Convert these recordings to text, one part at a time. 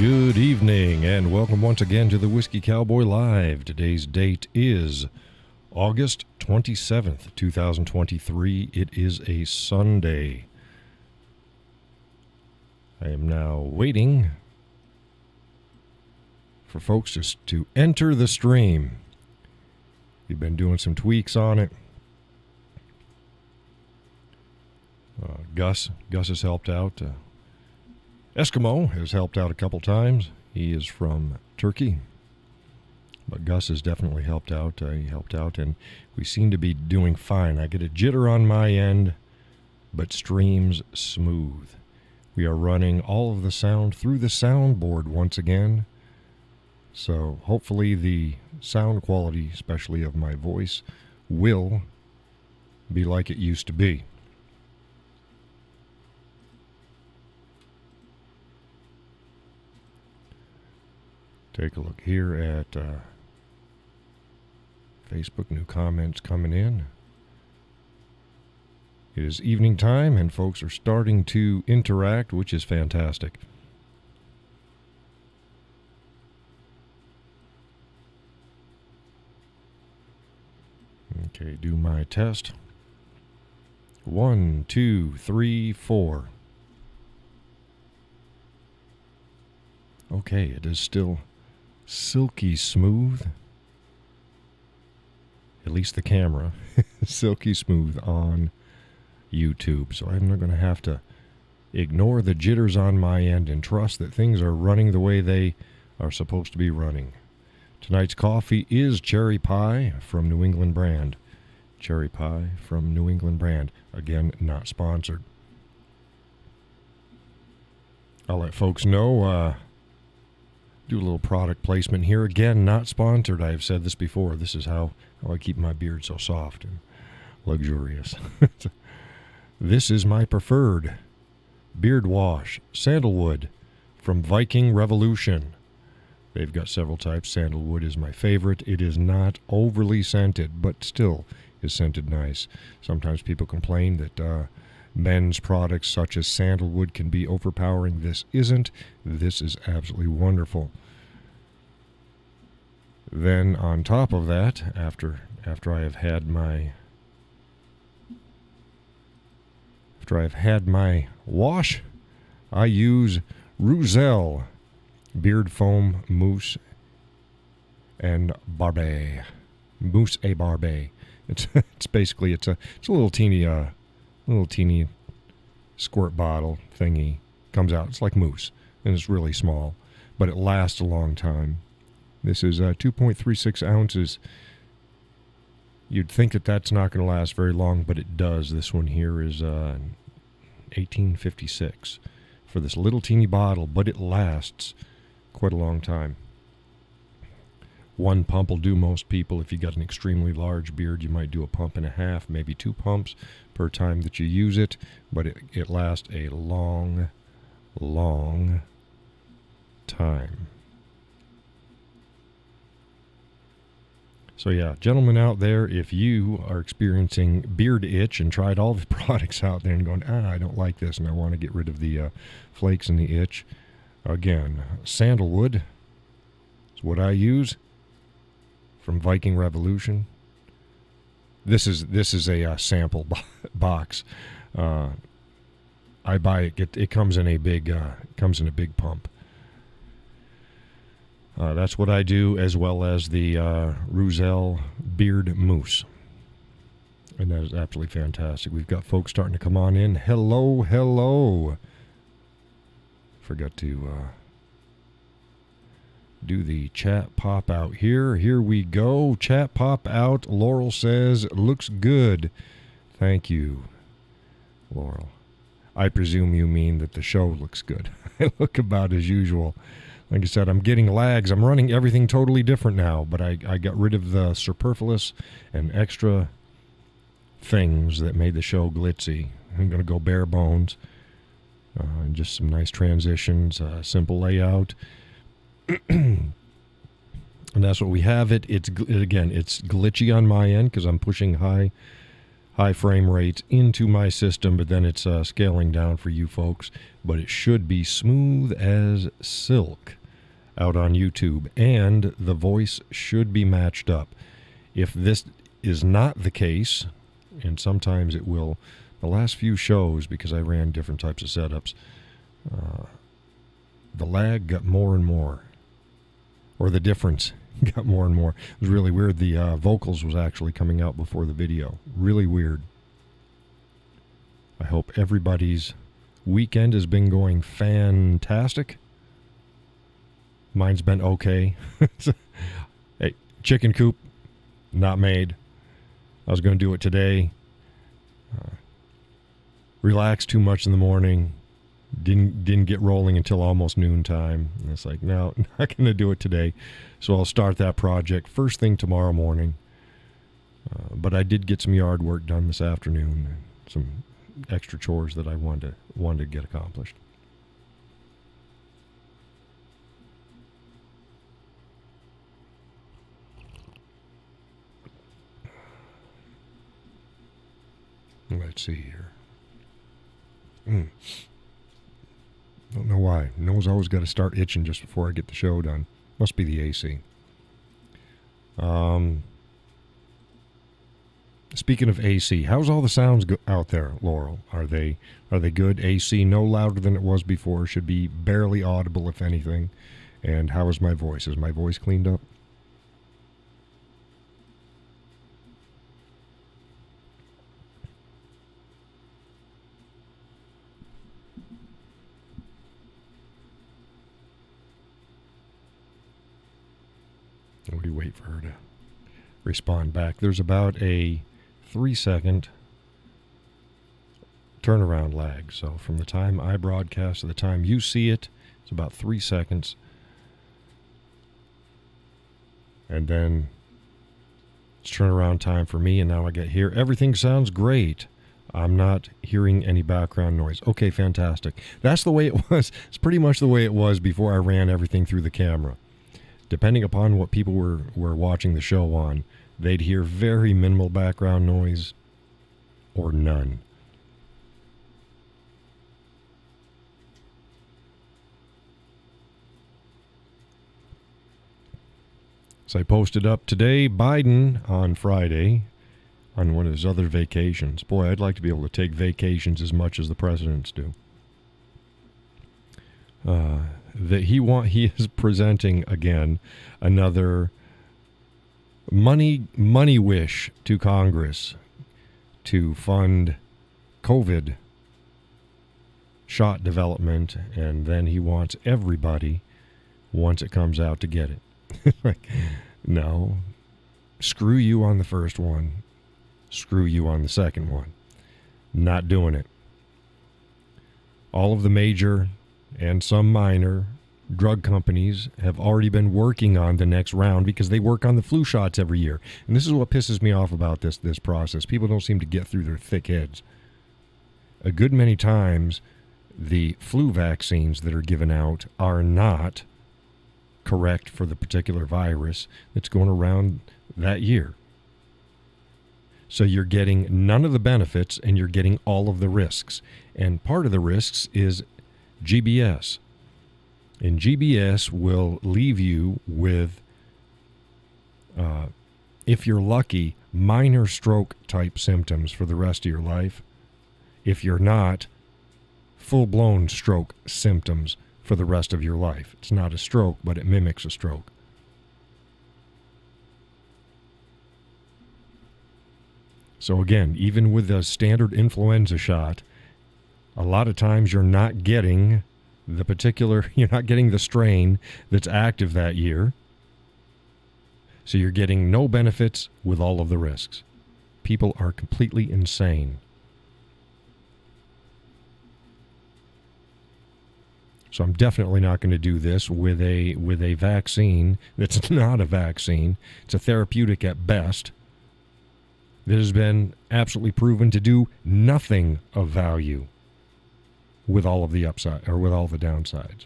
Good evening, and welcome once again to the Whiskey Cowboy Live. Today's date is August 27th, 2023. It is a Sunday. I am now waiting for folks to enter the stream. We've been doing some tweaks on it. Gus has helped out. Eskimo has helped out a couple times. He is from Turkey. But Gus has definitely helped out. He helped out, and we seem to be doing fine. I get a jitter on my end, but streams smooth. We are running all of the sound through the soundboard once again. So hopefully the sound quality, especially of my voice, will be like it used to be. Take a look here at Facebook. New comments coming in. It is evening time, and folks are starting to interact, which is fantastic. Okay, do my test. 1, 2, 3, 4. Okay, it is still silky smooth. At least the camera. Silky smooth on YouTube. So I'm not going to have to ignore the jitters on my end and trust that things are running the way they are supposed to be running. Tonight's coffee is Cherry Pie from New England Brand. Cherry Pie from New England Brand. Again, not sponsored. I'll let folks know, do a little product placement here. Again, not sponsored. I've said this before. This is how I keep my beard so soft and luxurious. This is my preferred beard wash, sandalwood from Viking Revolution. They've got several types. Sandalwood is my favorite. It is not overly scented, but still is scented nice. Sometimes people complain that men's products such as sandalwood can be overpowering. This isn't. This is absolutely wonderful. Then on top of that, after I have had my wash, I use Roussel beard foam mousse and Barbet. Mousse et Barbet. It's basically it's a little teeny squirt bottle thingy. Comes out. It's like mousse, and it's really small, but it lasts a long time. This is 2.36 ounces. You'd think that that's not going to last very long, but it does. This one here is 1856 for this little teeny bottle, but it lasts quite a long time. One pump will do most people. If you got an extremely large beard, you might do a pump and a half, maybe 2 pumps per time that you use it, but it lasts a long, long time. So yeah, gentlemen out there, if you are experiencing beard itch and tried all the products out there and going, I don't like this and I want to get rid of the flakes and the itch, again, sandalwood is what I use from Viking Revolution. This is a sample box. I buy it. It comes in a big pump. That's what I do, as well as the Roussel Beard Mousse. And that is absolutely fantastic. We've got folks starting to come on in. Hello. Forgot to do the chat pop out here. Here we go. Chat pop out. Laurel says, looks good. Thank you, Laurel. I presume you mean that the show looks good. I look about as usual. Like I said, I'm getting lags. I'm running everything totally different now, but I got rid of the superfluous and extra things that made the show glitzy. I'm going to go bare bones. And just some nice transitions, simple layout. And that's what we have. It's glitchy on my end because I'm pushing high high frame rates into my system, but then it's scaling down for you folks. But it should be smooth as silk out on YouTube, and the voice should be matched up. If this is not the case, and sometimes it will, the last few shows, because I ran different types of setups, the lag got more and more, or the difference got more and more. It was really weird. The vocals was actually coming out before the video. Really weird. I hope everybody's weekend has been going fantastic. Mine's been okay. Hey, chicken coop, not made. I was going to do it today. Relaxed too much in the morning. Didn't get rolling until almost noontime. And it's like, no, not going to do it today. So I'll start that project first thing tomorrow morning. But I did get some yard work done this afternoon. Some extra chores that I wanted to get accomplished. Let's see here. Don't know why. Nose always got to start itching just before I get the show done. Must be the AC. Speaking of AC, how's all the sounds out there, Laurel? Are they good? AC no louder than it was before. Should be barely audible, if anything. And how is my voice? Is my voice cleaned up? What do you wait for her to respond back? There's about a 3-second turnaround lag. So from the time I broadcast to the time you see it, it's about 3 seconds. And then it's turnaround time for me, and now I get here. Everything sounds great. I'm not hearing any background noise. Okay, fantastic. That's the way it was. It's pretty much the way it was before I ran everything through the camera. Depending upon what people were watching the show on, they'd hear very minimal background noise or none. So I posted up today, Biden on Friday, on one of his other vacations. Boy, I'd like to be able to take vacations as much as the presidents do. That he is presenting again another money wish to Congress to fund COVID shot development, and then he wants everybody, once it comes out, to get it. Like, no, screw you on the first one, screw you on the second one. Not doing it. All of the major and some minor drug companies have already been working on the next round because they work on the flu shots every year. And this is what pisses me off about this process. People don't seem to get through their thick heads. A good many times, the flu vaccines that are given out are not correct for the particular virus that's going around that year. So you're getting none of the benefits and you're getting all of the risks. And part of the risks is GBS. And GBS will leave you with, if you're lucky, minor stroke type symptoms for the rest of your life. If you're not, full-blown stroke symptoms for the rest of your life. It's not a stroke, but it mimics a stroke. So again, even with a standard influenza shot, a lot of times you're not getting you're not getting the strain that's active that year. So you're getting no benefits with all of the risks. People are completely insane. So I'm definitely not going to do this with a vaccine that's not a vaccine. It's a therapeutic at best that has been absolutely proven to do nothing of value with all of the upside or with all the downsides.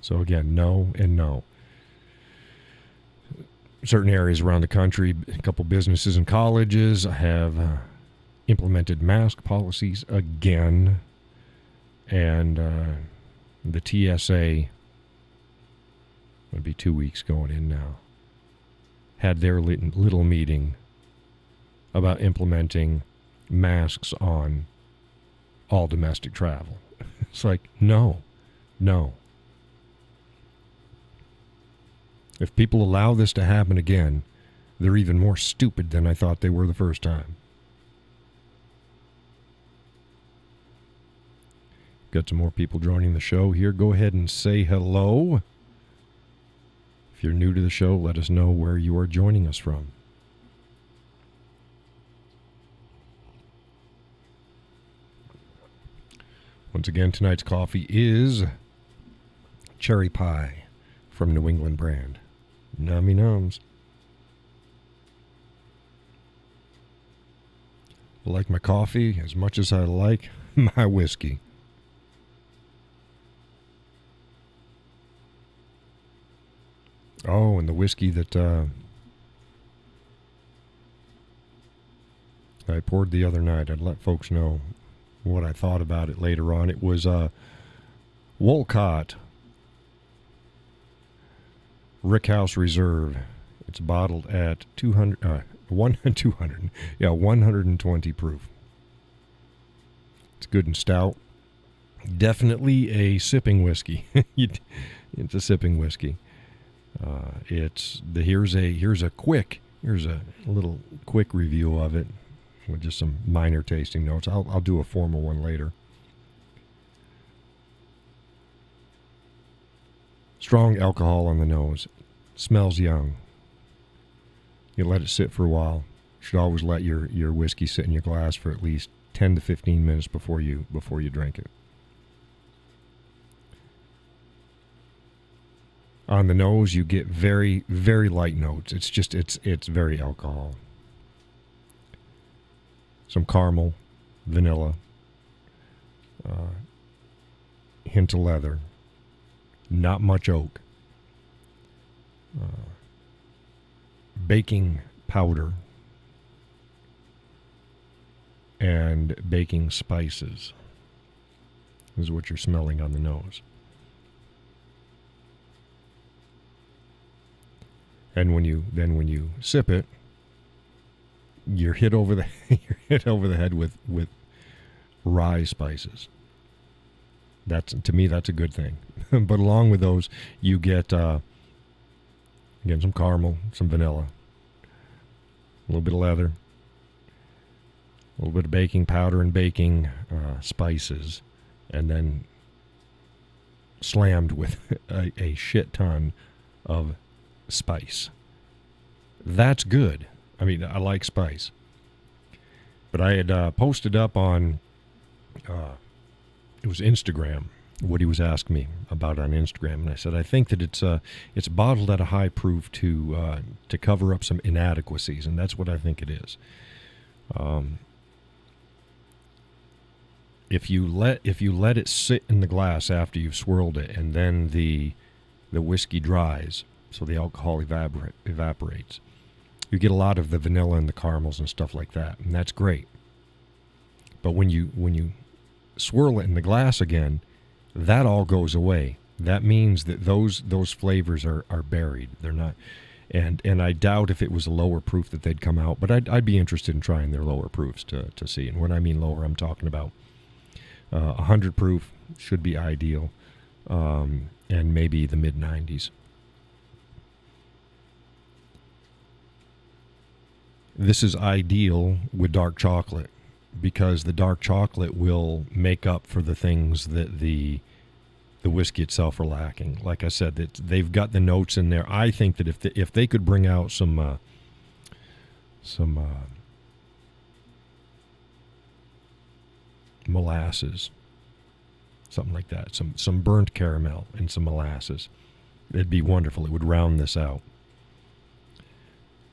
So again, no and no. certain areas around the country, a couple businesses and colleges have implemented mask policies again. And the TSA, would be 2 weeks going in now, had their little meeting about implementing masks on all domestic travel. It's like, no. If people allow this to happen again, they're even more stupid than I thought they were the first time. Got some more people joining the show here. Go ahead and say hello. If you're new to the show, let us know where you are joining us from. Once again, tonight's coffee is cherry pie from New England brand. Nummy nums. I like my coffee as much as I like my whiskey. Oh, and the whiskey that I poured the other night, I'd let folks know what I thought about it later on. It was Wolcott Rickhouse Reserve. It's bottled at 120 proof. It's good and stout. Definitely a sipping whiskey. It's a sipping whiskey. Here's a little quick review of it with just some minor tasting notes. I'll do a formal one later. Strong alcohol on the nose. Smells young. You let it sit for a while. You should always let your whiskey sit in your glass for at least 10 to 15 minutes before you drink it. On the nose, you get very, very light notes. It's very alcohol. Some caramel, vanilla, hint of leather, not much oak, baking powder, and baking spices is what you're smelling on the nose. And when you sip it, you're hit over the head with rye spices. To me that's a good thing. But along with those, you get again some caramel, some vanilla, a little bit of leather, a little bit of baking powder and baking spices, and then slammed with a shit ton of spice. That's good. I mean, I like spice. But I had posted up on it was Instagram what he was asking me about on Instagram, and I said I think that it's bottled at a high proof to cover up some inadequacies, and that's what I think it is. If you let it sit in the glass after you've swirled it, and then the whiskey dries, so the alcohol evaporates, you get a lot of the vanilla and the caramels and stuff like that, and that's great. But when you swirl it in the glass again, that all goes away. That means that those flavors are buried. They're not, and I doubt if it was a lower proof that they'd come out. But I'd be interested in trying their lower proofs to see. And when I mean lower, I'm talking about 100 proof should be ideal, and maybe the mid 90s. This is ideal with dark chocolate because the dark chocolate will make up for the things that the whiskey itself are lacking. Like I said, they've got the notes in there. I think that if they could bring out some molasses, something like that, some burnt caramel and some molasses, it'd be wonderful. It would round this out.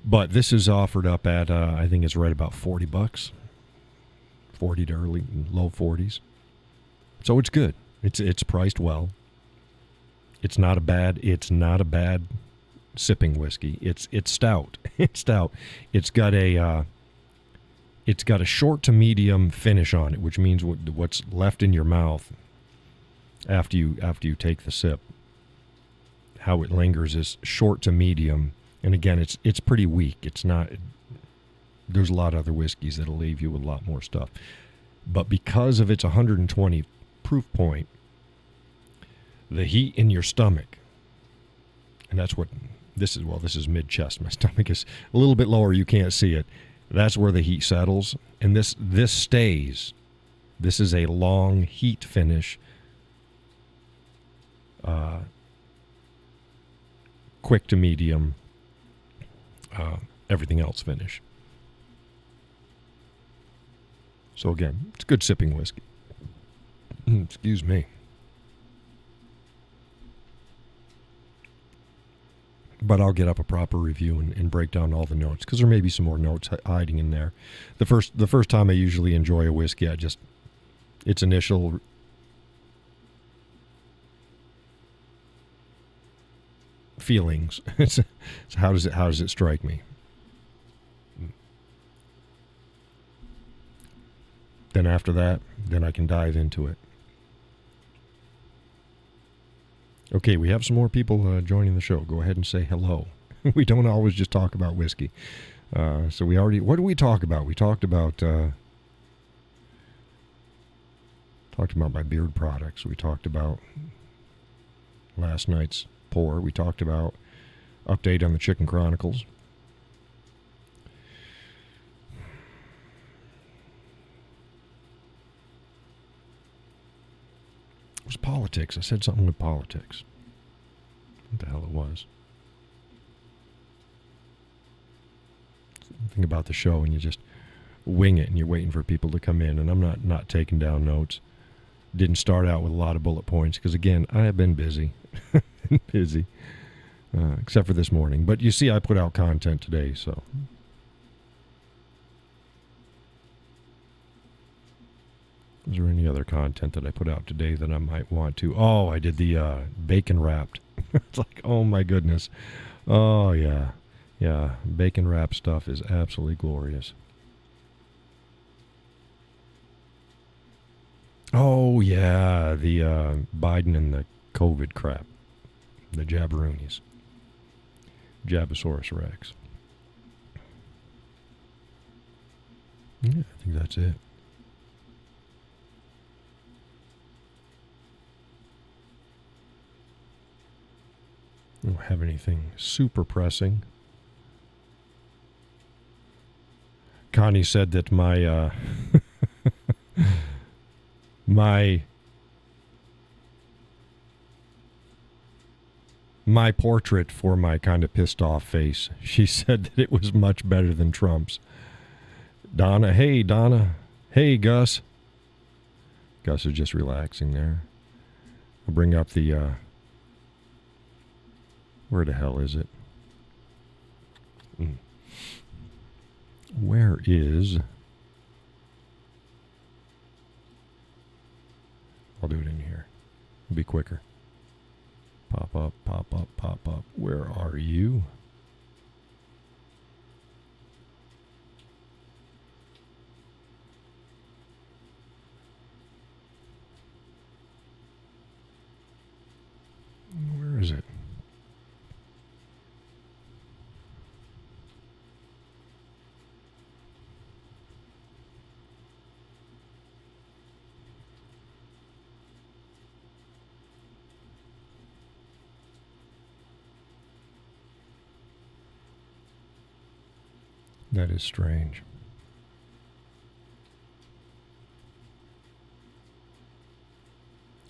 But this is offered up at, I think it's right about $40, 40 to low 40s. So it's good. It's priced well. It's not a bad sipping whiskey. It's stout. It's stout. It's got a short to medium finish on it, which means what's left in your mouth after you take the sip. How it lingers is short to medium, and again, it's pretty weak. It's not. There's a lot of other whiskeys that'll leave you with a lot more stuff, but because of its 120 proof point, the heat in your stomach, and that's what this is. Well, this is mid chest. My stomach is a little bit lower. You can't see it. That's where the heat settles, and this stays. This is a long heat finish. Quick to medium. Everything else finish. So again, it's good sipping whiskey. Excuse me. But I'll get up a proper review and break down all the notes, because there may be some more notes hiding in there. The first time I usually enjoy a whiskey, its initial feelings. It's how does it strike me? Then after that, then I can dive into it. Okay, we have some more people joining the show. Go ahead and say hello. We don't always just talk about whiskey. So we already... What did we talk about? We talked about my beard products. We talked about last night's pour. We talked about update on the Chicken Chronicles. It was politics. I said something with politics. What the hell it was. Think about the show and you just wing it and you're waiting for people to come in, and I'm not taking down notes. Didn't start out with a lot of bullet points because, again, I have been busy. Except for this morning. But you see, I put out content today, so... Is there any other content that I put out today that I might want to? Oh, I did the bacon wrapped. It's like, oh my goodness. Oh, yeah. Yeah, bacon wrapped stuff is absolutely glorious. Oh, yeah, the Biden and the COVID crap. The jabroonies. Jabosaurus Rex. Yeah, I think that's it. I don't have anything super pressing. Connie said that my my portrait for my kind of pissed off face, she said that it was much better than Trump's. Donna, hey Donna, hey Gus. Gus is just relaxing there. I'll bring up the where the hell is it? Where is... I'll do it in here. It'll be quicker. Pop up, pop up, pop up. Where are you? Where is it? That is strange.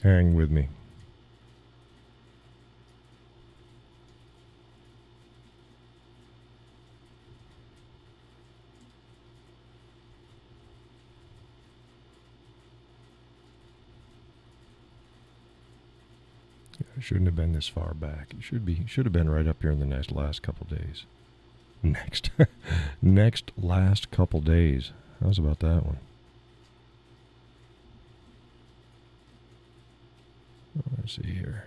Hang with me. It shouldn't have been this far back. It should have been right up here in the last couple days. Next last couple days. How's about that one? Let's see here.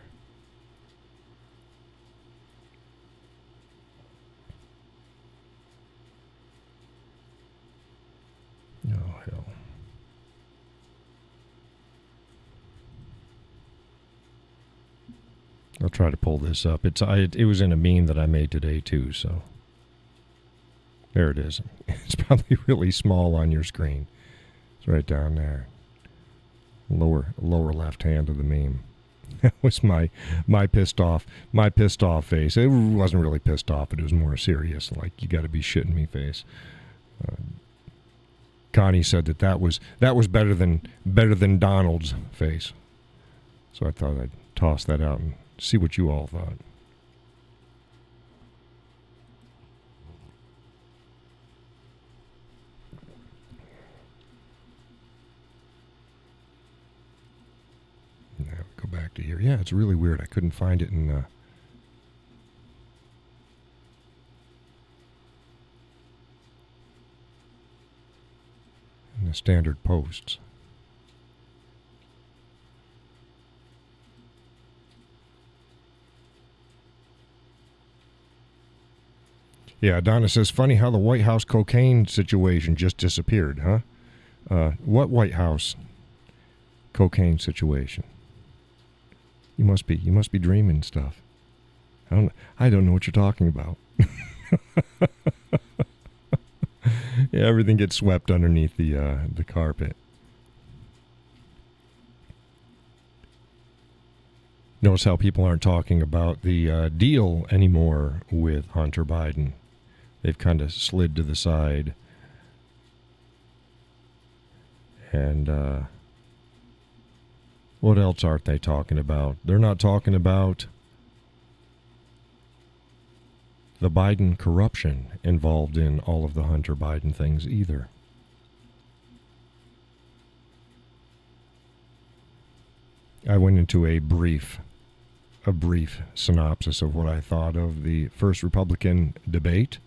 hell. I'll try to pull this up. It was in a meme that I made today too, so there it is. It's probably really small on your screen. It's right down there. Lower left hand of the meme. That was my pissed off face. It wasn't really pissed off, but it was more serious, like you got to be shitting me face. Connie said that was better than Donald's face. So I thought I'd toss that out and see what you all thought. Now go back to here. Yeah, it's really weird. I couldn't find it in the standard posts. Yeah, Donna says, funny how the White House cocaine situation just disappeared, huh? What White House cocaine situation? You must be dreaming stuff. I don't know what you're talking about. Yeah, everything gets swept underneath the carpet. Notice how people aren't talking about the deal anymore with Hunter Biden. They've kind of slid to the side. And what else aren't they talking about? They're not talking about the Biden corruption involved in all of the Hunter Biden things either. I went into a brief synopsis of what I thought of the first Republican debate,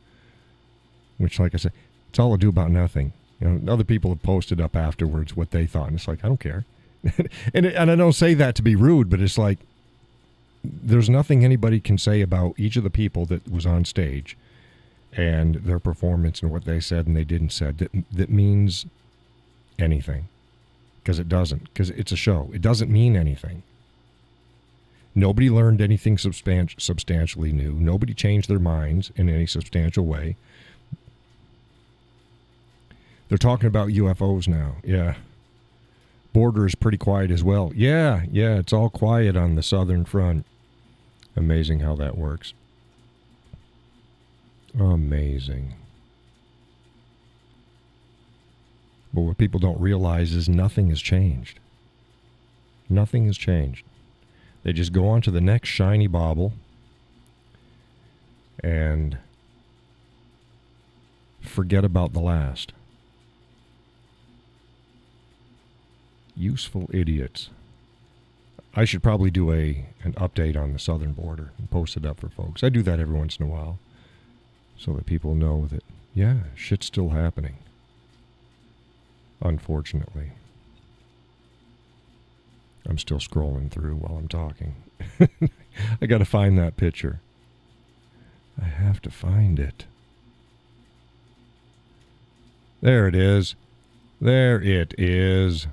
which, like I said, it's all ado about nothing. You know, other people have posted up afterwards what they thought, and it's like, I don't care. and I don't say that to be rude, but it's like, there's nothing anybody can say about each of the people that was on stage and their performance and what they said and they didn't said that means anything. Because it doesn't. Because it's a show. It doesn't mean anything. Nobody learned anything substantially new. Nobody changed their minds in any substantial way. They're talking about UFOs now. Yeah. Border is pretty quiet as well. Yeah, it's all quiet on the southern front. Amazing how that works. Amazing. But what people don't realize is nothing has changed. Nothing has changed. They just go on to the next shiny bauble and forget about the last. Useful idiots. I should probably do an update on the southern border and post it up for folks. I do that every once in a while so that people know that, yeah, shit's still happening. Unfortunately. I'm still scrolling through while I'm talking. I got to find that picture. I have to find it. There it is. There it is.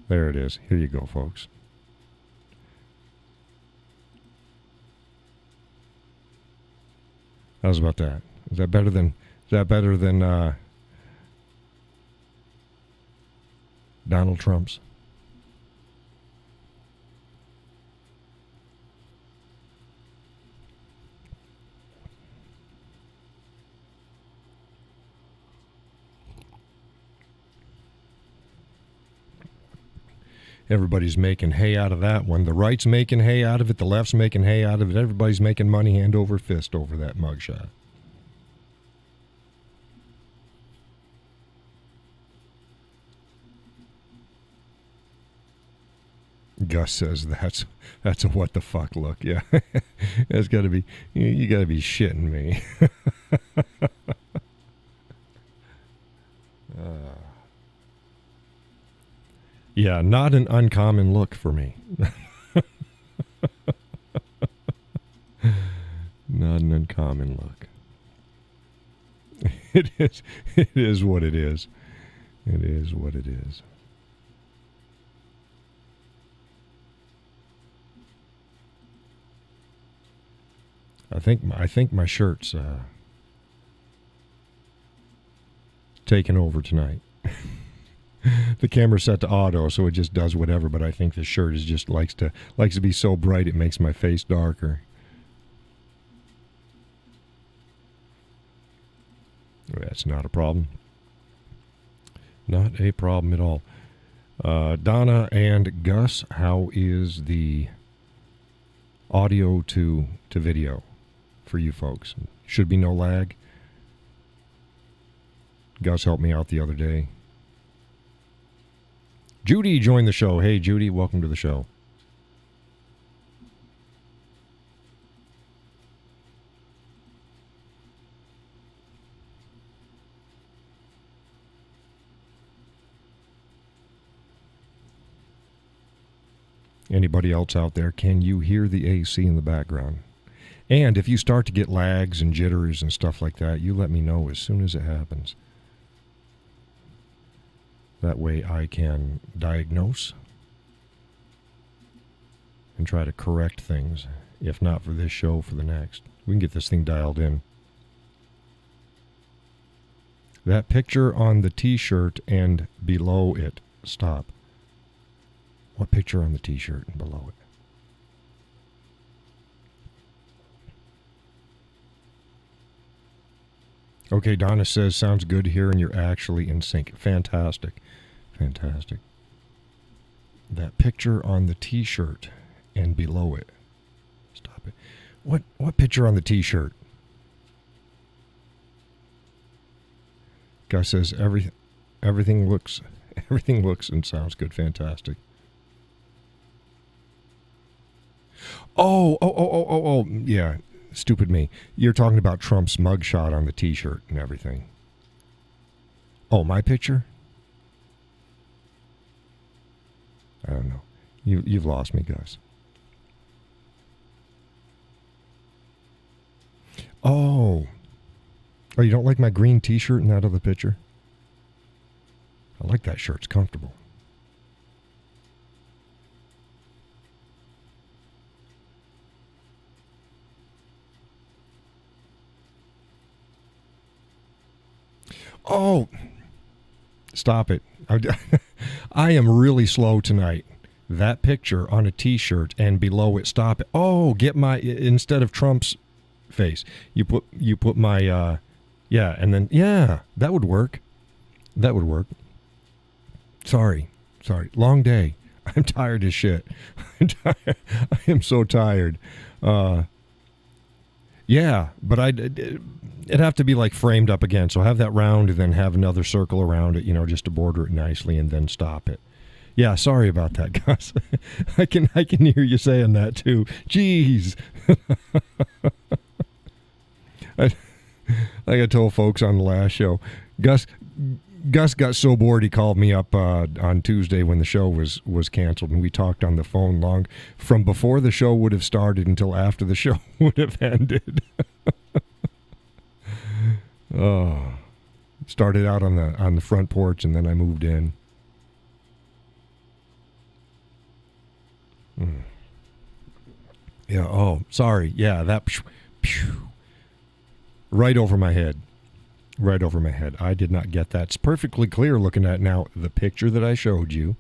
There it is. Here you go, folks. How's about that? Is that better than Donald Trump's? Everybody's making hay out of that one. The right's making hay out of it. The left's making hay out of it. Everybody's making money hand over fist over that mugshot. Gus says that's a what the fuck look. Yeah, that's got to be. You got to be shitting me. Yeah, not an uncommon look for me. Not an uncommon look. It is. It is what it is. It is what it is. I think my shirt's taking over tonight. The camera's set to auto, so it just does whatever. But I think the shirt is just likes to be so bright it makes my face darker. That's not a problem. Not a problem at all. Donna and Gus, how is the audio to video for you folks? Should be no lag. Gus helped me out the other day. Judy joined the show. Hey, Judy, welcome to the show. Anybody else out there, can you hear the AC in the background? And if you start to get lags and jitters and stuff like that, you let me know as soon as it happens. That way I can diagnose and try to correct things. If not for this show, for the next. We can get this thing dialed in. That picture on the t-shirt and below it. Stop. What picture on the t-shirt and below it? Okay, Donna says, sounds good here and you're actually in sync. Fantastic. Fantastic. That picture on the t-shirt and below it. Stop it. What picture on the t-shirt? Guy says everything looks and sounds good. Fantastic. Oh, yeah. Stupid me. You're talking about Trump's mugshot on the t-shirt and everything. Oh, my picture? I don't know. You've lost me, guys. Oh, you don't like my green t-shirt in that other picture? I like that shirt. It's comfortable. Oh, stop it. I am really slow tonight. That picture on a t-shirt and below it, stop it. Oh, get my, instead of Trump's face, you put my, yeah, and then, yeah, that would work. That would work. Sorry. Long day. I'm tired as shit. I am so tired. Yeah, but it'd have to be like framed up again. So have that round and then have another circle around it, just to border it nicely and then stop it. Yeah, sorry about that, Gus. I can hear you saying that too. Jeez. Like I told folks on the last show, Gus got so bored he called me up on Tuesday when the show was canceled, and we talked on the phone long from before the show would have started until after the show would have ended. Oh, started out on the front porch, and then I moved in. Yeah. Oh, sorry. Yeah, that right over my head. Right over my head. I did not get that. It's perfectly clear looking at now the picture that I showed you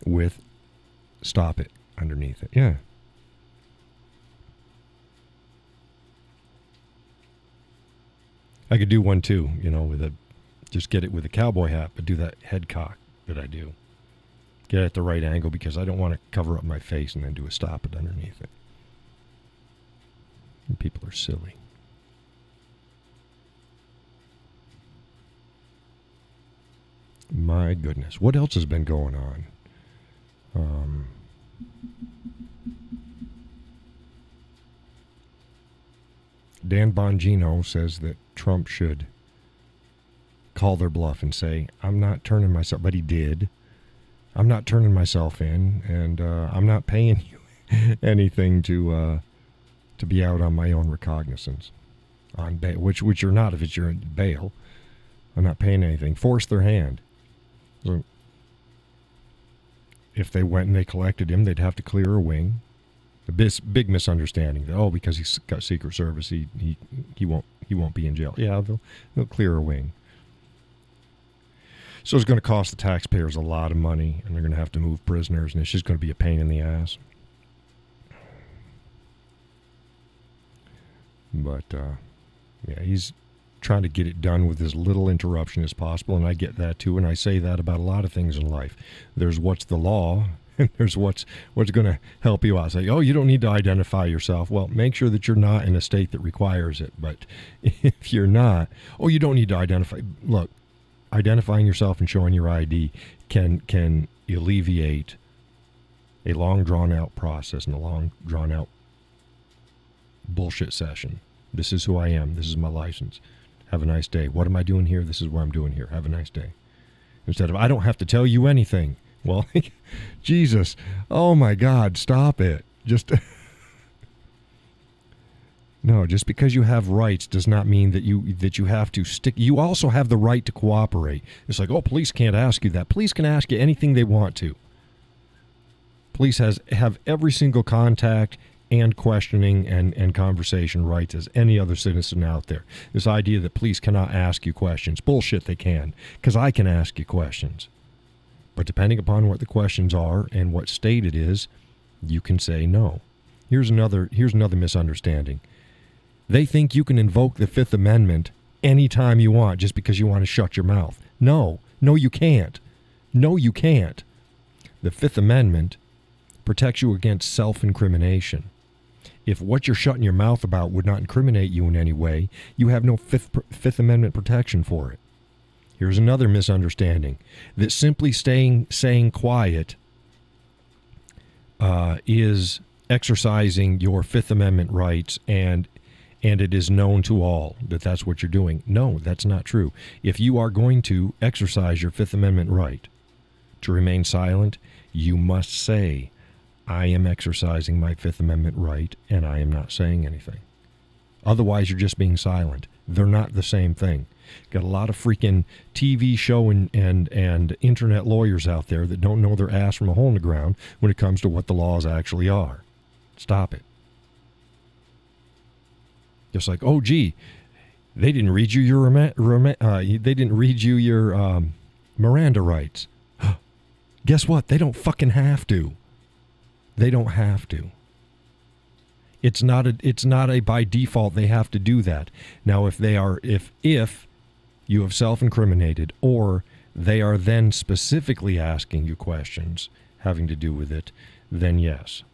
with stop it underneath it. Yeah. I could do one too, just get it with a cowboy hat, but do that head cock that I do. Get it at the right angle because I don't want to cover up my face and then do a stop it underneath it. And people are silly. My goodness. What else has been going on? Dan Bongino says that Trump should call their bluff and say, I'm not turning myself, but he did. I'm not turning myself in, and I'm not paying you anything to be out on my own recognizance. on bail, which you're not if you're in bail. I'm not paying anything. Force their hand. So if they went and they collected him, they'd have to clear a wing. The big misunderstanding that, oh, because he's got Secret Service, he won't be in jail. Yeah, they'll clear a wing. So it's going to cost the taxpayers a lot of money, and they're going to have to move prisoners, and it's just going to be a pain in the ass. But yeah, he's trying to get it done with as little interruption as possible, and I get that too, and I say that about a lot of things in life. There's what's the law, and there's what's going to help you out. Say, oh, you don't need to identify yourself. Well, make sure that you're not in a state that requires it. But if you're not, oh, you don't need to identify. Look, identifying yourself and showing your ID can alleviate a long drawn-out process and a long drawn-out bullshit session. This is who I am. This is my license. Have a nice day. What am I doing here? This is what I'm doing here. Have a nice day. Instead of, I don't have to tell you anything. Well, Jesus. Oh, my God. Stop it. Just... No, just because you have rights does not mean that you have to stick. You also have the right to cooperate. It's like, oh, police can't ask you that. Police can ask you anything they want to. Police have every single contact and questioning and conversation rights as any other citizen out there. This idea that police cannot ask you questions. Bullshit, they can, because I can ask you questions. But depending upon what the questions are and what state it is, you can say no. Here's another misunderstanding. They think you can invoke the Fifth Amendment anytime you want just because you want to shut your mouth. No, you can't. No, you can't. The Fifth Amendment protects you against self-incrimination. If what you're shutting your mouth about would not incriminate you in any way, you have no Fifth Amendment protection for it. Here's another misunderstanding. That simply saying quiet is exercising your Fifth Amendment rights, and it is known to all that that's what you're doing. No, that's not true. If you are going to exercise your Fifth Amendment right to remain silent, you must say, I am exercising my Fifth Amendment right, and I am not saying anything. Otherwise, you're just being silent. They're not the same thing. Got a lot of freaking TV show and internet lawyers out there that don't know their ass from a hole in the ground when it comes to what the laws actually are. Stop it. Just like, oh, gee, they didn't read you your Miranda rights. Guess what? They don't fucking have to. They don't have to. It's not a by default they have to do that. Now, if you have self-incriminated, or they are then specifically asking you questions having to do with it, then yes.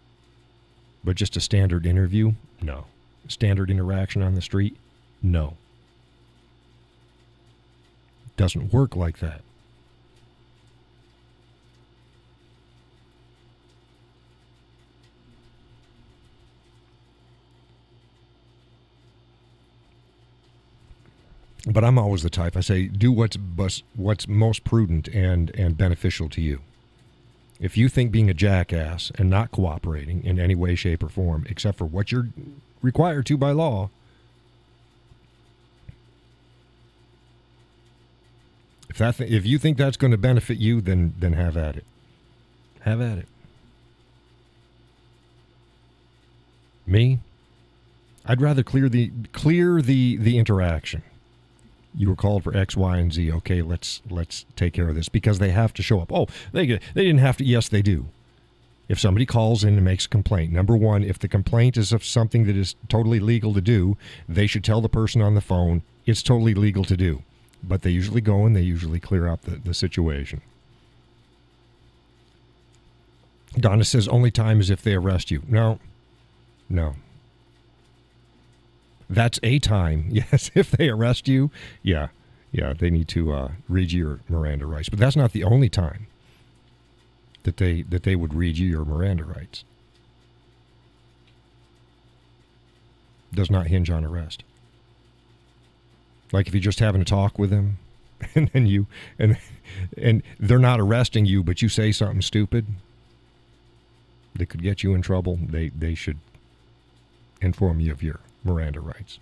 But just a standard interview? No. Standard interaction on the street? No. Doesn't work like that. But I'm always the type, I say, do what's most prudent and beneficial to you. If you think being a jackass and not cooperating in any way, shape, or form, except for what you're required to by law, if you think that's going to benefit you, then have at it. Have at it. Me, I'd rather clear the interaction. You were called for X, Y, and Z. Okay, let's take care of this, because they have to show up. Oh, they didn't have to. Yes, they do. If somebody calls in and makes a complaint, number one, if the complaint is of something that is totally legal to do, they should tell the person on the phone it's totally legal to do. But they usually go and they usually clear up the situation. Donna says only time is if they arrest you. No. That's a time. Yes, if they arrest you, yeah, they need to read you your Miranda rights. But that's not the only time that they would read you your Miranda rights. Does not hinge on arrest. Like if you're just having a talk with them, and then and they're not arresting you, but you say something stupid that could get you in trouble, they should inform you of your Miranda rights.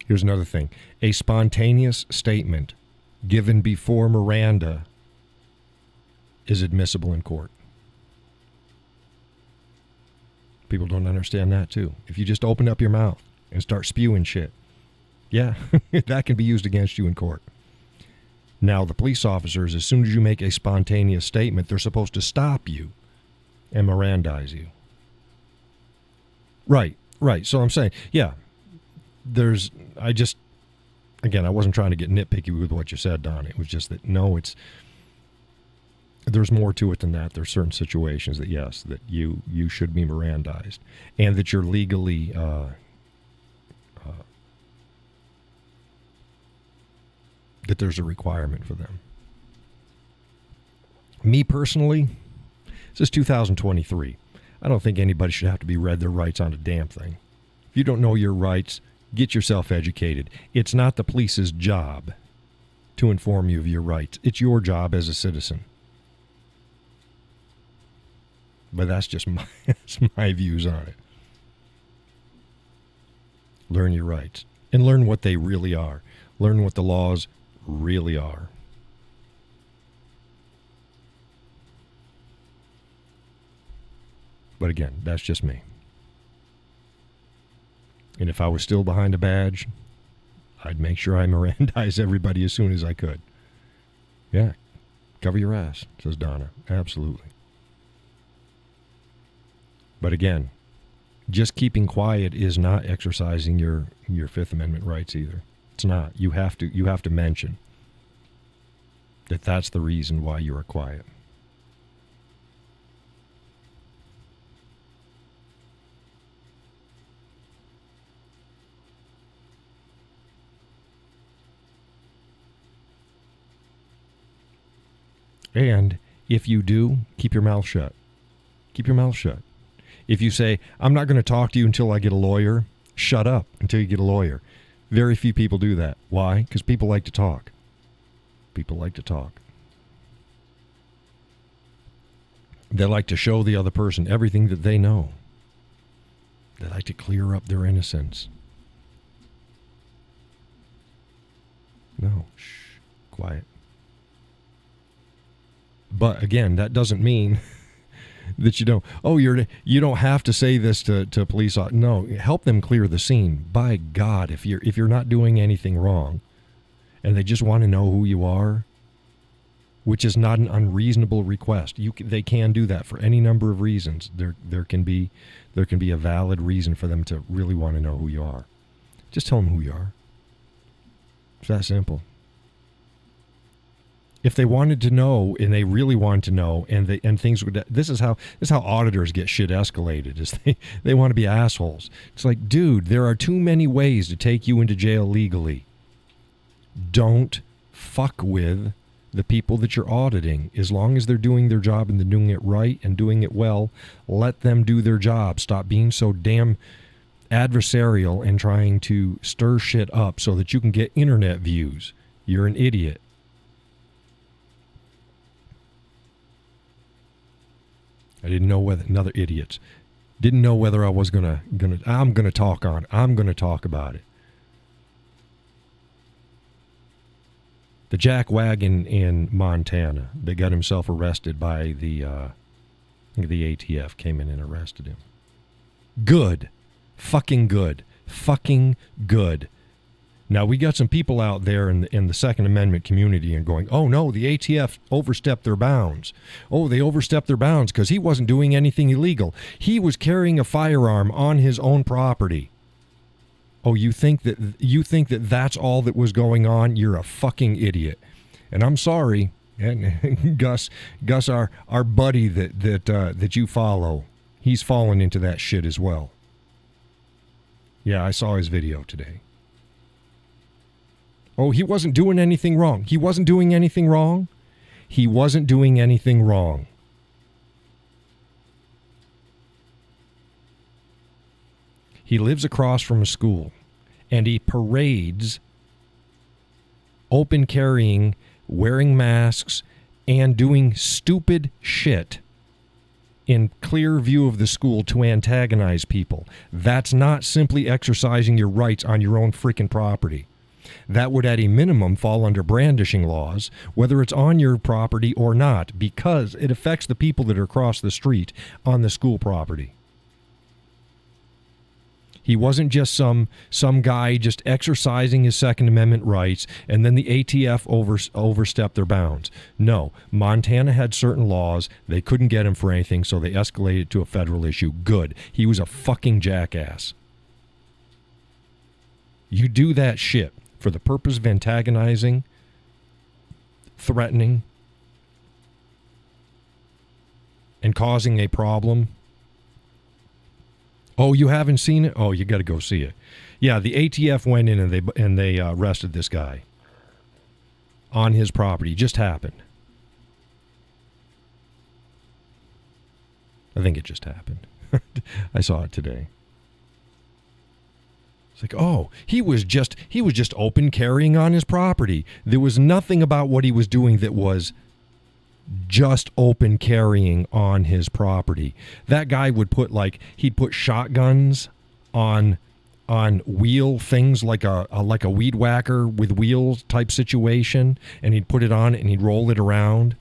Here's another thing. A spontaneous statement given before Miranda is admissible in court. People don't understand that, too. If you just open up your mouth and start spewing shit, yeah, that can be used against you in court. Now, the police officers, as soon as you make a spontaneous statement, they're supposed to stop you and Mirandize you. Right. So I'm saying, yeah, again, I wasn't trying to get nitpicky with what you said, Don. It was just that, no, there's more to it than that. There's certain situations that, yes, that you should be Mirandized and that you're legally that there's a requirement for them. Me personally, this is 2023. I don't think anybody should have to be read their rights on a damn thing. If you don't know your rights, get yourself educated. It's not the police's job to inform you of your rights. It's your job as a citizen. But that's just my views on it. Learn your rights and learn what they really are. Learn what the laws really are. But again, that's just me. And if I was still behind a badge, I'd make sure I Mirandize everybody as soon as I could. Yeah, cover your ass, says Donna. Absolutely. But again, just keeping quiet is not exercising your Fifth Amendment rights either. It's not. You have to mention that that's the reason why you are quiet. And if you do, keep your mouth shut. Keep your mouth shut. If you say, I'm not going to talk to you until I get a lawyer, shut up until you get a lawyer. Very few people do that. Why? Because people like to talk. People like to talk. They like to show the other person everything that they know. They like to clear up their innocence. No, shh, quiet. But again, that doesn't mean that you don't have to say this to police. No, help them clear the scene. By God, if you're not doing anything wrong, and they just want to know who you are, which is not an unreasonable request. They can do that for any number of reasons. There can be a valid reason for them to really want to know who you are. Just tell them who you are. It's that simple. If they wanted to know, and they really wanted to know, and things would, this is how auditors get shit escalated. Is they want to be assholes. It's like, dude, there are too many ways to take you into jail legally. Don't fuck with the people that you're auditing. As long as they're doing their job and they're doing it right and doing it well, let them do their job. Stop being so damn adversarial and trying to stir shit up so that you can get internet views. You're an idiot. I didn't know whether another idiots didn't know whether I was I'm gonna talk about it. The jackwagon in Montana that got himself arrested by the ATF came in and arrested him. Good. Fucking good. Fucking good. Now, we got some people out there in the Second Amendment community and going, oh, no, the ATF overstepped their bounds. Oh, they overstepped their bounds because he wasn't doing anything illegal. He was carrying a firearm on his own property. Oh, you think that that's all that was going on? You're a fucking idiot. And I'm sorry, and Gus, our buddy that you follow, he's fallen into that shit as well. Yeah, I saw his video today. Oh, he wasn't doing anything wrong. He wasn't doing anything wrong. He wasn't doing anything wrong. He lives across from a school, and he parades open carrying, wearing masks, and doing stupid shit in clear view of the school to antagonize people. That's not simply exercising your rights on your own freaking property. That would at a minimum fall under brandishing laws, whether it's on your property or not, because it affects the people that are across the street on the school property. He wasn't just some guy just exercising his Second Amendment rights, and then the ATF overstepped their bounds. No, Montana had certain laws. They couldn't get him for anything, so they escalated to a federal issue. Good. He was a fucking jackass. You do that shit for the purpose of antagonizing, threatening, and causing a problem. Oh, you haven't seen it? Oh, you got to go see it. Yeah, the ATF went in and they arrested this guy on his property. It just happened. I think it just happened. I saw it today. It's like, oh, he was just open carrying on his property. There was nothing about what he was doing that was just open carrying on his property. That guy would he'd put shotguns on wheel things like a weed whacker with wheels type situation, and he'd put it on and he'd roll it around.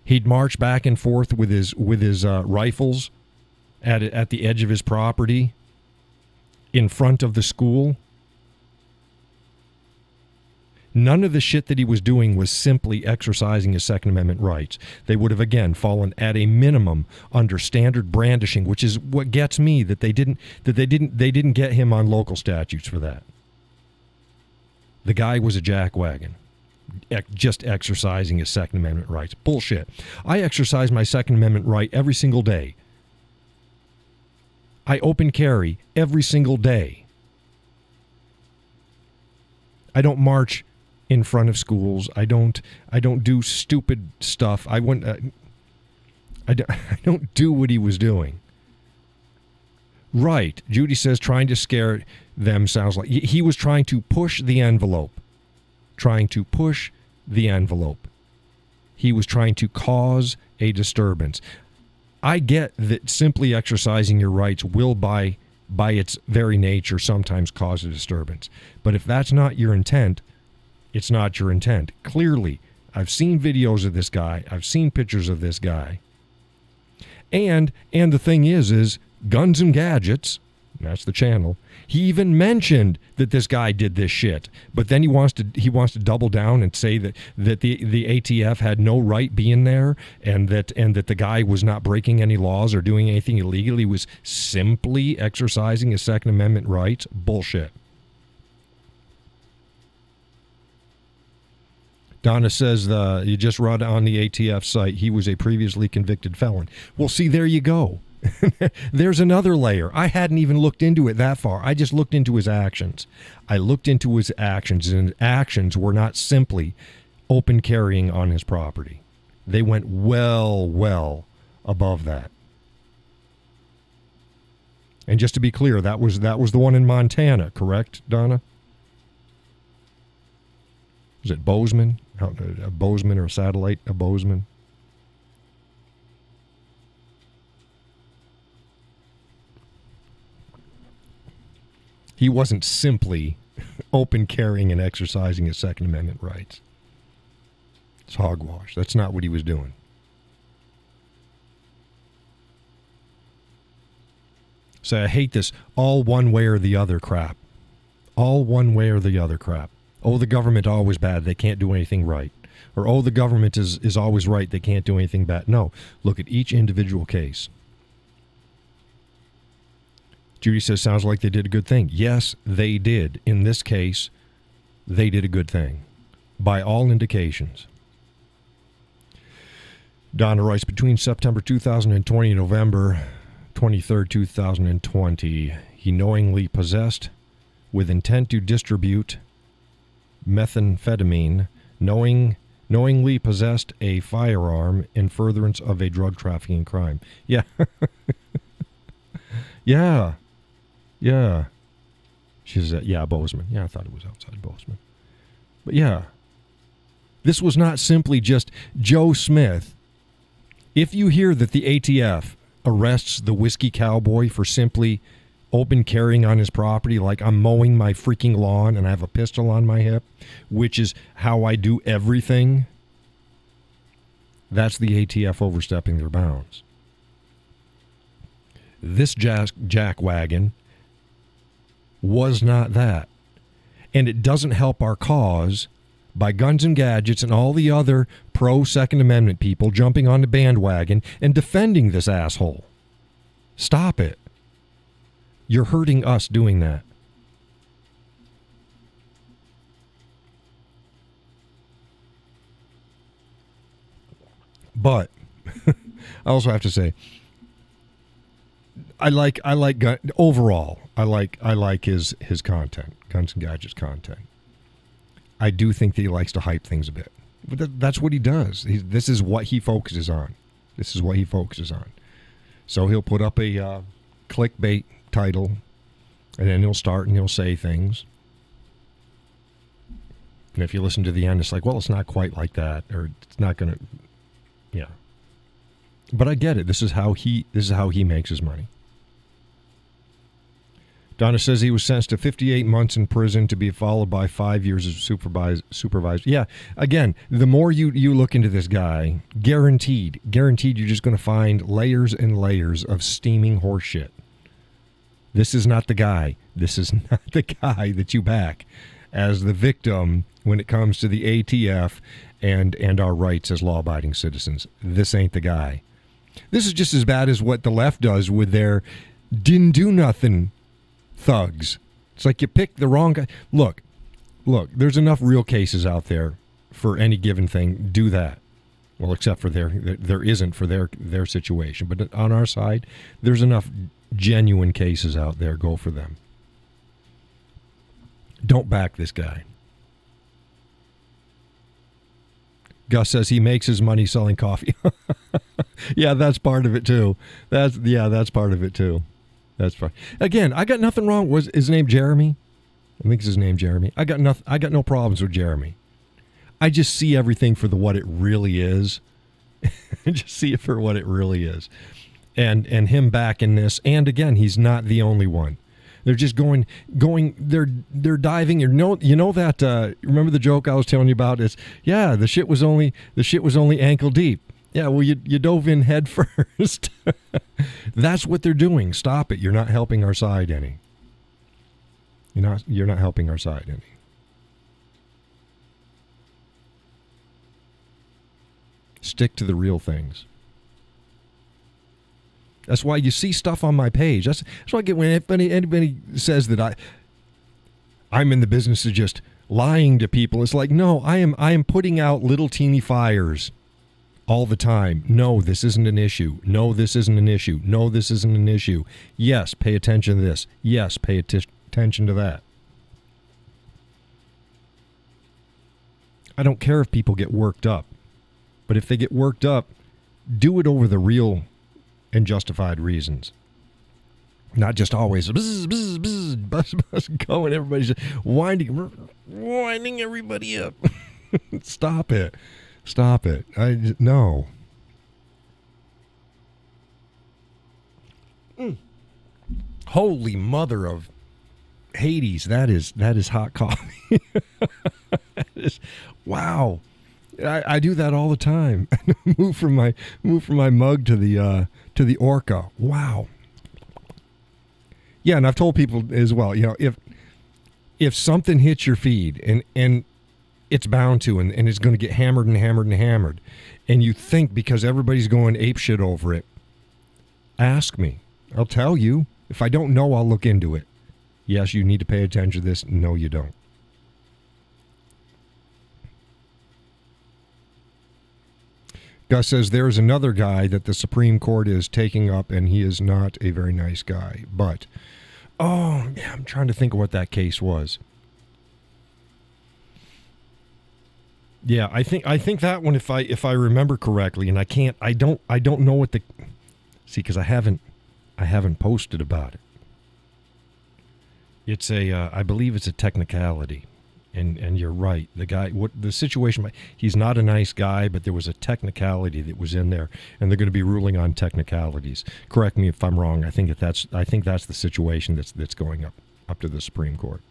He'd march back and forth with his rifles at the edge of his property in front of the school. None of the shit that he was doing was simply exercising his Second Amendment rights. They would have, again, fallen at a minimum under standard brandishing, which is what gets me, that they didn't get him on local statutes for that. The guy was a jackwagon, just exercising his Second Amendment rights. Bullshit. I exercise my Second Amendment right every single day. I open carry every single day. I don't march in front of schools. I don't do stupid stuff. I don't do what he was doing. Right. Judy says trying to scare them sounds like he was trying to push the envelope. Trying to push the envelope. He was trying to cause a disturbance. I get that simply exercising your rights will by its very nature sometimes cause a disturbance. But if that's not your intent, it's not your intent. Clearly, I've seen videos of this guy. I've seen pictures of this guy. And the thing is Guns and Gadgets, that's the channel, he even mentioned that this guy did this shit. But then he wants to double down and say that the ATF had no right being there, and that the guy was not breaking any laws or doing anything illegal. He was simply exercising his Second Amendment rights. Bullshit. Donna says you just read on the ATF site he was a previously convicted felon. Well, see, there you go. There's another layer. I hadn't even looked into it that far. I just looked into his actions. I looked into his actions, and his actions were not simply open carrying on his property. They went well above that. And just to be clear, that was the one in Montana, correct, Donna? Was it Bozeman? A Bozeman or a satellite? A Bozeman? He wasn't simply open carrying and exercising his Second Amendment rights. It's hogwash. That's not what he was doing. So I hate this all one way or the other crap. All one way or the other crap. Oh, the government always bad. They can't do anything right. Or, oh, the government is always right. They can't do anything bad. No. Look at each individual case. Judy says, sounds like they did a good thing. Yes, they did. In this case, they did a good thing. By all indications. Donna writes, between September 2020 and November 23rd, 2020, he knowingly possessed with intent to distribute methamphetamine, knowingly possessed a firearm in furtherance of a drug trafficking crime. Yeah. Yeah. She said, yeah, Bozeman. Yeah, I thought it was outside Bozeman. But yeah, this was not simply just Joe Smith If you hear that the ATF arrests the Whiskey Cowboy for simply open carrying on his property, like I'm mowing my freaking lawn and I have a pistol on my hip, which is how I do everything, that's the ATF overstepping their bounds. This jackwagon was not that. And it doesn't help our cause by Guns and Gadgets and all the other pro-Second Amendment people jumping on the bandwagon and defending this asshole. Stop it. You're hurting us doing that. But I also have to say, I like overall. I like his content, Guns and Gadgets content. I do think that he likes to hype things a bit. But that's what he does. This is what he focuses on. So he'll put up a clickbait title, and then he'll start and he'll say things. And if you listen to the end, it's like, well, it's not quite like that, or it's not going to, yeah. But I get it. This is how he makes his money. Donna says he was sentenced to 58 months in prison to be followed by 5 years of supervised. Yeah, again, the more you look into this guy, guaranteed, you're just going to find layers and layers of steaming horse shit. This is not the guy. This is not the guy that you back as the victim when it comes to the ATF and our rights as law-abiding citizens. This ain't the guy. This is just as bad as what the left does with their didn't do nothing thugs. It's like you picked the wrong guy. Look, there's enough real cases out there for any given thing. Do that. Well, except for there isn't for their situation. But on our side, there's enough genuine cases out there. Go for them. Don't back this guy. Gus says he makes his money selling coffee. Yeah, that's part of it too. That's part of it too. That's fine. Again, I got nothing wrong. Was his name Jeremy? I think it's his name Jeremy. I got no problems with Jeremy. I just see everything for what it really is. Just see it for what it really is. And him back in this. And again, he's not the only one. They're just going. They're diving. You know that. Remember the joke I was telling you about? Is the shit was only ankle deep. Yeah, well, you dove in head first. That's what they're doing. Stop it. You're not helping our side any. You're not helping our side any. Stick to the real things. That's why you see stuff on my page. That's why I get when anybody says that I'm in the business of just lying to people. It's like, no, I am putting out little teeny fires all the time. No, this isn't an issue. No, this isn't an issue. No, this isn't an issue. Yes, pay attention to this. Yes, pay attention to that. I don't care if people get worked up. But if they get worked up, do it over the real and justified reasons. Not just always buzz, buzz, buzz, buzz, buzz, going. Everybody's just winding everybody up. Stop it. No. Holy mother of Hades! That is hot coffee. Wow. I do that all the time. move from my mug to the Orca. Wow. Yeah, and I've told people as well. If something hits your feed and it's bound to, and it's going to get hammered and hammered and hammered, and you think because everybody's going apeshit over it, ask me. I'll tell you. If I don't know, I'll look into it. Yes, you need to pay attention to this. No, you don't. Gus says there's another guy that the Supreme Court is taking up, and he is not a very nice guy. But, I'm trying to think of what that case was. Yeah, I think that one, if I remember correctly, and I don't know what because I haven't posted about it. It's I believe it's a technicality, And you're right. The guy, what the situation, he's not a nice guy, but there was a technicality that was in there, and they're going to be ruling on technicalities. Correct me if I'm wrong. I think that's the situation that's going up to the Supreme Court.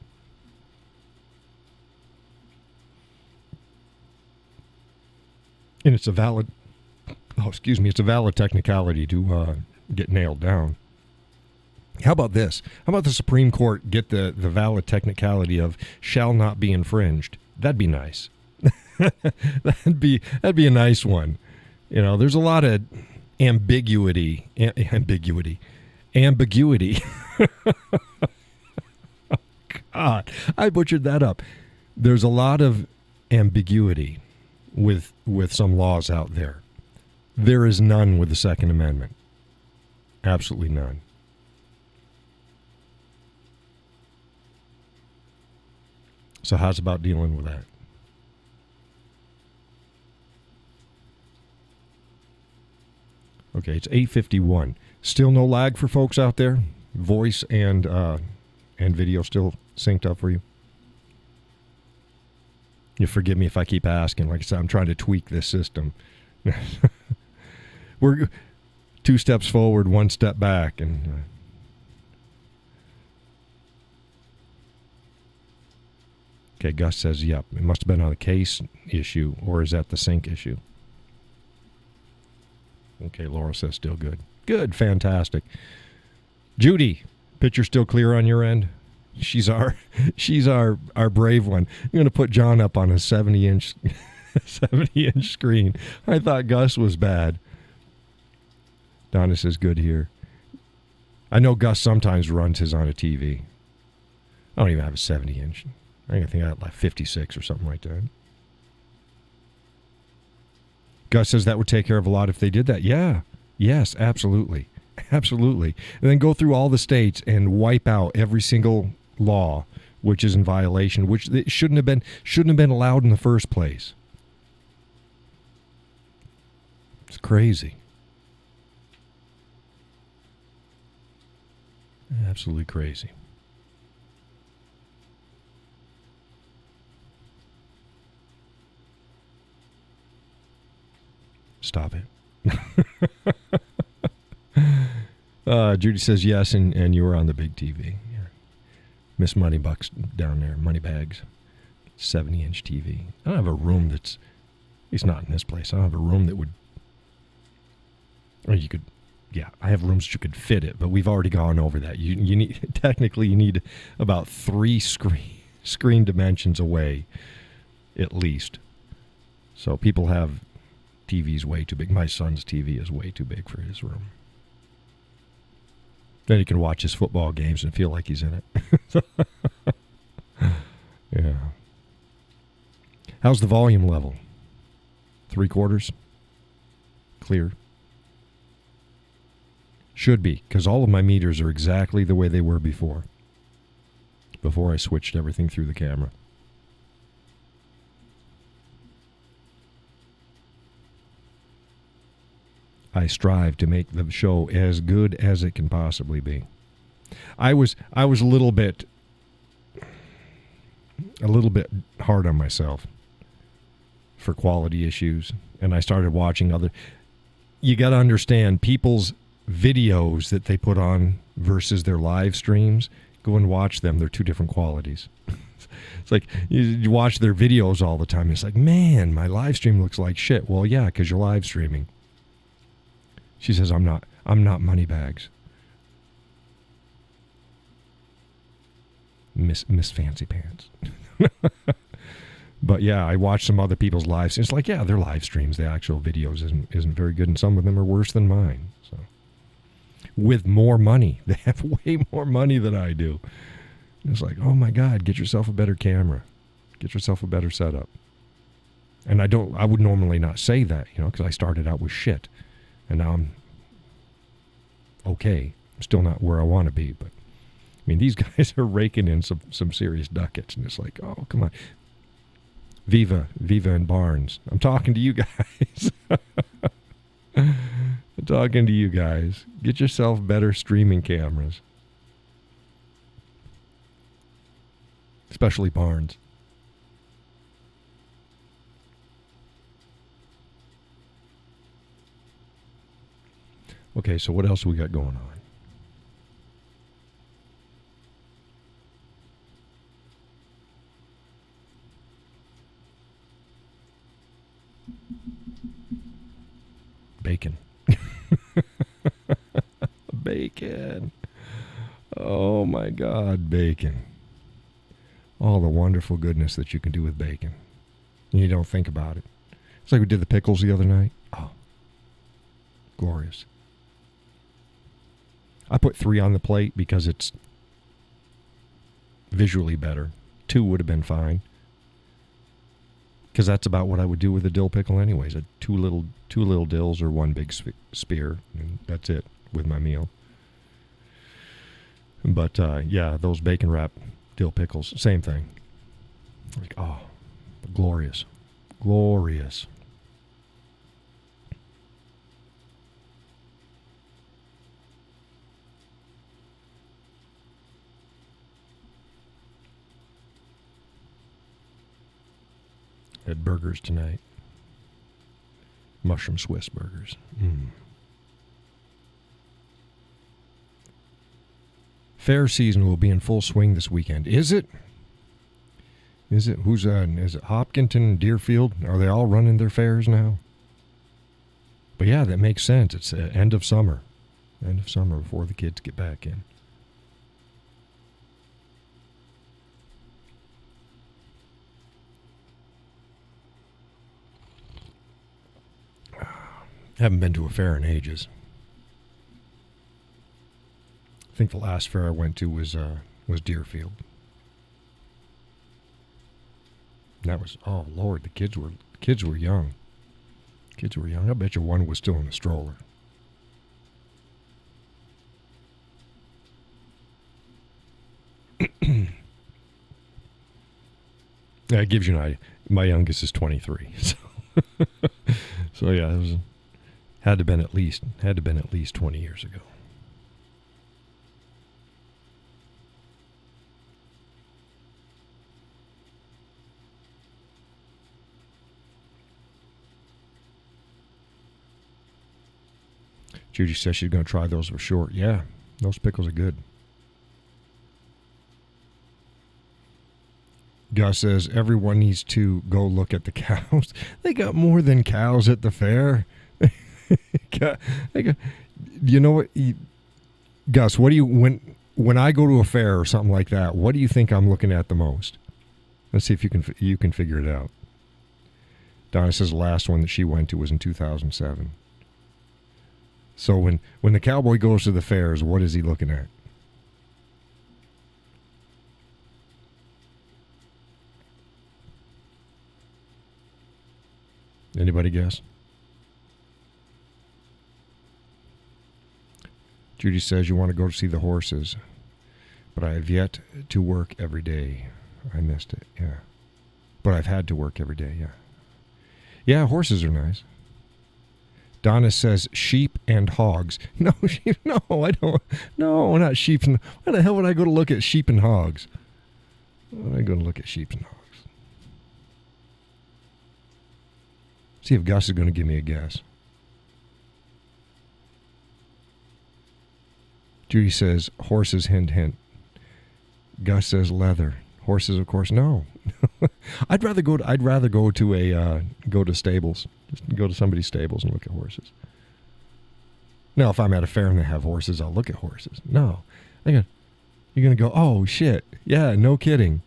And it's a valid technicality to get nailed down. How about this? How about the Supreme Court get the valid technicality of shall not be infringed? That'd be nice. that'd be a nice one. You know, there's a lot of ambiguity. God, I butchered that up. There's a lot of ambiguity with some laws out there. There is none with the Second Amendment. Absolutely none. So how's about dealing with that? Okay, it's 8:51. Still no lag for folks out there? Voice and video still synced up for you? You forgive me if I keep asking. Like I said, I'm trying to tweak this system. We're 2 steps forward, 1 step back, and okay, Gus says, yep, it must have been on the case issue, or is that the sync issue? Okay, Laura says still good. Good, fantastic. Judy, picture still clear on your end? She's our brave one. I'm going to put John up on a 70-inch screen. I thought Gus was bad. Donna says good here. I know Gus sometimes runs his on a TV. I don't even have a 70-inch. I think I had like 56 or something like that. Gus says that would take care of a lot if they did that. Yeah. Yes, absolutely. Absolutely. And then go through all the states and wipe out every single law which is in violation, which it shouldn't have been allowed in the first place. It's crazy. Absolutely crazy. Stop it. Judy says yes, and you were on the big TV. Yeah. Miss Moneybucks down there, Moneybags, 70-inch TV. I don't have a room that's, it's not in this place. I don't have a room that would, or you could, yeah, I have rooms that you could fit it, but we've already gone over that. You need, technically you need about 3 screen dimensions away, at least. So people have TV's way too big. My son's TV is way too big for his room. Then he can watch his football games and feel like he's in it. Yeah. How's the volume level? 3/4? Clear? Should be, because all of my meters are exactly the way they were before I switched everything through the camera. I strive to make the show as good as it can possibly be. I was a little bit hard on myself for quality issues, and I started watching other. You got to understand people's videos that they put on versus their live streams. Go and watch them; they're 2 different qualities. It's like you watch their videos all the time. It's like, man, my live stream looks like shit. Well, yeah, because you're live streaming. She says, I'm not Moneybags. Miss Fancy Pants. But yeah, I watched some other people's lives. It's like, yeah, their live streams, the actual videos isn't very good, and some of them are worse than mine. So, with more money. They have way more money than I do. It's like, oh my God, get yourself a better camera. Get yourself a better setup. And I would normally not say that, because I started out with shit. And now I'm okay. I'm still not where I want to be, but I mean, these guys are raking in some serious ducats, and it's like, oh, come on. Viva and Barnes. I'm talking to you guys. I'm talking to you guys. Get yourself better streaming cameras. Especially Barnes. Okay, so what else we got going on? Bacon. Bacon. Oh my God, bacon. All the wonderful goodness that you can do with bacon. And you don't think about it. It's like we did the pickles the other night. Oh, glorious. I put 3 on the plate because it's visually better. 2 would have been fine. Because that's about what I would do with a dill pickle anyways. Two little dills or 1 big spear. And that's it with my meal. But, yeah, those bacon wrap dill pickles, same thing. Like, oh, glorious. Glorious. Had burgers tonight. Mushroom Swiss burgers. Fair season will be in full swing this weekend. Is it? Is it? Is it Hopkinton, Deerfield? Are they all running their fairs now? But yeah, that makes sense. It's end of summer. End of summer before the kids get back in. Haven't been to a fair in ages. I think the last fair I went to was Deerfield. And that was, oh Lord, the kids were young. Kids were young. I bet you one was still in a stroller. That gives you an idea. My youngest is 23. So yeah, it was had to been at least 20 years ago. Judy says she's going to try those for short. Yeah, those pickles are good. Gus says everyone needs to go look at the cows. They got more than cows at the fair. You know what, Gus? What do you when I go to a fair or something like that? What do you think I'm looking at the most? Let's see if you can figure it out. Donna says the last one that she went to was in 2007. So when the cowboy goes to the fairs, what is he looking at? Anybody guess? Judy says you want to go to see the horses, but I have yet to work every day. I missed it, yeah. But I've had to work every day, yeah. Yeah, horses are nice. Donna says sheep and hogs. No, I don't. No, not sheep. Why the hell would I go to look at sheep and hogs? Why would I go to look at sheep and hogs? See if Gus is going to give me a guess. Judy says horses, hint, hint. Gus says leather. Horses, of course, no. I'd rather go to stables. Just go to somebody's stables and look at horses. Now, if I'm at a fair and they have horses, I'll look at horses. No. You're going to go, oh, shit. Yeah, no kidding.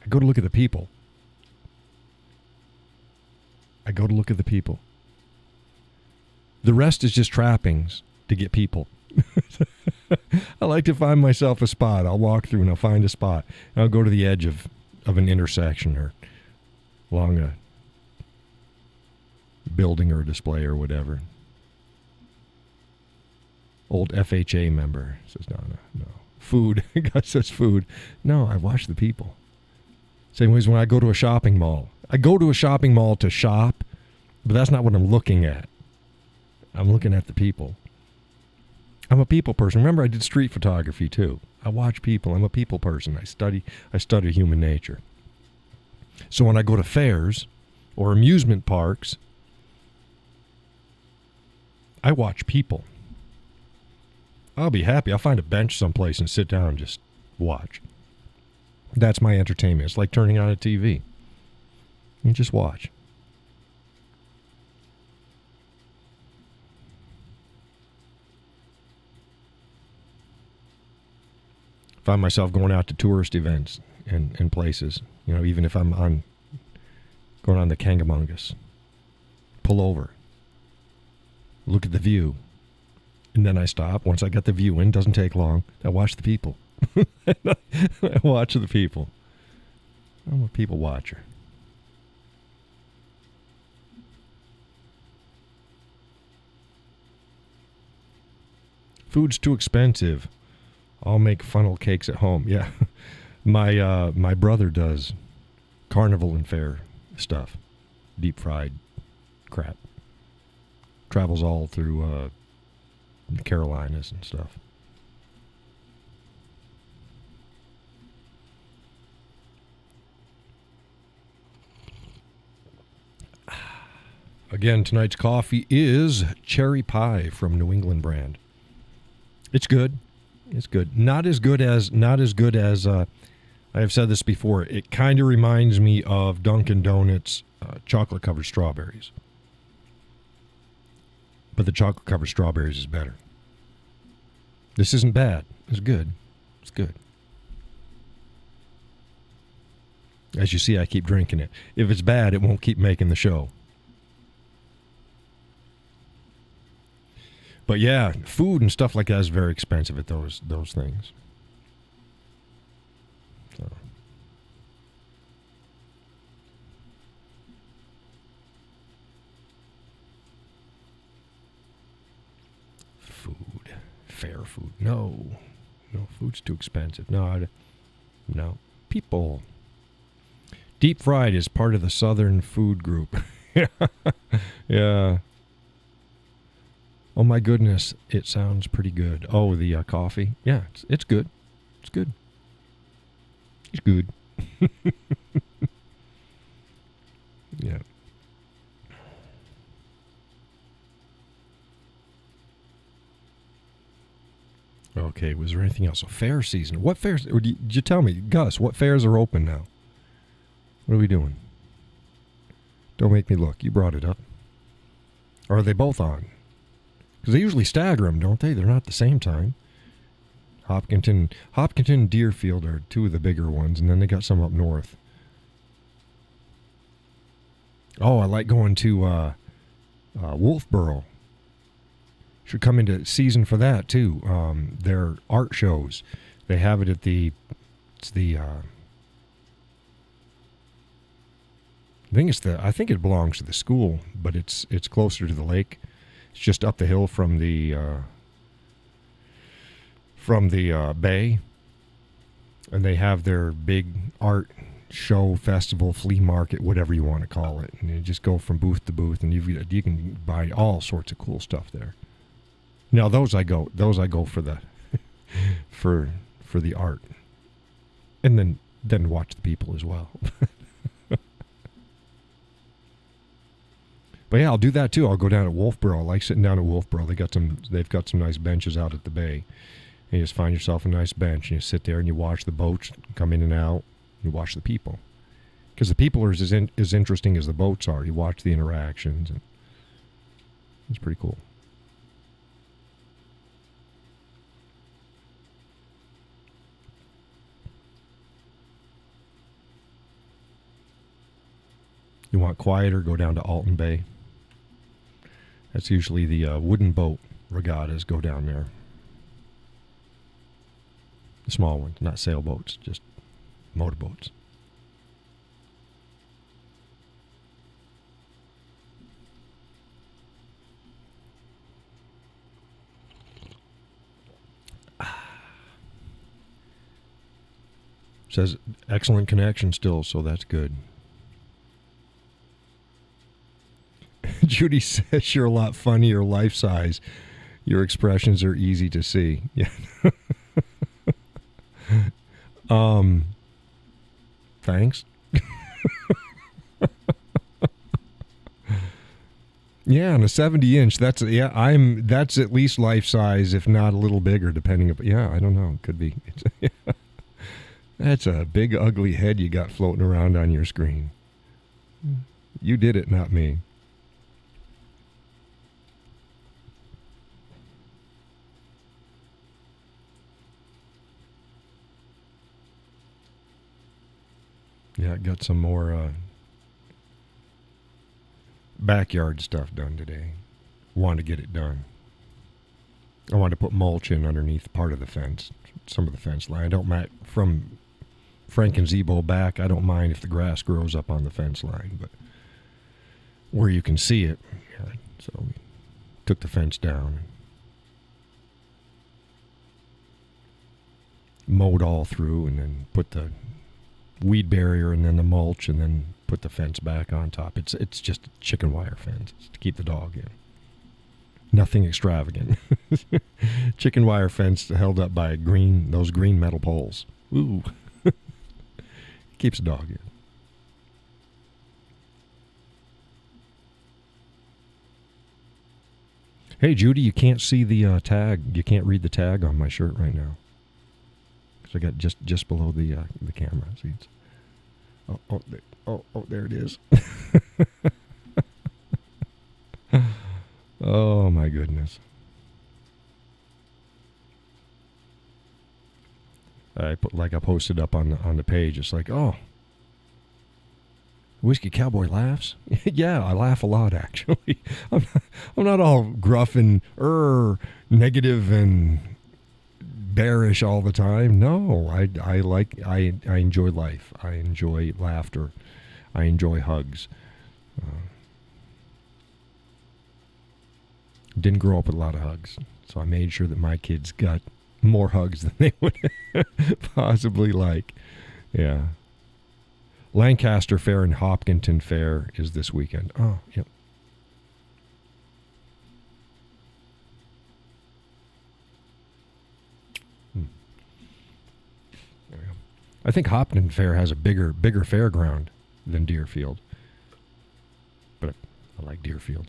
I go to look at the people. The rest is just trappings to get people. I like to find myself a spot. I'll walk through and I'll find a spot. And I'll go to the edge of an intersection or along a building or a display or whatever. Old FHA member, says Donna. No. Food. Gus says food. No, I watch the people. Same way as when I go to a shopping mall. I go to a shopping mall to shop, but that's not what I'm looking at. I'm looking at the people. I'm a people person. Remember, I did street photography too. I watch people. I'm a people person. I study human nature. So when I go to fairs or amusement parks, I watch people. I'll be happy. I'll find a bench someplace and sit down and just watch. That's my entertainment. It's like turning on a TV. You just watch. Find myself going out to tourist events and places. Even if I'm going on the Kangamungus. Pull over. Look at the view. And then I stop. Once I get the view in, doesn't take long. I watch the people. I watch the people. I'm a people watcher. Food's too expensive. I'll make funnel cakes at home. Yeah. My brother does carnival and fair stuff. Deep fried crap. Travels all through the Carolinas and stuff. Again, tonight's coffee is cherry pie from New England brand. It's good. It's good. Not as good as I have said this before. It kind of reminds me of Dunkin' Donuts chocolate covered strawberries. But the chocolate covered strawberries is better. This isn't bad. It's good. It's good. As you see, I keep drinking it. If it's bad, it won't keep making the show. But yeah, food and stuff like that is very expensive at those things. So. Food. Fair food. No, food's too expensive. No. People. Deep fried is part of the Southern food group. Yeah. Oh my goodness, it sounds pretty good. Oh, the coffee. Yeah, it's good. It's good. It's good. Yeah. Okay, was there anything else? So fair season. What fairs? Or did you tell me, Gus, what fairs are open now? What are we doing? Don't make me look. You brought it up. Or are they both on? Because they usually stagger them, don't they? They're not at the same time. Hopkinton and Deerfield are two of the bigger ones, and then they got some up north. Oh, I like going to Wolfboro. Should come into season for that, too. Their art shows. They have it at I think it belongs to the school, but it's closer to the lake. It's just up the hill from the bay, and they have their big art show, festival, flea market, whatever you want to call it. And you just go from booth to booth, and you can buy all sorts of cool stuff there. Now those I go for the for the art, and then watch the people as well. But yeah, I'll do that too. I'll go down at Wolfboro. I like sitting down at Wolfboro. They've got some nice benches out at the bay. And you just find yourself a nice bench, and you sit there and you watch the boats come in and out. You watch the people, because the people are as interesting as the boats are. You watch the interactions, and it's pretty cool. You want quieter? Go down to Alton Bay. That's usually the wooden boat regattas go down there. The small ones, not sailboats, just motorboats. Says excellent connection still, so that's good. Judy says you're a lot funnier life size. Your expressions are easy to see. Yeah. Thanks. Yeah, on a 70-inch, that's at least life size, if not a little bigger, depending. Yeah, I don't know. Could be. That's a big, ugly head you got floating around on your screen. You did it, not me. Yeah, I got some more backyard stuff done today. Want to get it done. I wanted to put mulch in underneath part of the fence, some of the fence line. I don't mind from Frank and Zebo back. I don't mind if the grass grows up on the fence line, but where you can see it, yeah, so we took the fence down, mowed all through, and then put the weed barrier and then the mulch, and then put the fence back on top. It's just a chicken wire fence. It's to keep the dog in. Nothing extravagant. Chicken wire fence held up by those green metal poles. Ooh. Keeps the dog in. Hey, Judy, you can't see the tag. You can't read the tag on my shirt right now. Because I got just below the camera. See, it's, there it is. Oh, my goodness. I posted up on the page. It's like, oh, Whiskey Cowboy laughs. Yeah, I laugh a lot, actually. I'm not all gruff and negative and bearish all the time. No, I enjoy life. I enjoy laughter. I enjoy hugs. Didn't grow up with a lot of hugs, so I made sure that my kids got more hugs than they would possibly like. Yeah. Lancaster Fair and Hopkinton Fair is this weekend. Oh, yep. There we go. I think Hopkinton Fair has a bigger fairground than Deerfield. But I like Deerfield.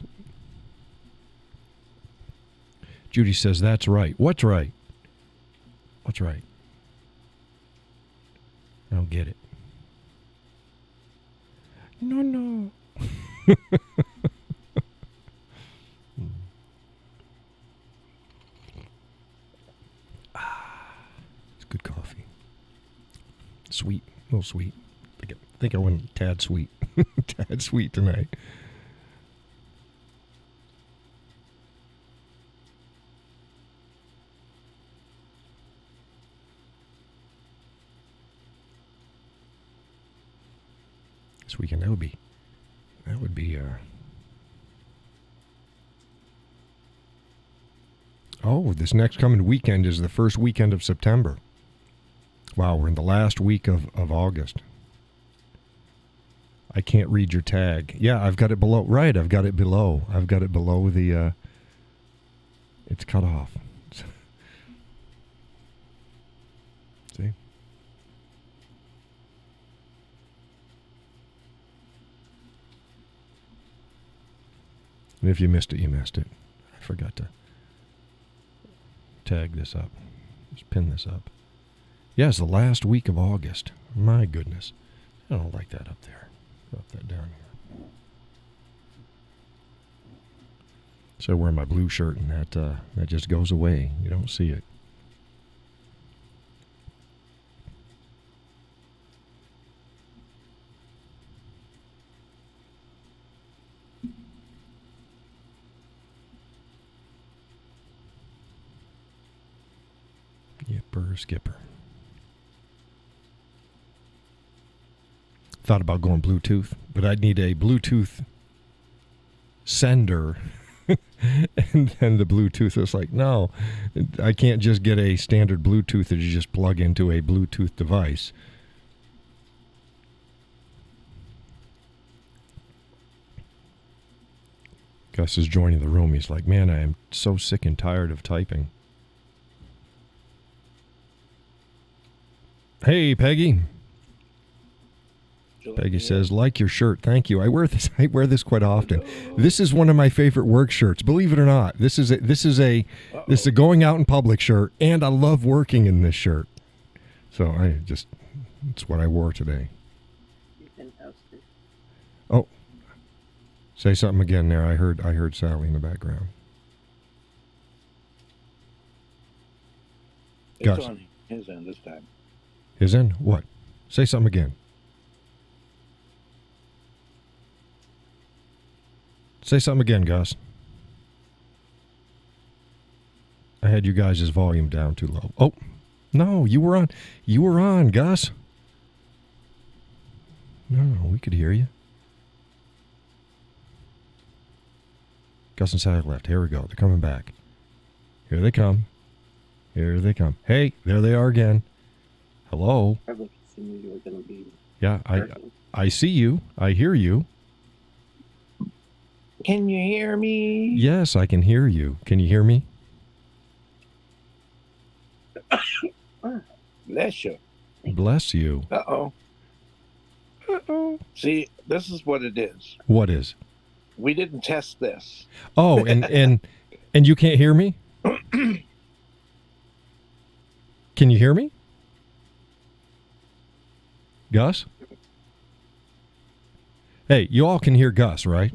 Judy says, that's right. What's right? What's right? I don't get it. No. It's good coffee. Sweet. A little sweet. I think I went tad sweet. Tad sweet tonight. This weekend, that would be this next coming weekend is the first weekend of September. Wow, we're in the last week of August. I can't read your tag. Yeah, I've got it below. Right, I've got it below. I've got it below the, it's cut off. See? And if you missed it, you missed it. I forgot to tag this up. Just pin this up. Yeah, it's the last week of August. My goodness. I don't like that up there. Drop that down here. So I wear my blue shirt, and that just goes away. You don't see it. Yipper skipper. Thought about going Bluetooth, but I'd need a Bluetooth sender. And then the Bluetooth was like, no, I can't just get a standard Bluetooth that you just plug into a Bluetooth device. Gus is joining the room. He's like, man, I am so sick and tired of typing. Hey, Peggy. Peggy says, like your shirt. Thank you. I wear this quite often. This is one of my favorite work shirts. Believe it or not, this is a going out in public shirt, and I love working in this shirt. So it's what I wore today. Oh, say something again there. I heard Sally in the background. It's on his end this time. His end? What? Say something again. Say something again, Gus. I had you guys' volume down too low. Oh, no, you were on. You were on, Gus. No, we could hear you. Gus and Sally left. Here we go. They're coming back. Here they come. Here they come. Hey, there they are again. Hello. Yeah, I see you. I hear you. Can you hear me? Yes, I can hear you. Can you hear me? Bless you. Bless you. Uh-oh. Uh-oh. See, this is what it is. What is? We didn't test this. Oh, and you can't hear me? Can you hear me? Gus? Hey, you all can hear Gus, right?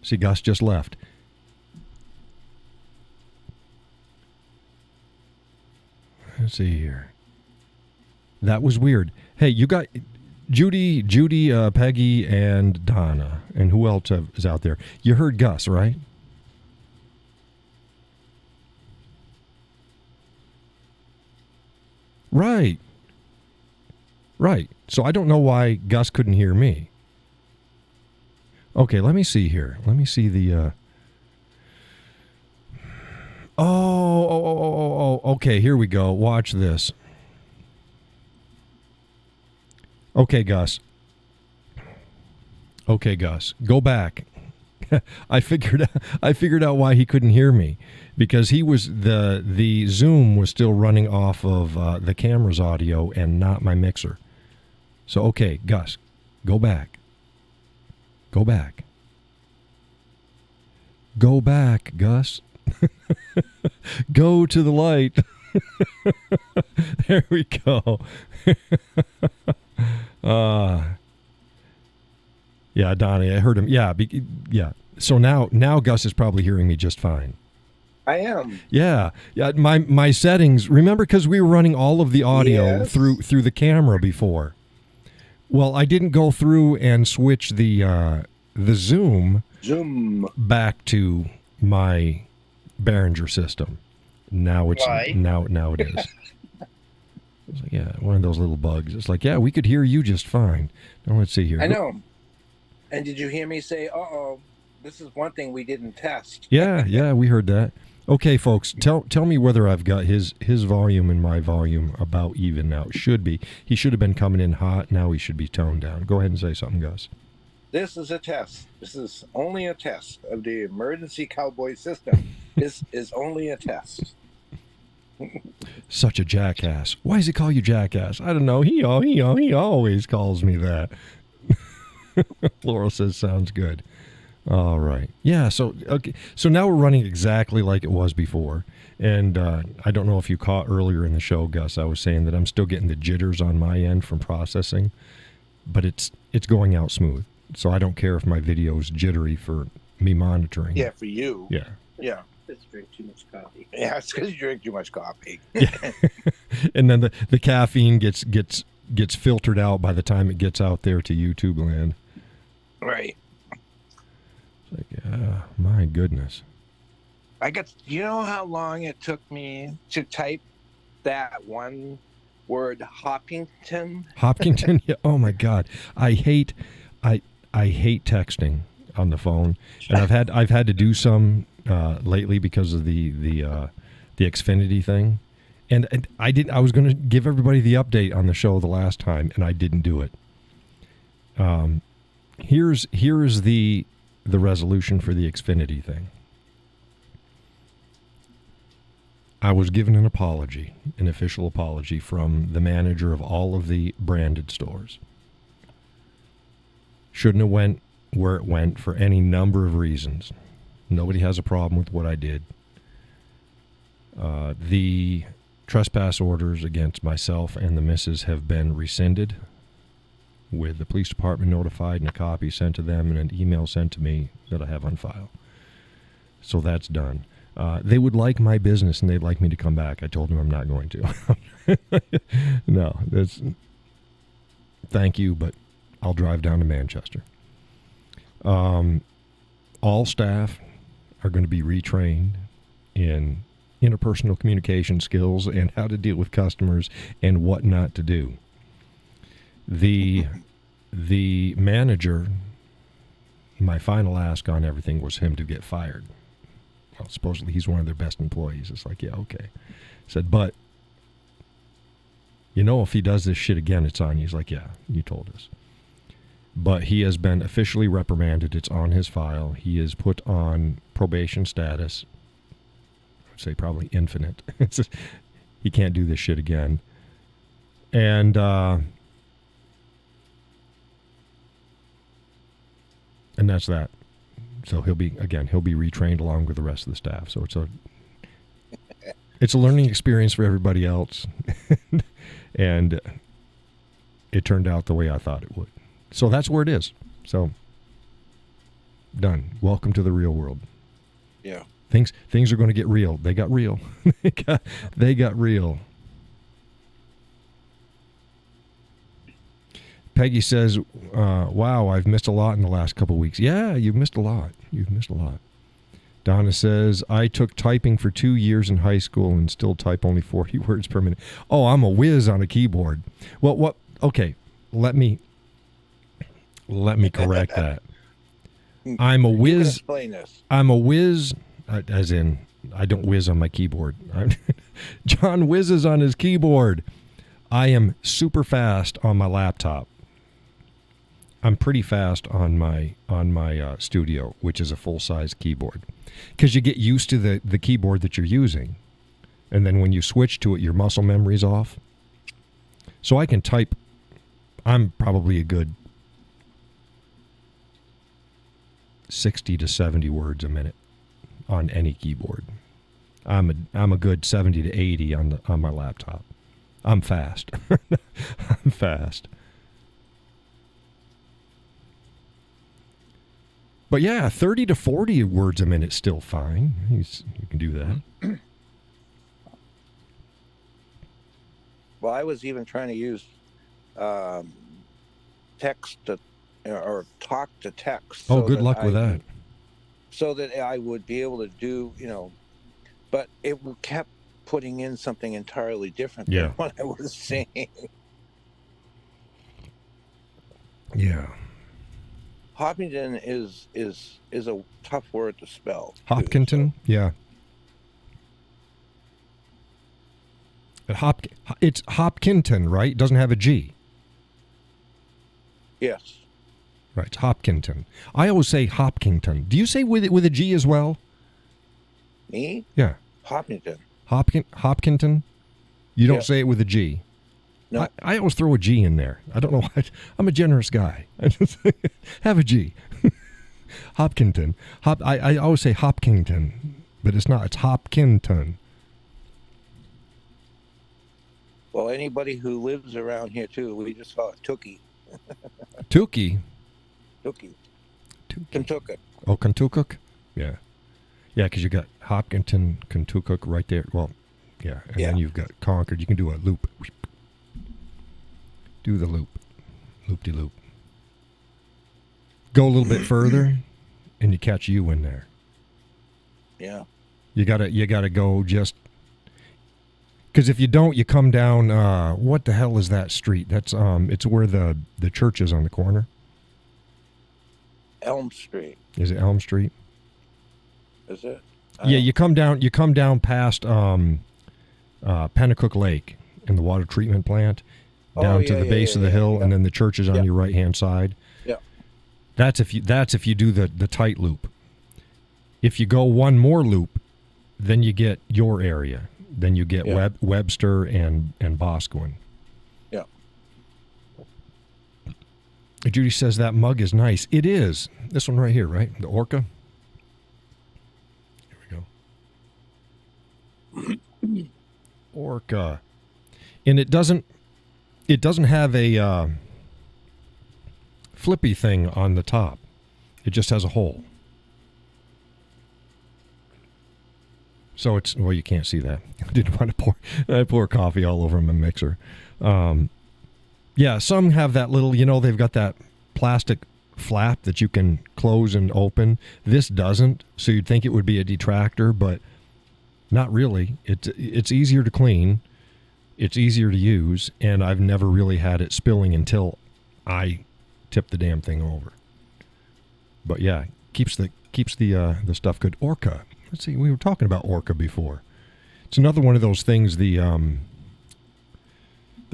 See, Gus just left. Let's see here. That was weird. Hey, you got Judy, Peggy, and Donna. And who else is out there? You heard Gus, right? Right. Right. So I don't know why Gus couldn't hear me. Okay, let me see here. Let me see the okay, here we go. Watch this. Okay, Gus. Okay, Gus. Go back. I figured out why he couldn't hear me, because he was the Zoom was still running off of the camera's audio and not my mixer. So okay, Gus, go back. Go back. Go back, Gus. Go to the light. There we go. Yeah, Donnie, I heard him. Yeah, yeah. So now Gus is probably hearing me just fine. I am. Yeah. My settings. Remember, because we were running all of the audio through the camera before. Well, I didn't go through and switch the Zoom back to my Behringer system. Now it's now it is. It's like, yeah, one of those little bugs. It's like, yeah, we could hear you just fine. Now let's see here. I know. And did you hear me say, "Uh-oh, this is one thing we didn't test"? Yeah, we heard that. Okay, folks, tell me whether I've got his volume and my volume about even now. It should be. He should have been coming in hot. Now he should be toned down. Go ahead and say something, Gus. This is a test. This is only a test of the emergency Cowboy system. This is only a test. Such a jackass. Why does he call you jackass? I don't know. He always calls me that. Laurel says, sounds good. All right. Yeah, so okay. So now we're running exactly like it was before. And I don't know if you caught earlier in the show, Gus, I was saying that I'm still getting the jitters on my end from processing, but it's going out smooth. So I don't care if my video is jittery for me monitoring. Yeah, for you. Yeah. Yeah. It's drink too much coffee. Yeah, it's because you drink too much coffee. Yeah. And then the caffeine gets filtered out by the time it gets out there to YouTube land. Right. It's like, my goodness. You know how long it took me to type that one word, Hopkinton? Hopkinton? Yeah. Oh my God. I hate texting on the phone, and I've had to do some lately because of the Xfinity thing, and I was going to give everybody the update on the show the last time, and I didn't do it. Here's the resolution for the Xfinity thing. I was given an apology, an official apology from the manager of all of the branded stores. Shouldn't have went where it went for any number of reasons. Nobody has a problem with what I did. The trespass orders against myself and the missus have been rescinded, with the police department notified and a copy sent to them and an email sent to me that I have on file. So that's done. They would like my business and they'd like me to come back. I told them I'm not going to. No, that's... Thank you, but I'll drive down to Manchester. All staff are going to be retrained in interpersonal communication skills and how to deal with customers and what not to do. The manager, my final ask on everything was him to get fired. Well, supposedly he's one of their best employees. It's like, yeah, okay. Said, but, you know, if he does this shit again, it's on you. He's like, yeah, you told us. But he has been officially reprimanded. It's on his file. He is put on probation status. I'd say probably infinite. It's just, he can't do this shit again. And that's that. So he'll be retrained along with the rest of the staff. So it's a learning experience for everybody else. And it turned out the way I thought it would. So that's where it is. So done. Welcome to the real world. Yeah. Things are going to get real. They got real. They got real. Peggy says, wow, I've missed a lot in the last couple of weeks. Yeah, you've missed a lot. You've missed a lot. Donna says, I took typing for 2 years in high school and still type only 40 words per minute. Oh, I'm a whiz on a keyboard. Well, okay, let me correct that. I'm a whiz. Explain this. I'm a whiz, as in, I don't whiz on my keyboard. John whizzes on his keyboard. I am super fast on my laptop. I'm pretty fast on my studio, which is a full-size keyboard, because you get used to the keyboard that you're using, and then when you switch to it, your muscle memory's off. So I can type. I'm probably a good 60 to 70 words a minute on any keyboard. I'm a good 70 to 80 on my laptop. I'm fast. I'm fast. But yeah, 30 to 40 words a minute is still fine. You can do that. Well, I was even trying to use text to, or talk to text. Oh, good luck with that. So that I would be able to do, but it kept putting in something entirely different than what I was saying. Yeah. Hopkinton is a tough word to spell. Hopkinton, so. Yeah. It's Hopkinton, right? It doesn't have a G. Yes. Right, it's Hopkinton. I always say Hopkinton. Do you say with a G as well? Me? Yeah. Hopkinton. Hopkinton? You don't say it with a G? No. I always throw a G in there. I don't know why. I'm a generous guy. I just have a G. Hopkinton. I always say Hopkinton, but it's not. It's Hopkinton. Well, anybody who lives around here, too, we just call it Tookie. Tookie? Tookie. Kentucky. Oh, Kentucky? Yeah. Yeah, because you got Hopkinton, Kentucky right there. Well, yeah. And then you've got Concord. You can do a loop. Do the loop. Loop-de-loop. Go a little bit further, and you catch you in there. Yeah. You gotta go just... Because if you don't, you come down... what the hell is that street? That's it's where the church is on the corner. Elm Street. Is it Elm Street? Is it? Yeah, you come down past Pennacook Lake and the water treatment plant, down to the base of the hill, and then the church is on your right hand side. Yeah. That's if you do the tight loop. If you go one more loop, then you get your area. Then you get Webster and Boscawen. Yeah. Judy says that mug is nice. It is. This one right here, right? The Orca. Here we go. Orca. And it doesn't have a flippy thing on the top. It just has a hole. So it's, well, you can't see that. I didn't want to pour coffee all over my mixer. Yeah, some have that little, they've got that plastic flap that you can close and open. This doesn't, so you'd think it would be a detractor, but not really. It's easier to clean. It's easier to use, and I've never really had it spilling until I tip the damn thing over. But yeah, keeps the stuff good. Orca. Let's see, we were talking about Orca before. It's another one of those things. There's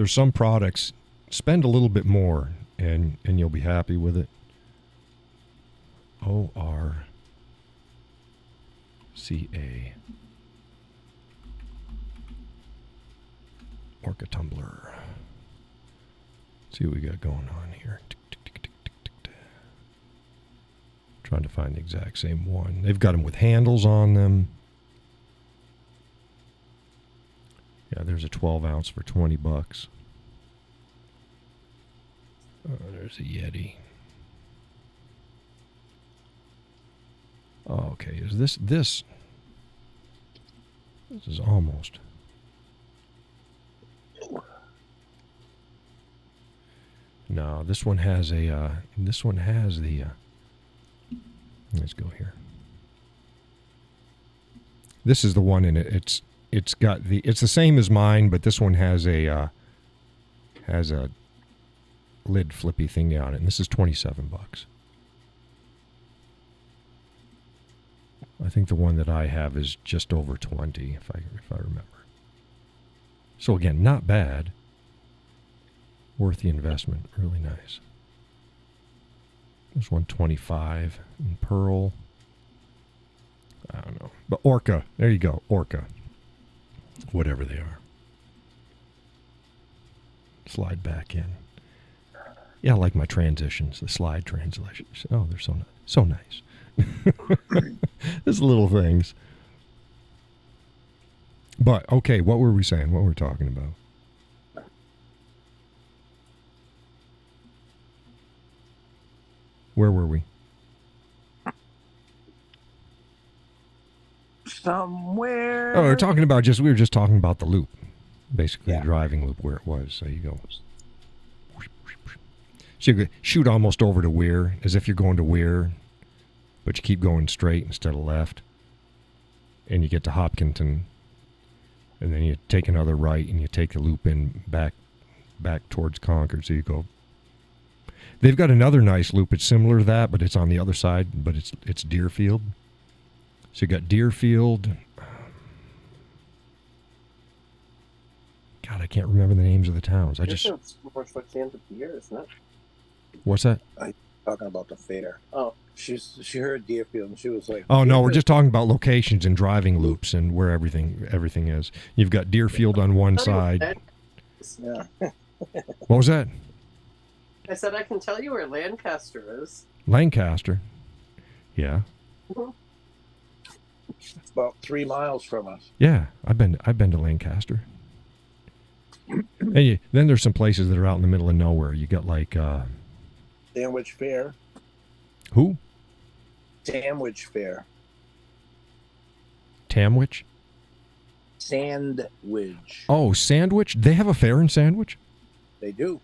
some products, spend a little bit more and you'll be happy with it. ORCA. Orca tumbler. Let's see what we got going on here. Trying to find the exact same one. They've got them with handles on them. Yeah, there's a 12 ounce for $20. There's a Yeti. Oh, okay, is this is almost. No, this one has the let's go here. This is the one in it. It's the same as mine, but this one has a lid flippy thing on it, and this is $27. I think the one that I have is just over 20, if I remember. So again, not bad. Worth the investment. Really nice. There's 125 in pearl. I don't know. But Orca. There you go. Orca. Whatever they are. Slide back in. Yeah, I like my transitions, the slide translations. Oh, they're so nice. There's little things. But, okay, what were we saying? What were we talking about? Where were we? Somewhere. Oh, we were just talking about the loop. Basically, the driving loop where it was. So you go. So you shoot almost over to Weir, as if you're going to Weir, but you keep going straight instead of left. And you get to Hopkinton, and then you take another right, and you take the loop in back towards Concord. So you go. They've got another nice loop. It's similar to that, but it's on the other side. But it's Deerfield. So you got Deerfield. God, I can't remember the names of the towns. It's more towards the end of the year, isn't it? What's that? Talking about the fair. Oh, she heard Deerfield and she was like, "Oh no, we're just talking about locations and driving loops and where everything is." You've got Deerfield on one side. Yeah. What was that? I said I can tell you where Lancaster is. Lancaster. Yeah. Mm-hmm. It's about 3 miles from us. Yeah, I've been to Lancaster. And then there's some places that are out in the middle of nowhere. You got like Sandwich Fair. Who? Sandwich Fair. Tamwich? Sandwich. Oh, Sandwich? They have a fair in Sandwich? They do.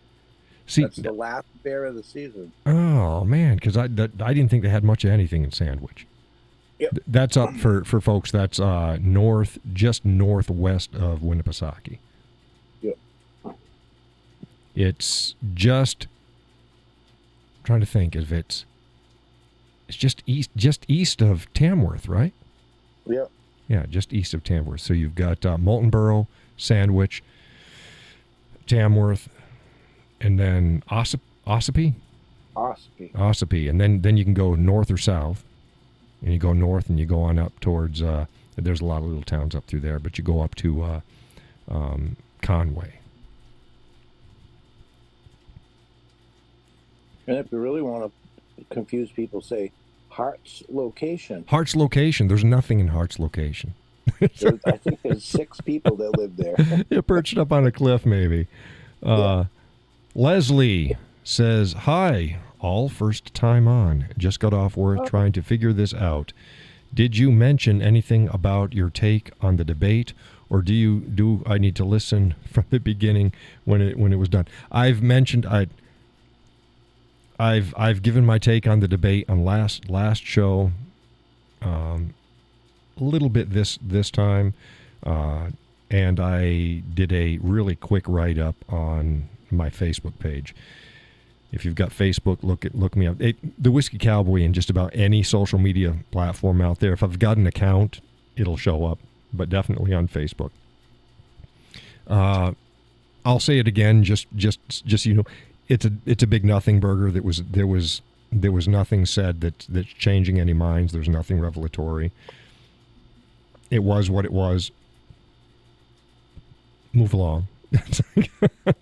See, that's the last fair of the season. Oh man, because I didn't think they had much of anything in Sandwich. Yep. That's up for folks. That's just northwest of Winnipesaukee. Yep. It's just I'm trying to think if it's just east of Tamworth, right? Yep. Yeah, just east of Tamworth. So you've got Moultonborough, Sandwich, Tamworth, and then Ossipee, and then you can go north or south, and you go north and you go on up towards. There's a lot of little towns up through there, but you go up to Conway. And if you really want to confuse people, say Hart's location. Hart's location. There's nothing in Hart's location. I think there's 6 people that live there. You're perched up on a cliff, maybe. Yeah. Leslie says, "Hi, all first time on. Just got off work trying to figure this out. Did you mention anything about your take on the debate, or do I need to listen from the beginning when it was done?" I've mentioned I've given my take on the debate on last show. A little bit this time, and I did a really quick write-up on my Facebook page. If you've got Facebook, look me up. The Whiskey Cowboy in just about any social media platform out there. If I've got an account, it'll show up, but definitely on Facebook. I'll say it again, just so you know, it's a big nothing burger. There was nothing said that's changing any minds. There's nothing revelatory. It was what it was. Move along. I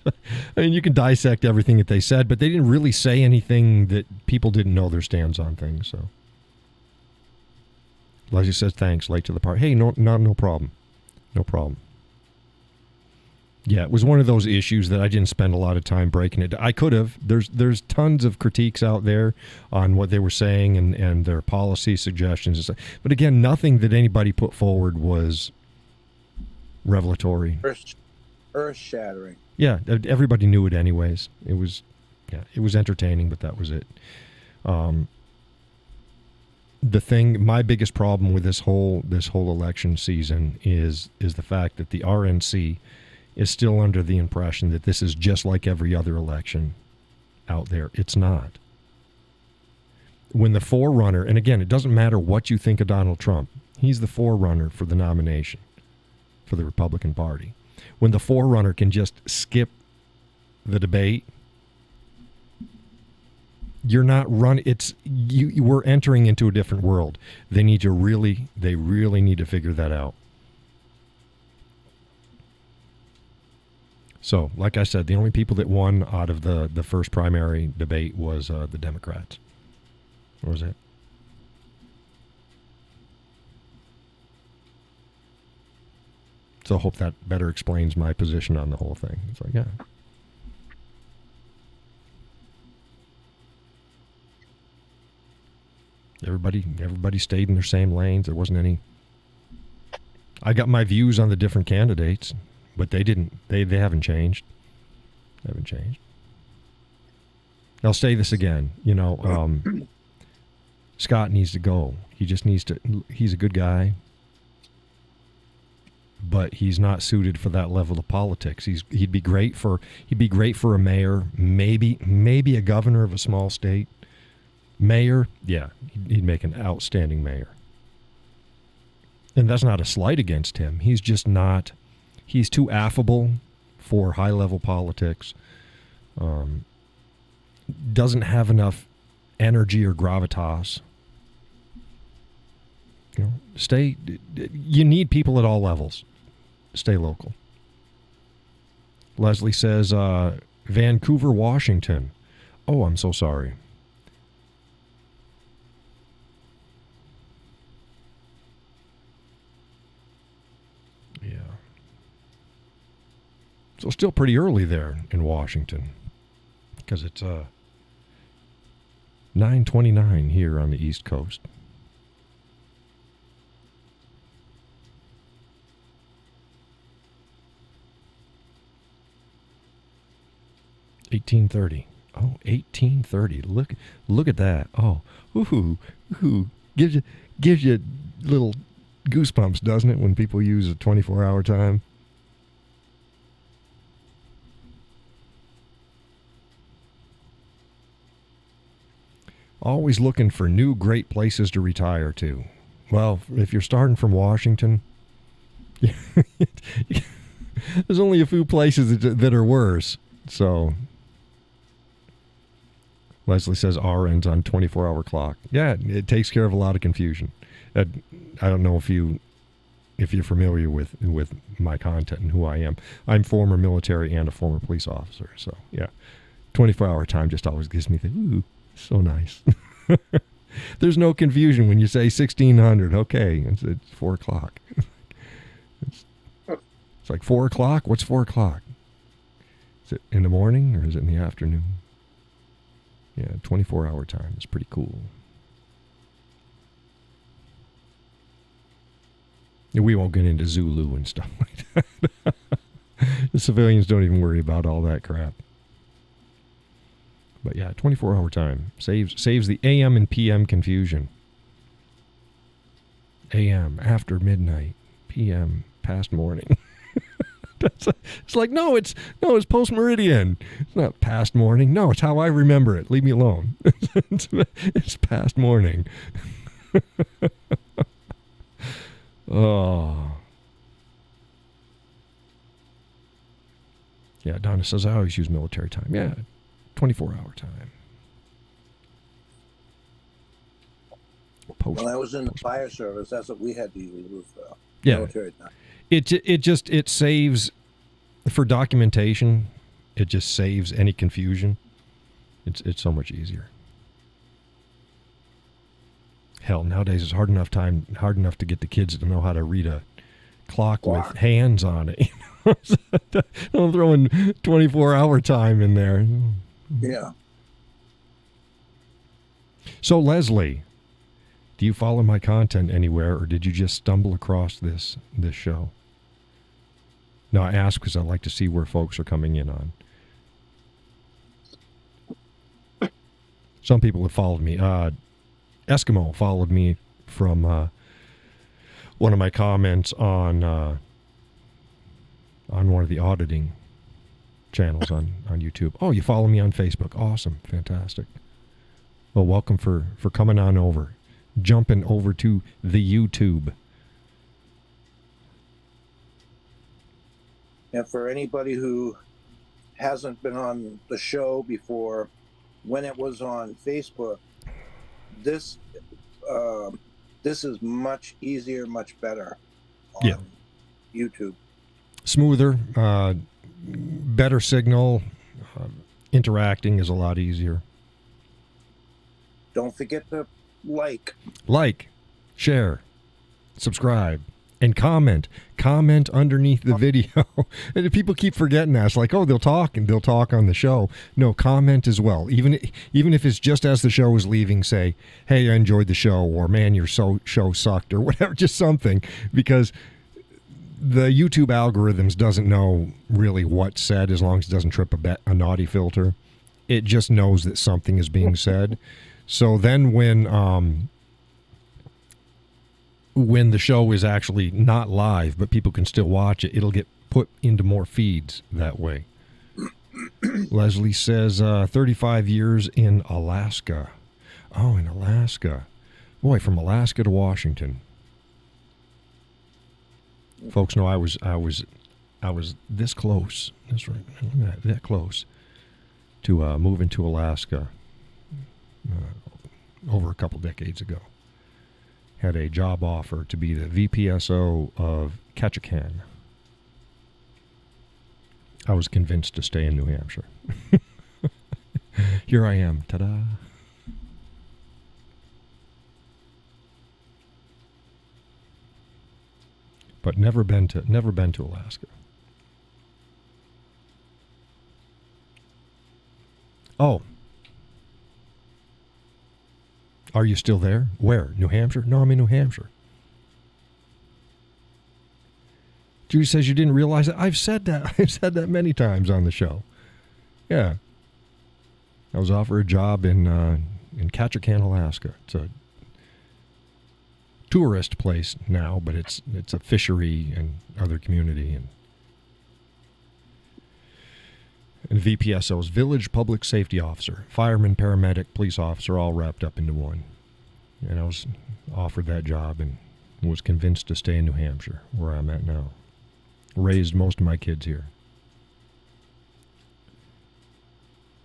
mean, you can dissect everything that they said, but they didn't really say anything that people didn't know their stands on things. So Leslie says, "Thanks, late to the party." Hey, no problem. No problem. Yeah, it was one of those issues that I didn't spend a lot of time breaking it. I could have. There's tons of critiques out there on what they were saying and their policy suggestions and stuff. But again, nothing that anybody put forward was revelatory. Earth-shattering. Yeah, everybody knew it anyways. It was entertaining, but that was it. My biggest problem with this whole election season is the fact that the RNC is still under the impression that this is just like every other election out there. It's not. When the forerunner, and again, it doesn't matter what you think of Donald Trump, he's the forerunner for the nomination for the Republican Party. When the forerunner can just skip the debate, you're not run. We're entering into a different world. They really need to figure that out. So, like I said, the only people that won out of the first primary debate was the Democrats. What was it? So I hope that better explains my position on the whole thing. It's like, yeah. Everybody stayed in their same lanes. There wasn't any. I got my views on the different candidates, but they didn't. They haven't changed. They haven't changed. I'll say this again. Scott needs to go. He just needs to. He's a good guy, but he's not suited for that level of politics. He'd be great for a mayor, maybe a governor of a small state. Mayor, yeah, he'd make an outstanding mayor. And that's not a slight against him. He's just not. He's too affable for high-level politics. Doesn't have enough energy or gravitas. You need people at all levels. Stay local. Leslie says, Vancouver, Washington. Oh, I'm so sorry. Yeah. So still pretty early there in Washington, because it's 9:29 here on the East Coast. $18:30. Oh, 18:30. Look at that. Oh, ooh, gives you little goosebumps, doesn't it, when people use a 24-hour time? Always looking for new great places to retire to. Well, if you're starting from Washington, there's only a few places that are worse. So Leslie says R ends on 24-hour clock. Yeah, it takes care of a lot of confusion. I don't know if you're familiar with my content and who I am. I'm former military and a former police officer. So yeah, 24-hour time just always gives me the, ooh, so nice. There's no confusion when you say 1600. Okay, it's 4 o'clock. It's like 4 o'clock? What's 4 o'clock? Is it in the morning or is it in the afternoon? Yeah, 24-hour time is pretty cool. We won't get into Zulu and stuff like that. The civilians don't even worry about all that crap. But yeah, 24-hour time saves the AM and PM confusion. AM after midnight, PM past morning. It's like it's post meridian. It's not past morning. No, it's how I remember it. Leave me alone. It's past morning. Oh. Yeah, Donna says I always use military time. Yeah, 24-hour time. When I was in the fire service, that's what we had to use with Yeah. military time. It saves for documentation. It just saves any confusion. It's so much easier. Hell, nowadays it's hard enough to get the kids to know how to read a clock with hands on it. I'm throwing 24-hour time in there. Yeah. So Leslie, do you follow my content anywhere, or did you just stumble across this show? No, I ask because I like to see where folks are coming in on. Some people have followed me. Eskimo followed me from one of my comments on one of the auditing channels on YouTube. Oh, you follow me on Facebook. Awesome. Fantastic. Well, welcome for coming on over. Jumping over to the YouTube. And for anybody who hasn't been on the show before, when it was on Facebook, this is much easier, much better on YouTube. Smoother, better signal, interacting is a lot easier. Don't forget to like, share, subscribe, and comment. Comment underneath the video. And people keep forgetting that. It's like, oh, they'll talk on the show. No, comment as well. Even if it's just as the show is leaving, say, hey, I enjoyed the show, or man, your show sucked, or whatever, just something, because the YouTube algorithms doesn't know really what's said as long as it doesn't trip a naughty filter. It just knows that something is being said. So then when the show is actually not live, but people can still watch it, it'll get put into more feeds that way. Leslie says 35 years in Alaska. Oh, in Alaska. Boy, from Alaska to Washington. Folks know I was this close. That's right. Look at that close to moving to Alaska over a couple decades ago. Had a job offer to be the VPSO of Ketchikan. I was convinced to stay in New Hampshire. Here I am. Ta-da. But never been to Alaska. Oh. Are you still there? Where? New Hampshire? No, I'm in New Hampshire. Judy says you didn't realize it. I've said that. I've said that many times on the show. Yeah. I was offered a job in Ketchikan, Alaska. It's a tourist place now, but it's a fishery and other community, and VPSO's Village Public Safety Officer, fireman, paramedic, police officer, all wrapped up into one. And I was offered that job and was convinced to stay in New Hampshire, where I'm at now. Raised most of my kids here.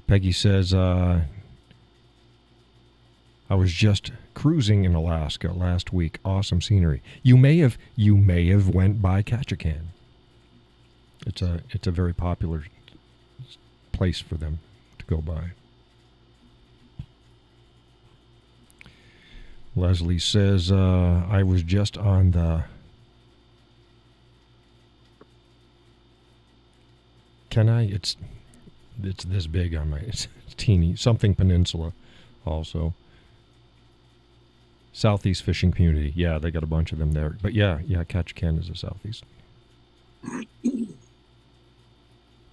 Peggy says, I was just cruising in Alaska last week. Awesome scenery. You may have went by Ketchikan. It's a very popular place for them to go by. Leslie says, I was just on the... Can I? It's this big on my... It's teeny. Something Peninsula also. Southeast Fishing Community. Yeah, they got a bunch of them there. But yeah, Ketchikan is the Southeast.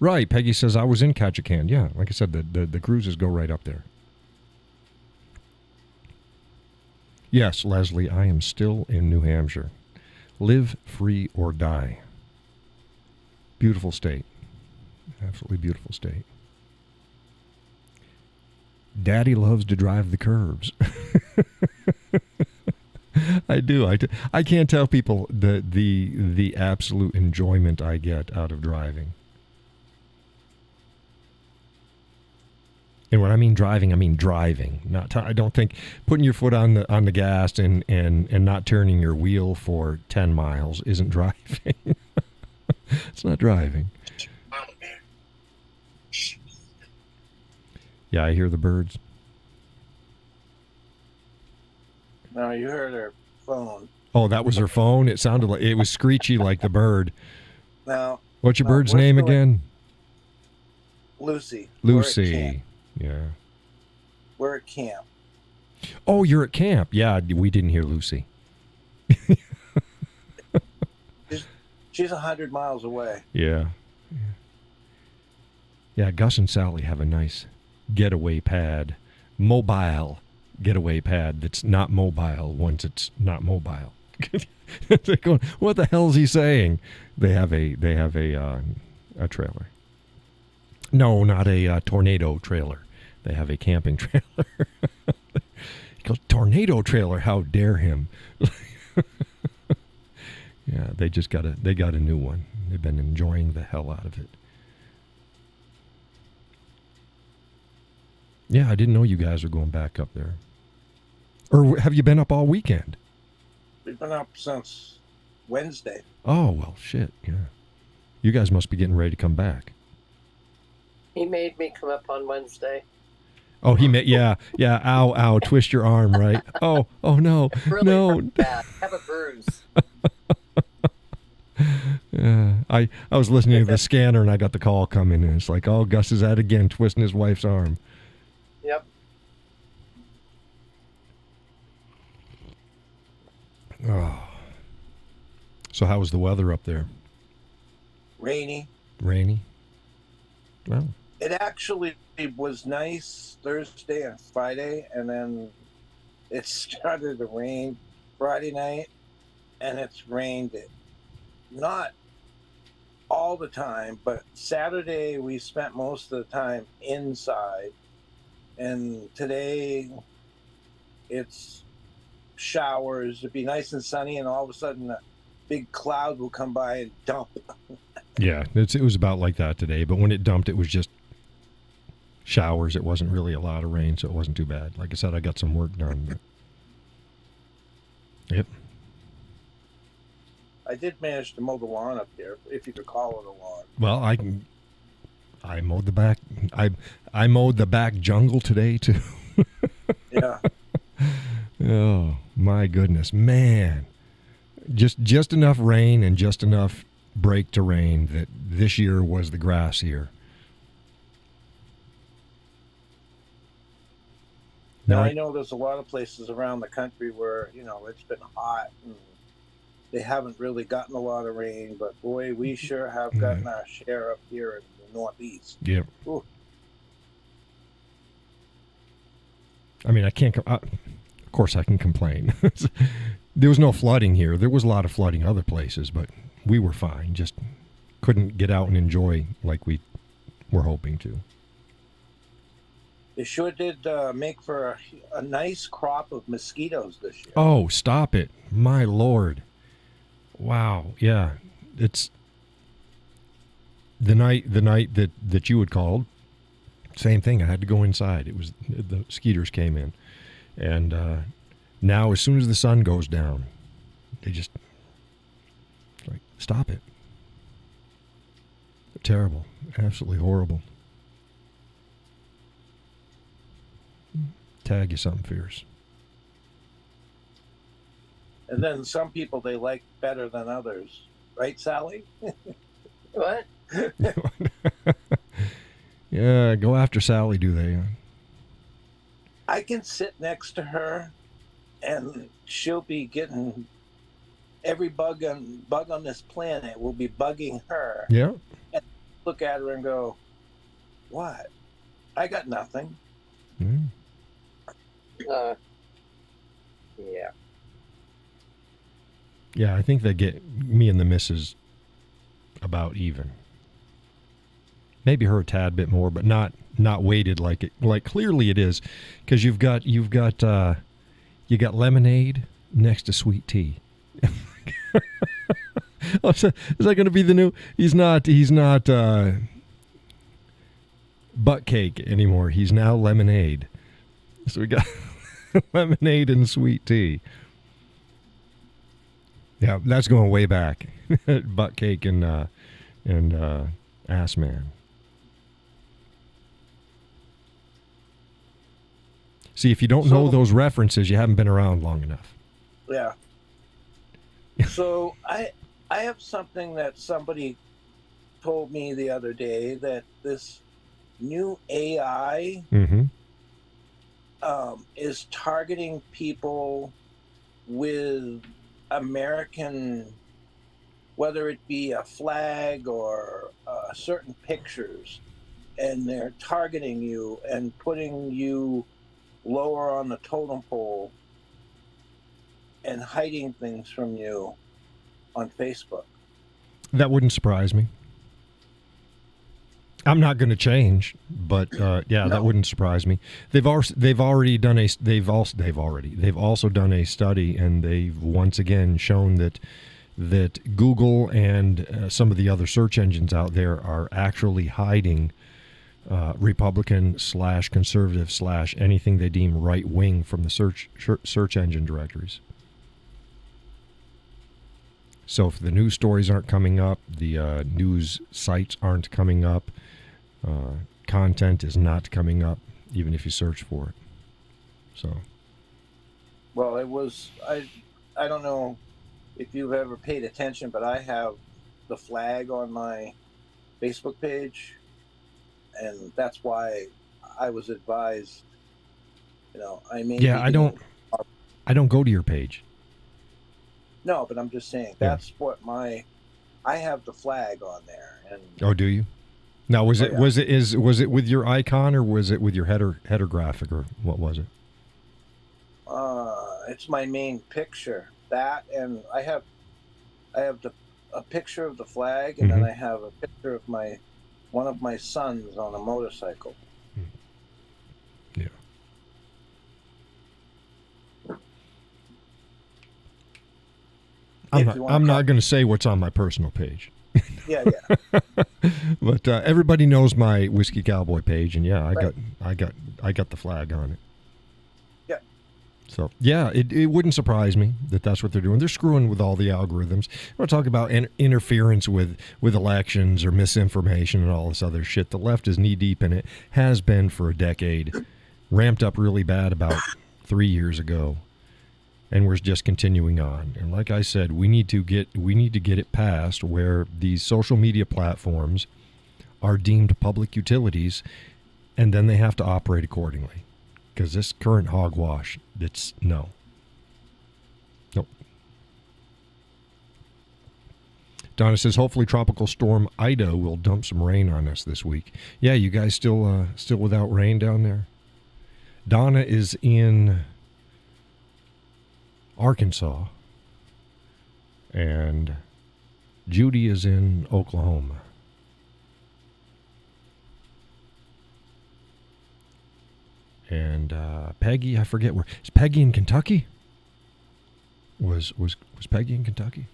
Right, Peggy says, I was in Ketchikan. Yeah, like I said, the cruises go right up there. Yes, Leslie, I am still in New Hampshire. Live free or die. Beautiful state. Absolutely beautiful state. Daddy loves to drive the curves. I do. I can't tell people the absolute enjoyment I get out of driving. And when I mean driving. Not I don't think putting your foot on the gas and not turning your wheel for 10 miles isn't driving. It's not driving. Yeah, I hear the birds. No, you heard her phone. Oh, that was her phone? It sounded like it was screechy like the bird. Now, what's your bird's name again? Lucy. Lucy. Yeah. We're at camp. Oh, you're at camp. Yeah, we didn't hear Lucy. She's 100 miles away. Yeah. Yeah, Gus and Sally have a nice getaway pad, mobile getaway pad that's not mobile once it's not mobile. They're going, what the hell is he saying? They have a trailer. No, not a tornado trailer. They have a camping trailer. He goes, tornado trailer, how dare him? Yeah, they got a new one. They've been enjoying the hell out of it. Yeah, I didn't know you guys were going back up there. Or have you been up all weekend? We've been up since Wednesday. Oh, well, shit, yeah. You guys must be getting ready to come back. He made me come up on Wednesday. Oh, he made, yeah, ow, twist your arm, right? Oh, no, Really no. bad. Have a bruise. Yeah, I was listening to the scanner and I got the call coming and it's like, oh, Gus is at it again, twisting his wife's arm. Yep. Oh. So how was the weather up there? Rainy. Rainy? Well. It actually was nice Thursday and Friday, and then it started to rain Friday night, and it's rained not all the time, but Saturday we spent most of the time inside, and today it's showers. It'd be nice and sunny, and all of a sudden a big cloud will come by and dump. Yeah, it was about like that today, but when it dumped, it was just showers. It wasn't really a lot of rain, so it wasn't too bad. Like I said, I got some work done. But... Yep. I did manage to mow the lawn up there, if you could call it a lawn. Well, I mowed the back. I mowed the back jungle today too. Yeah. Oh my goodness, man! Just enough rain and just enough break to rain that this year was the grass year. Now I know there's a lot of places around the country where it's been hot and they haven't really gotten a lot of rain, but boy, we sure have gotten our share up here in the Northeast. Yeah. Ooh. I mean, I can't. Of course, I can complain. There was no flooding here. There was a lot of flooding other places, but we were fine. Just couldn't get out and enjoy like we were hoping to. It sure did make for a nice crop of mosquitoes this year. Oh, stop it. My Lord. Wow. Yeah. It's the night that you had called. Same thing. I had to go inside. It was the mosquitoes came in. And now as soon as the sun goes down, they just like stop it. Terrible. Absolutely horrible. tag you something fierce. And then some people they like better than others. Right, Sally? What? Yeah, go after Sally, do they? I can sit next to her and she'll be getting every bug on this planet will be bugging her. Yeah. And look at her and go, what? I got nothing. Mm. Yeah. Yeah, I think they get me and the missus about even. Maybe her a tad bit more, but not weighted like it. Like clearly it is, because you got lemonade next to sweet tea. Is that going to be the new? He's not butt cake anymore. He's now lemonade. So we got lemonade and sweet tea. Yeah, that's going way back. Butt cake and ass man. See, if you don't know those references, you haven't been around long enough. Yeah. So I have something that somebody told me the other day, that this new AI is targeting people with American, whether it be a flag or certain pictures, and they're targeting you and putting you lower on the totem pole and hiding things from you on Facebook. That wouldn't surprise me. I'm not going to change, but yeah, no. That wouldn't surprise me. They've also done a study, and they've once again shown that Google and some of the other search engines out there are actually hiding Republican / conservative / anything they deem right wing from the search engine directories. So if the news stories aren't coming up, the news sites aren't coming up, content is not coming up, even if you search for it. So. Well, it was, I don't know if you've ever paid attention, but I have the flag on my Facebook page, and that's why I was advised, I may. Yeah, I don't go to your page. No, but I'm just saying that's what I have the flag on there. And oh, do you? Now, was it with your icon, or was it with your header graphic, or what was it? It's my main picture. That, and I have a picture of the flag, and then I have a picture of one of my sons on a motorcycle. Yeah. I'm not going to say what's on my personal page. Yeah. But everybody knows my Whiskey Cowboy page, and yeah, I got the flag on it. Yeah. So yeah, it wouldn't surprise me that that's what they're doing. They're screwing with all the algorithms. We're talking about interference with elections or misinformation and all this other shit. The left is knee deep in it. Has been for a decade. Ramped up really bad about 3 years ago. And we're just continuing on. And like I said, we need to get it past where these social media platforms are deemed public utilities, and then they have to operate accordingly. Because this current hogwash, it's no. Nope. Donna says, hopefully Tropical Storm Ida will dump some rain on us this week. Yeah, you guys still without rain down there? Donna is in Arkansas, and Judy is in Oklahoma. And Peggy, I forget where. Is Peggy in Kentucky? Was Peggy in Kentucky?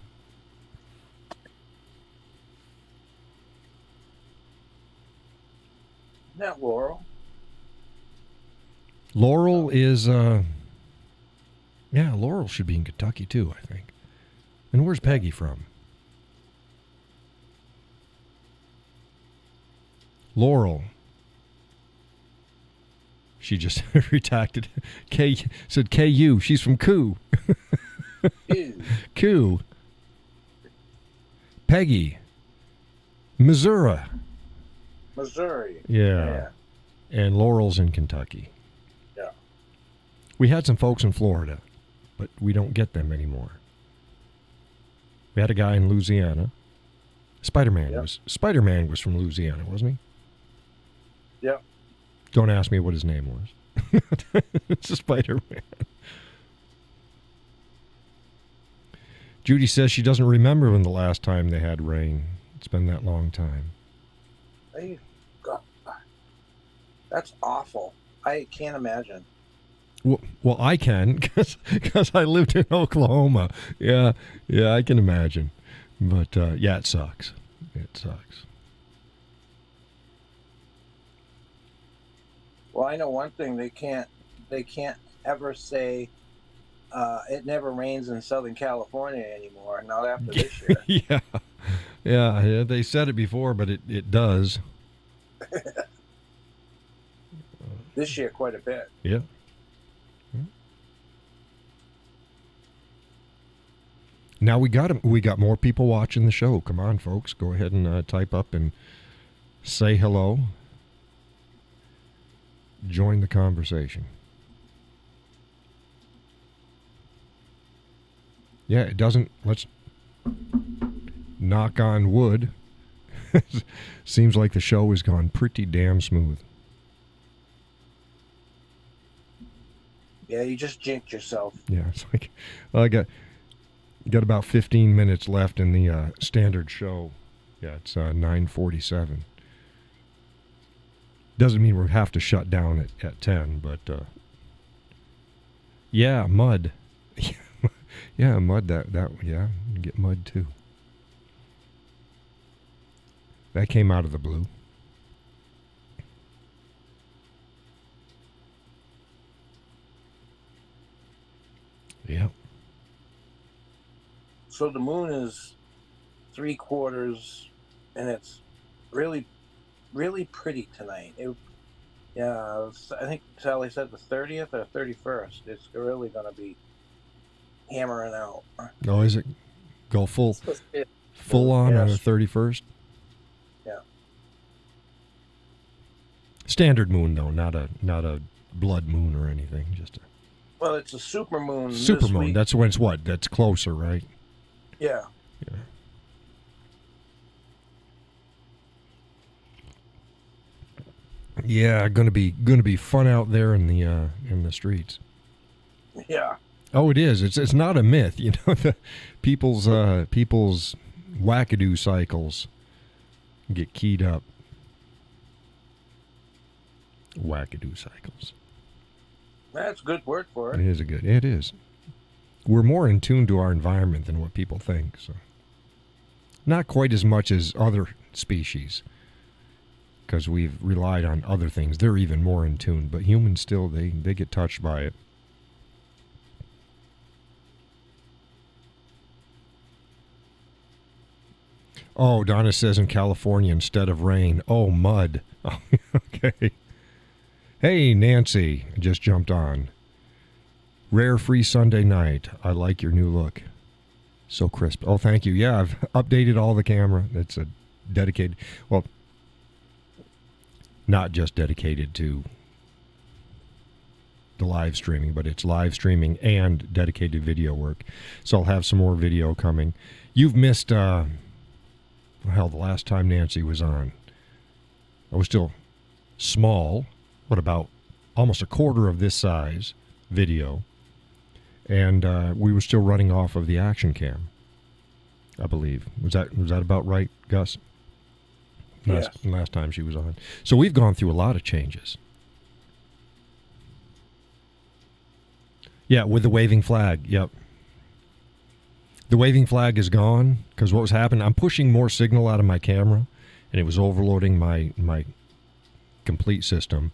Not Laurel. Laurel is yeah, Laurel should be in Kentucky too, I think. And where's Peggy from? Laurel. She just retracted. Said KU. She's from Coo. Ew. Coo. Peggy. Missouri. Missouri. Yeah. And Laurel's in Kentucky. Yeah. We had some folks in Florida, but we don't get them anymore. We had a guy in Louisiana. Spider-Man was from Louisiana, wasn't he? Yep. Don't ask me what his name was. It's a Spider-Man. Judy says she doesn't remember when the last time they had rain. It's been that long time. Hey, God. That's awful. I can't imagine. Well, I can because I lived in Oklahoma. Yeah, I can imagine. But yeah, it sucks. It sucks. Well, I know one thing. They can't ever say it never rains in Southern California anymore. Not after this year. Yeah. They said it before, but it does. This year, quite a bit. Yeah. Now we got more people watching the show. Come on, folks, go ahead and type up and say hello. Join the conversation. Yeah, it doesn't. Let's knock on wood. Seems like the show has gone pretty damn smooth. Yeah, you just jinxed yourself. Yeah, it's like, well, I got about 15 minutes left in the standard show. Yeah, it's 9:47. Doesn't mean we'll have to shut down at 10, but yeah, mud. Yeah, mud. That yeah, you get mud too. That came out of the blue. Yeah. So the moon is 3/4, and it's really, really pretty tonight. I think Sally said the 30th or 31st. It's really going to be hammering out. Oh, is it? Go full on Yes. the 31st? Yeah. Standard moon though, not a blood moon or anything. Just a Well, it's a super moon. super this moon. week. That's when it's what? That's closer, right? Yeah. Yeah. Yeah, gonna be fun out there in the streets. Yeah. Oh, it is. It's not a myth, you know. The people's wackadoo cycles get keyed up. Wackadoo cycles. That's a good word for It it. is it is. We're more in tune to our environment than what people think. So, not quite as much as other species, because we've relied on other things. They're even more in tune, but humans still they get touched by it. Oh, Donna says in California instead of rain, oh, mud. Oh, okay. Hey, Nancy, just jumped on. Rare free Sunday night. I like your new look. So crisp. Oh, thank you. Yeah, I've updated all the camera. It's a dedicated, well, not just dedicated to the live streaming, but it's live streaming and dedicated video work. So I'll have some more video coming. You've missed, hell, the last time Nancy was on, I was still small, but about almost a quarter of this size video. And we were still running off of the action cam, I believe. Was that about right, Gus? Last time she was on. So we've gone through a lot of changes. Yeah, with the waving flag. Yep. The waving flag is gone because what was happening, I'm pushing more signal out of my camera, and it was overloading my complete system.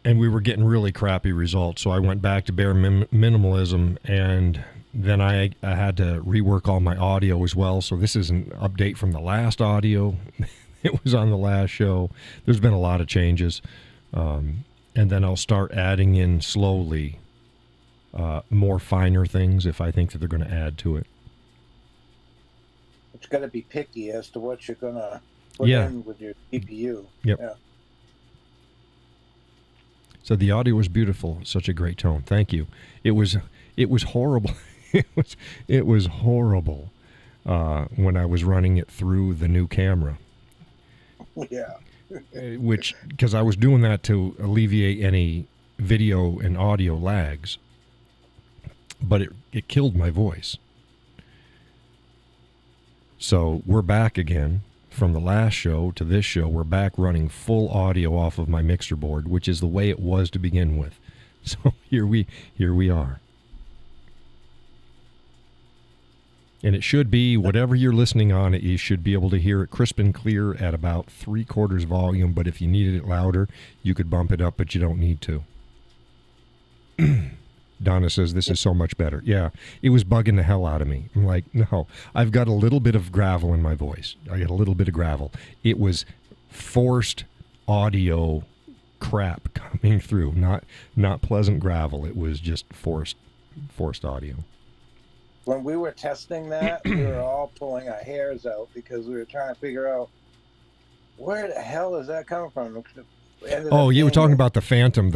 And we were getting really crappy results, so I went back to bare minimalism, and then I had to rework all my audio as well. So this is an update from the last audio. It was on the last show. There's been a lot of changes. and then I'll start adding in slowly more finer things if I think that they're going to add to it. It's got to be picky as to what you're going to put Yeah. in with your CPU. Yep. Yeah. So the audio was beautiful. Such a great tone. Thank you. It was horrible. it was horrible when I was running it through the new camera. Yeah. Which, because I was doing that to alleviate any video and audio lags, but it killed my voice. So we're back again from the last show to this show. We're back running full audio off of my mixer board, which is the way it was to begin with. So here we are. And it should be, whatever you're listening on, you should be able to hear it crisp and clear at about 3/4 volume. But if you needed it louder, you could bump it up, but you don't need to. Donna says, this is so much better. Yeah, it was bugging the hell out of me. I'm like, no, I've got a little bit of gravel in my voice. I got a little bit of gravel. It was forced audio crap coming through, not pleasant gravel. It was just forced audio. When we were testing that, we were all pulling our hairs out because we were trying to figure out where the hell is that coming from. Oh, you were talking about the Phantom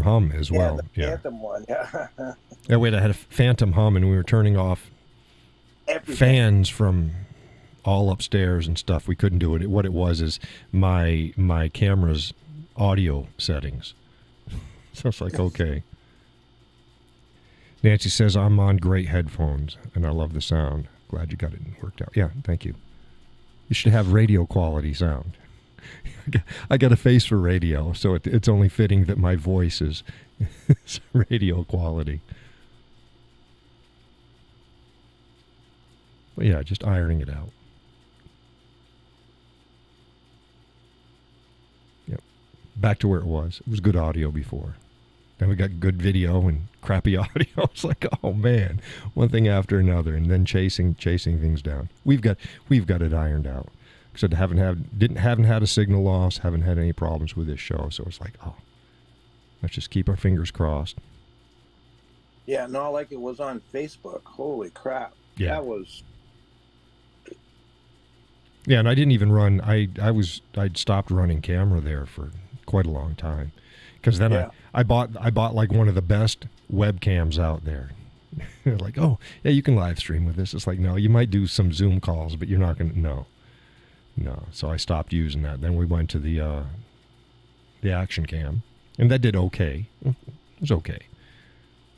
hum as well. The Phantom one, yeah. Yeah, wait, I had a Phantom hum, and we were turning off Everything. fans from all upstairs and stuff. We couldn't do it. What it was is my camera's audio settings. So it's like, okay. Nancy says, I'm on great headphones, and I love the sound. Glad you got it worked out. Yeah, thank you. You should have radio quality sound. I got a face for radio, so it's only fitting that my voice is radio quality. But yeah, just ironing it out. Yep. Back to where it was. It was good audio before. Then we got good video and crappy audio. It's like, oh man, one thing after another, and then chasing things down. We've got it ironed out. So haven't had a signal loss, haven't had any problems with this show. So it's like, oh, let's just keep our fingers crossed. Yeah, not like it was on Facebook. Holy crap. Yeah. That was. Yeah, and I didn't even run. I'd stopped running camera there for quite a long time, because then I bought like one of the best webcams out there. They're like, oh yeah, you can live stream with this. It's like, no, you might do some Zoom calls, but you're not gonna. No. So I stopped using that. Then we went to the action cam, and that did okay. It was okay.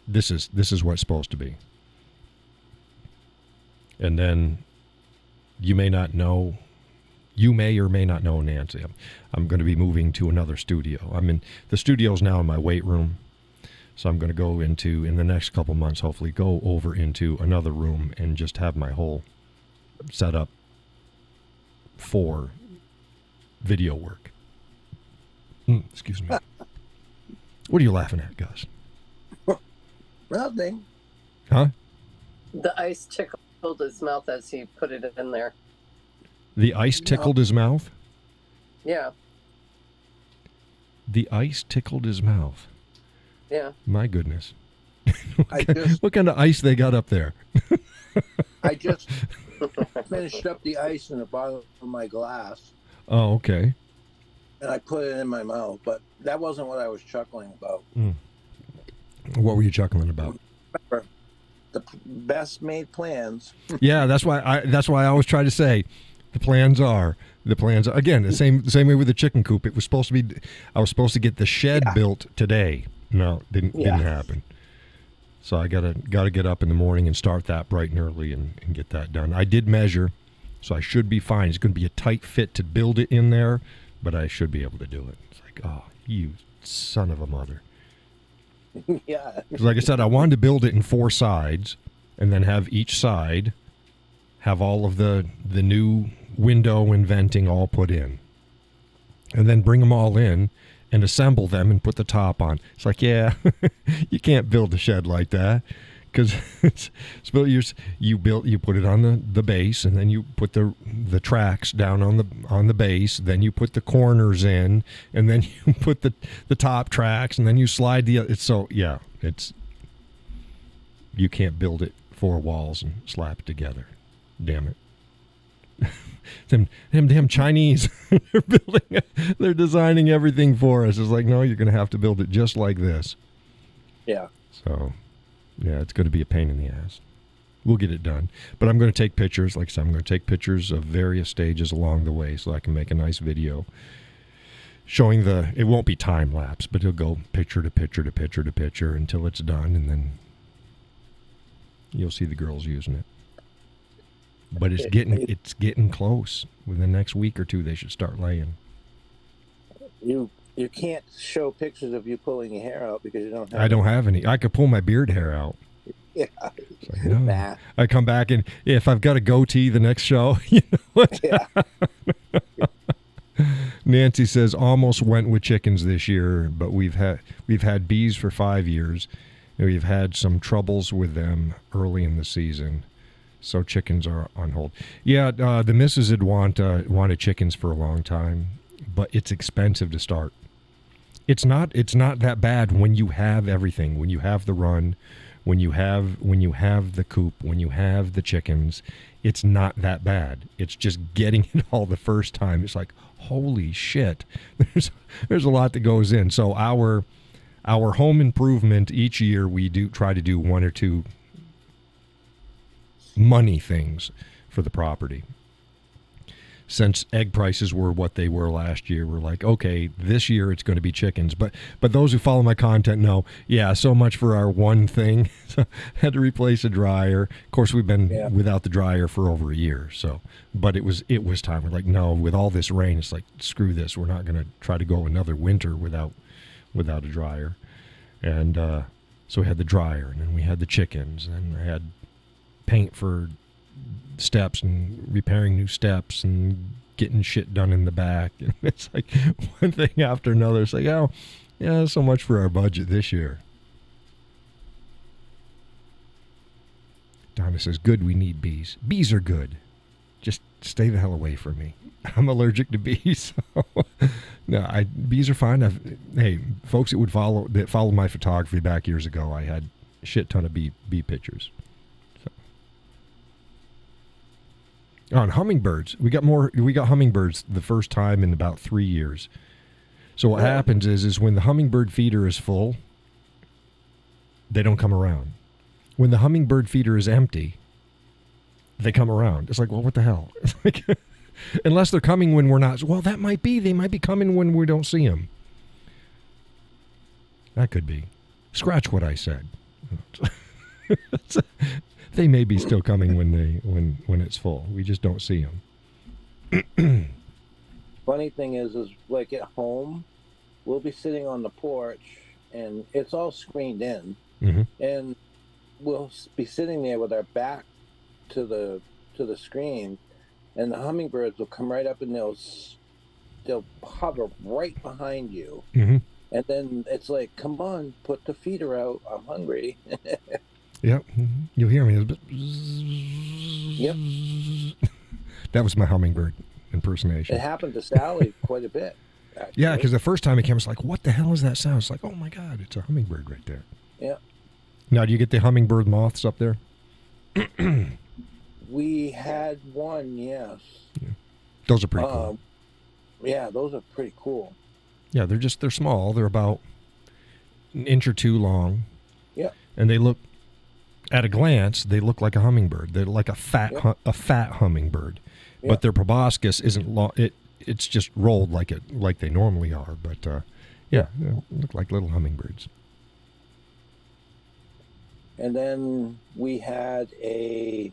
This is what it's supposed to be. And then you may or may not know Nancy. I'm going to be moving to another studio. The studio's now in my weight room. So I'm going to go into, in the next couple months, hopefully go over into another room and just have my whole setup for video work. Excuse me. What are you laughing at, Gus? Nothing. Huh? The ice tickled his mouth as he put it in there. The ice tickled his mouth? Yeah. The ice tickled his mouth. Yeah. My goodness. What what kind of ice they got up there? I just finished up the ice in the bottom of my glass, Oh, okay. and I put it in my mouth, but that wasn't what I was chuckling about. What were you chuckling about? Remember, the best made plans. Yeah, that's why I always try to say the plans are again the same way with the chicken coop. It was supposed to be, I was supposed to get the shed built today. No, didn't happen. So I gotta get up in the morning and start that bright and early and get that done. I did measure, so I should be fine. It's going to be a tight fit to build it in there, but I should be able to do it. It's like, oh, you son of a mother. Yeah. Like I said, I wanted to build it in 4 sides and then have each side have all of the new window and venting all put in. And then bring them all in and assemble them and put the top on. It's like, yeah, you can't build a shed like that, because you put it on the base, and then you put the tracks down on the base, then you put the corners in, and then you put the top tracks, and then you slide it's you can't build it 4 walls and slap it together. Damn it. them damn Chinese. They're designing everything for us. It's like, no, you're going to have to build it just like this. Yeah. So, yeah, it's going to be a pain in the ass. We'll get it done. But I'm going to take pictures. Like I said, I'm going to take pictures of various stages along the way so I can make a nice video showing it won't be time lapse, but it'll go picture to picture to picture to picture until it's done, and then you'll see the girls using it. But it's getting close. Within the next week or two, they should start laying. You can't show pictures of you pulling your hair out because you don't have I don't have any. I could pull my beard hair out. Yeah. Like, no. Nah. I come back, and if I've got a goatee the next show, you know what? Yeah. Nancy says almost went with chickens this year, but we've had bees for 5 years. And we've had some troubles with them early in the season, so chickens are on hold. Yeah, the missus had wanted chickens for a long time, but it's expensive to start. It's not that bad when you have everything. When you have the run, when you have the coop, when you have the chickens, it's not that bad. It's just getting it all the first time. It's like, holy shit. There's a lot that goes in. So our home improvement each year, we do try to do 1 or 2 money things for the property. Since egg prices were what they were last year, we're like, okay, this year it's going to be chickens. But those who follow my content know, yeah, so much for our one thing. So had to replace a dryer. Of course, we've been without the dryer for over a year. So, but it was time. We're like, no, with all this rain, it's like, screw this. We're not going to try to go another winter without a dryer. And so we had the dryer, and then we had the chickens, and I had paint for steps and repairing new steps and getting shit done in the back. And it's like one thing after another. It's like, oh, yeah, so much for our budget this year. Donna says, good, we need bees. Bees are good. Just stay the hell away from me. I'm allergic to bees. So no, bees are fine. Hey, folks that followed my photography back years ago, I had a shit ton of bee pictures. On hummingbirds, we got hummingbirds the first time in about 3 years. So what happens is when the hummingbird feeder is full, they don't come around. When the hummingbird feeder is empty, they come around. It's like, well, what the hell? It's like, unless they're coming when we're not. Well, they might be coming when we don't see them. That could be. Scratch what I said. They may be still coming when it's full. We just don't see them. Funny thing is like at home, we'll be sitting on the porch, and it's all screened in, and we'll be sitting there with our back to the screen, and the hummingbirds will come right up, and they'll hover right behind you, and then it's like, come on, put the feeder out. I'm hungry. Yep, you'll hear me. Yep. That was my hummingbird impersonation. It happened to Sally quite a bit. Actually. Yeah, because the first time it came, it's like, what the hell is that sound? It's like, oh my God, it's a hummingbird right there. Yeah. Now, do you get the hummingbird moths up there? We had one, yes. Yeah. Those are pretty cool. Yeah, those are pretty cool. Yeah, they're small. They're about an inch or 2 long. Yeah. And they look, at a glance, they look like a hummingbird. They're like a fat hummingbird, but their proboscis isn't long. It's just rolled like they normally are. But they look like little hummingbirds. And then we had and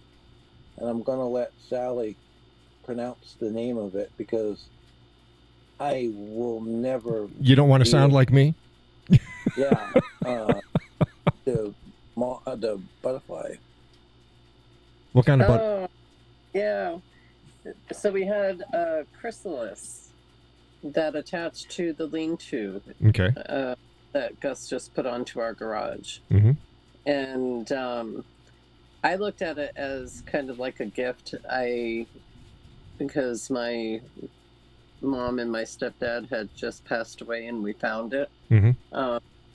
I'm gonna let Sally pronounce the name of it because I will never. You don't want to sound like me? Yeah. The butterfly. What kind of butterfly? Yeah. So we had a chrysalis that attached to the lean-to. Okay. That Gus just put onto our garage. And I looked at it as kind of like a gift. Because my mom and my stepdad had just passed away, and we found it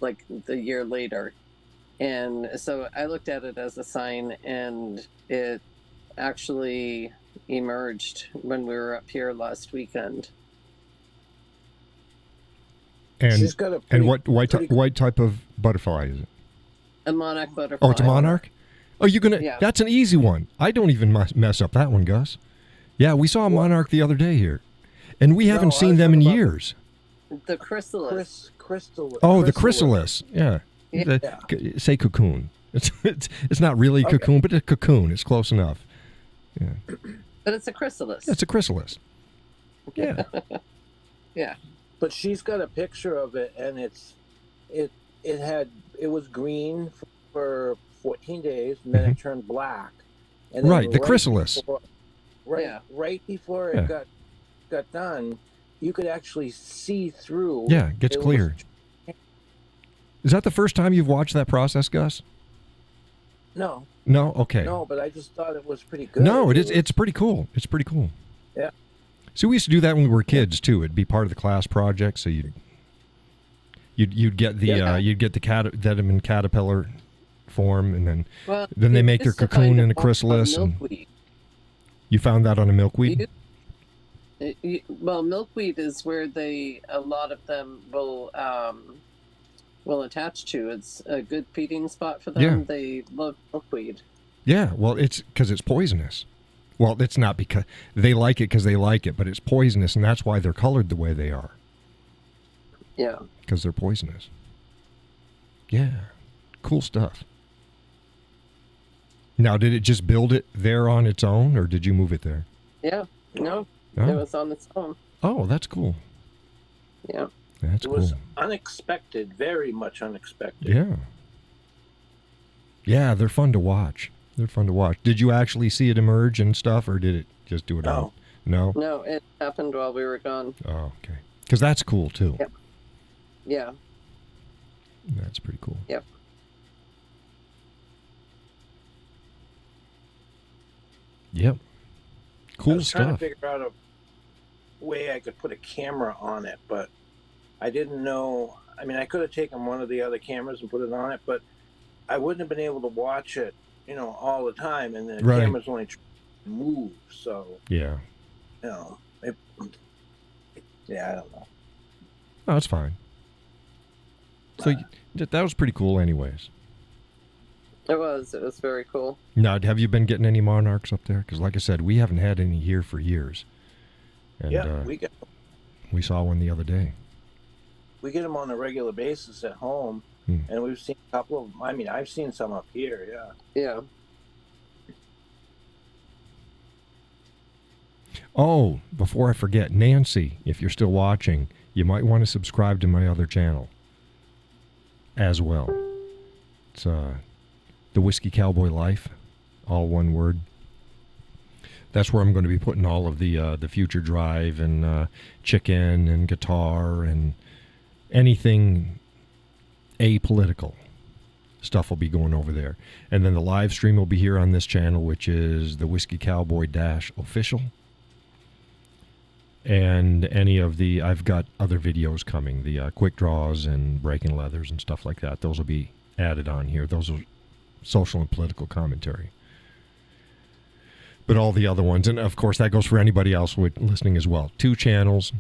like the year later. And so I looked at it as a sign, and it actually emerged when we were up here last weekend. And She's got a and what white type of butterfly is it? A monarch butterfly. Oh, it's a monarch? Oh, you're going to... Yeah. That's an easy one. I don't even mess up that one, Gus. Yeah, we saw a monarch the other day here. And we haven't seen them in years. The chrysalis. Oh, the chrysalis. Yeah. Say cocoon. It's not really cocoon, but a cocoon. It's close enough. Yeah. But it's a chrysalis. It's a chrysalis. Yeah. Yeah. But she's got a picture of it, and it was green for 14 days, and then it turned black. And then the chrysalis. Right before it got done, you could actually see through. Yeah, it gets clear. Is that the first time you've watched that process, Gus? No. No? Okay. No, but I just thought it was pretty good. No, it's pretty cool. It's pretty cool. Yeah. So we used to do that when we were kids too. It'd be part of the class project. So you'd get the you'd get the denim caterpillar form, and then they make their cocoon in a chrysalis. And you found that on a milkweed? Well, milkweed is where a lot of them will attach to. It's a good feeding spot for them. Yeah. They love milkweed. Yeah, well, it's because it's poisonous. Well, it's not because they like it because they like it, but it's poisonous, and that's why they're colored the way they are. Yeah. Because they're poisonous. Yeah. Cool stuff. Now, did it just build it there on its own, or did you move it there? Yeah. No. Oh. It was on its own. Oh, that's cool. Yeah. That's cool. It was unexpected, very much unexpected. Yeah. Yeah, they're fun to watch. They're fun to watch. Did you actually see it emerge and stuff, or did it just do it on? No? No, it happened while we were gone. Oh, okay. Because that's cool, too. Yep. Yeah. That's pretty cool. Yep. Yep. Cool I was stuff. trying to figure out a way I could put a camera on it, but I didn't know. I mean, I could have taken one of the other cameras and put it on it, but I wouldn't have been able to watch it, all the time, and the camera's only move. So yeah, I don't know. Oh, it's fine. So that was pretty cool, anyways. It was very cool. Now, have you been getting any monarchs up there? Because, like I said, we haven't had any here for years. And, we saw one the other day. We get them on a regular basis at home, and we've seen a couple of them. I mean, I've seen some up here, Yeah. Oh, before I forget, Nancy, if you're still watching, you might want to subscribe to my other channel as well. It's The Whiskey Cowboy Life, all one word. That's where I'm going to be putting all of the future drive and chicken and guitar and anything apolitical stuff will be going over there. And then the live stream will be here on this channel, which is the Whiskey Cowboy Official. And I've got other videos coming, the quick draws and breaking leathers and stuff like that. Those will be added on here. Those are social and political commentary. But all the other ones, and of course that goes for anybody else listening as well. 2 channels.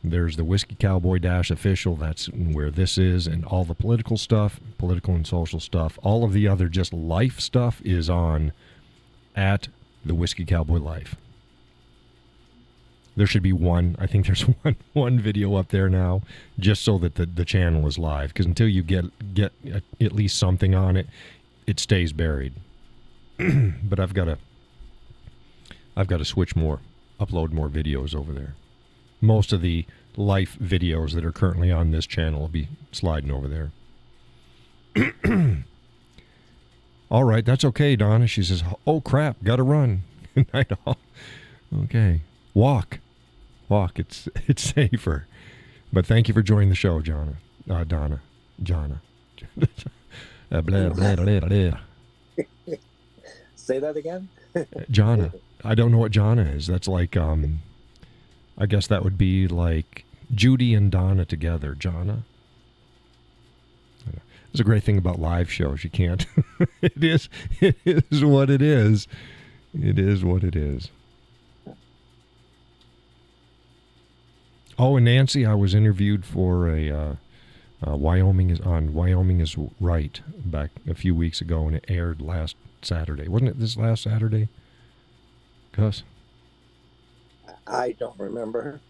There's the Whiskey Cowboy Official. That's where this is, and all the political stuff, political and social stuff. All of the other just life stuff is on at the Whiskey Cowboy Life. There should be one. I think there's one video up there now, just so that the channel is live. Because until you get at least something on it, it stays buried. But I've got to switch upload more videos over there. Most of the life videos that are currently on this channel will be sliding over there. All right, that's okay, Donna. She says, "Oh crap, gotta run." I know. Okay, walk. It's safer. But thank you for joining the show, Donna. Blah, blah, blah, blah. Say that again? Jhana. I don't know what jhana is. That's like, I guess that would be like Judy and Donna together. Jhana. It's a great thing about live shows. You can't. It is what it is. It is what it is. Oh, and Nancy, I was interviewed for a Wyoming is Right back a few weeks ago, and it aired last Saturday. Wasn't it this last Saturday? Gus? I don't remember.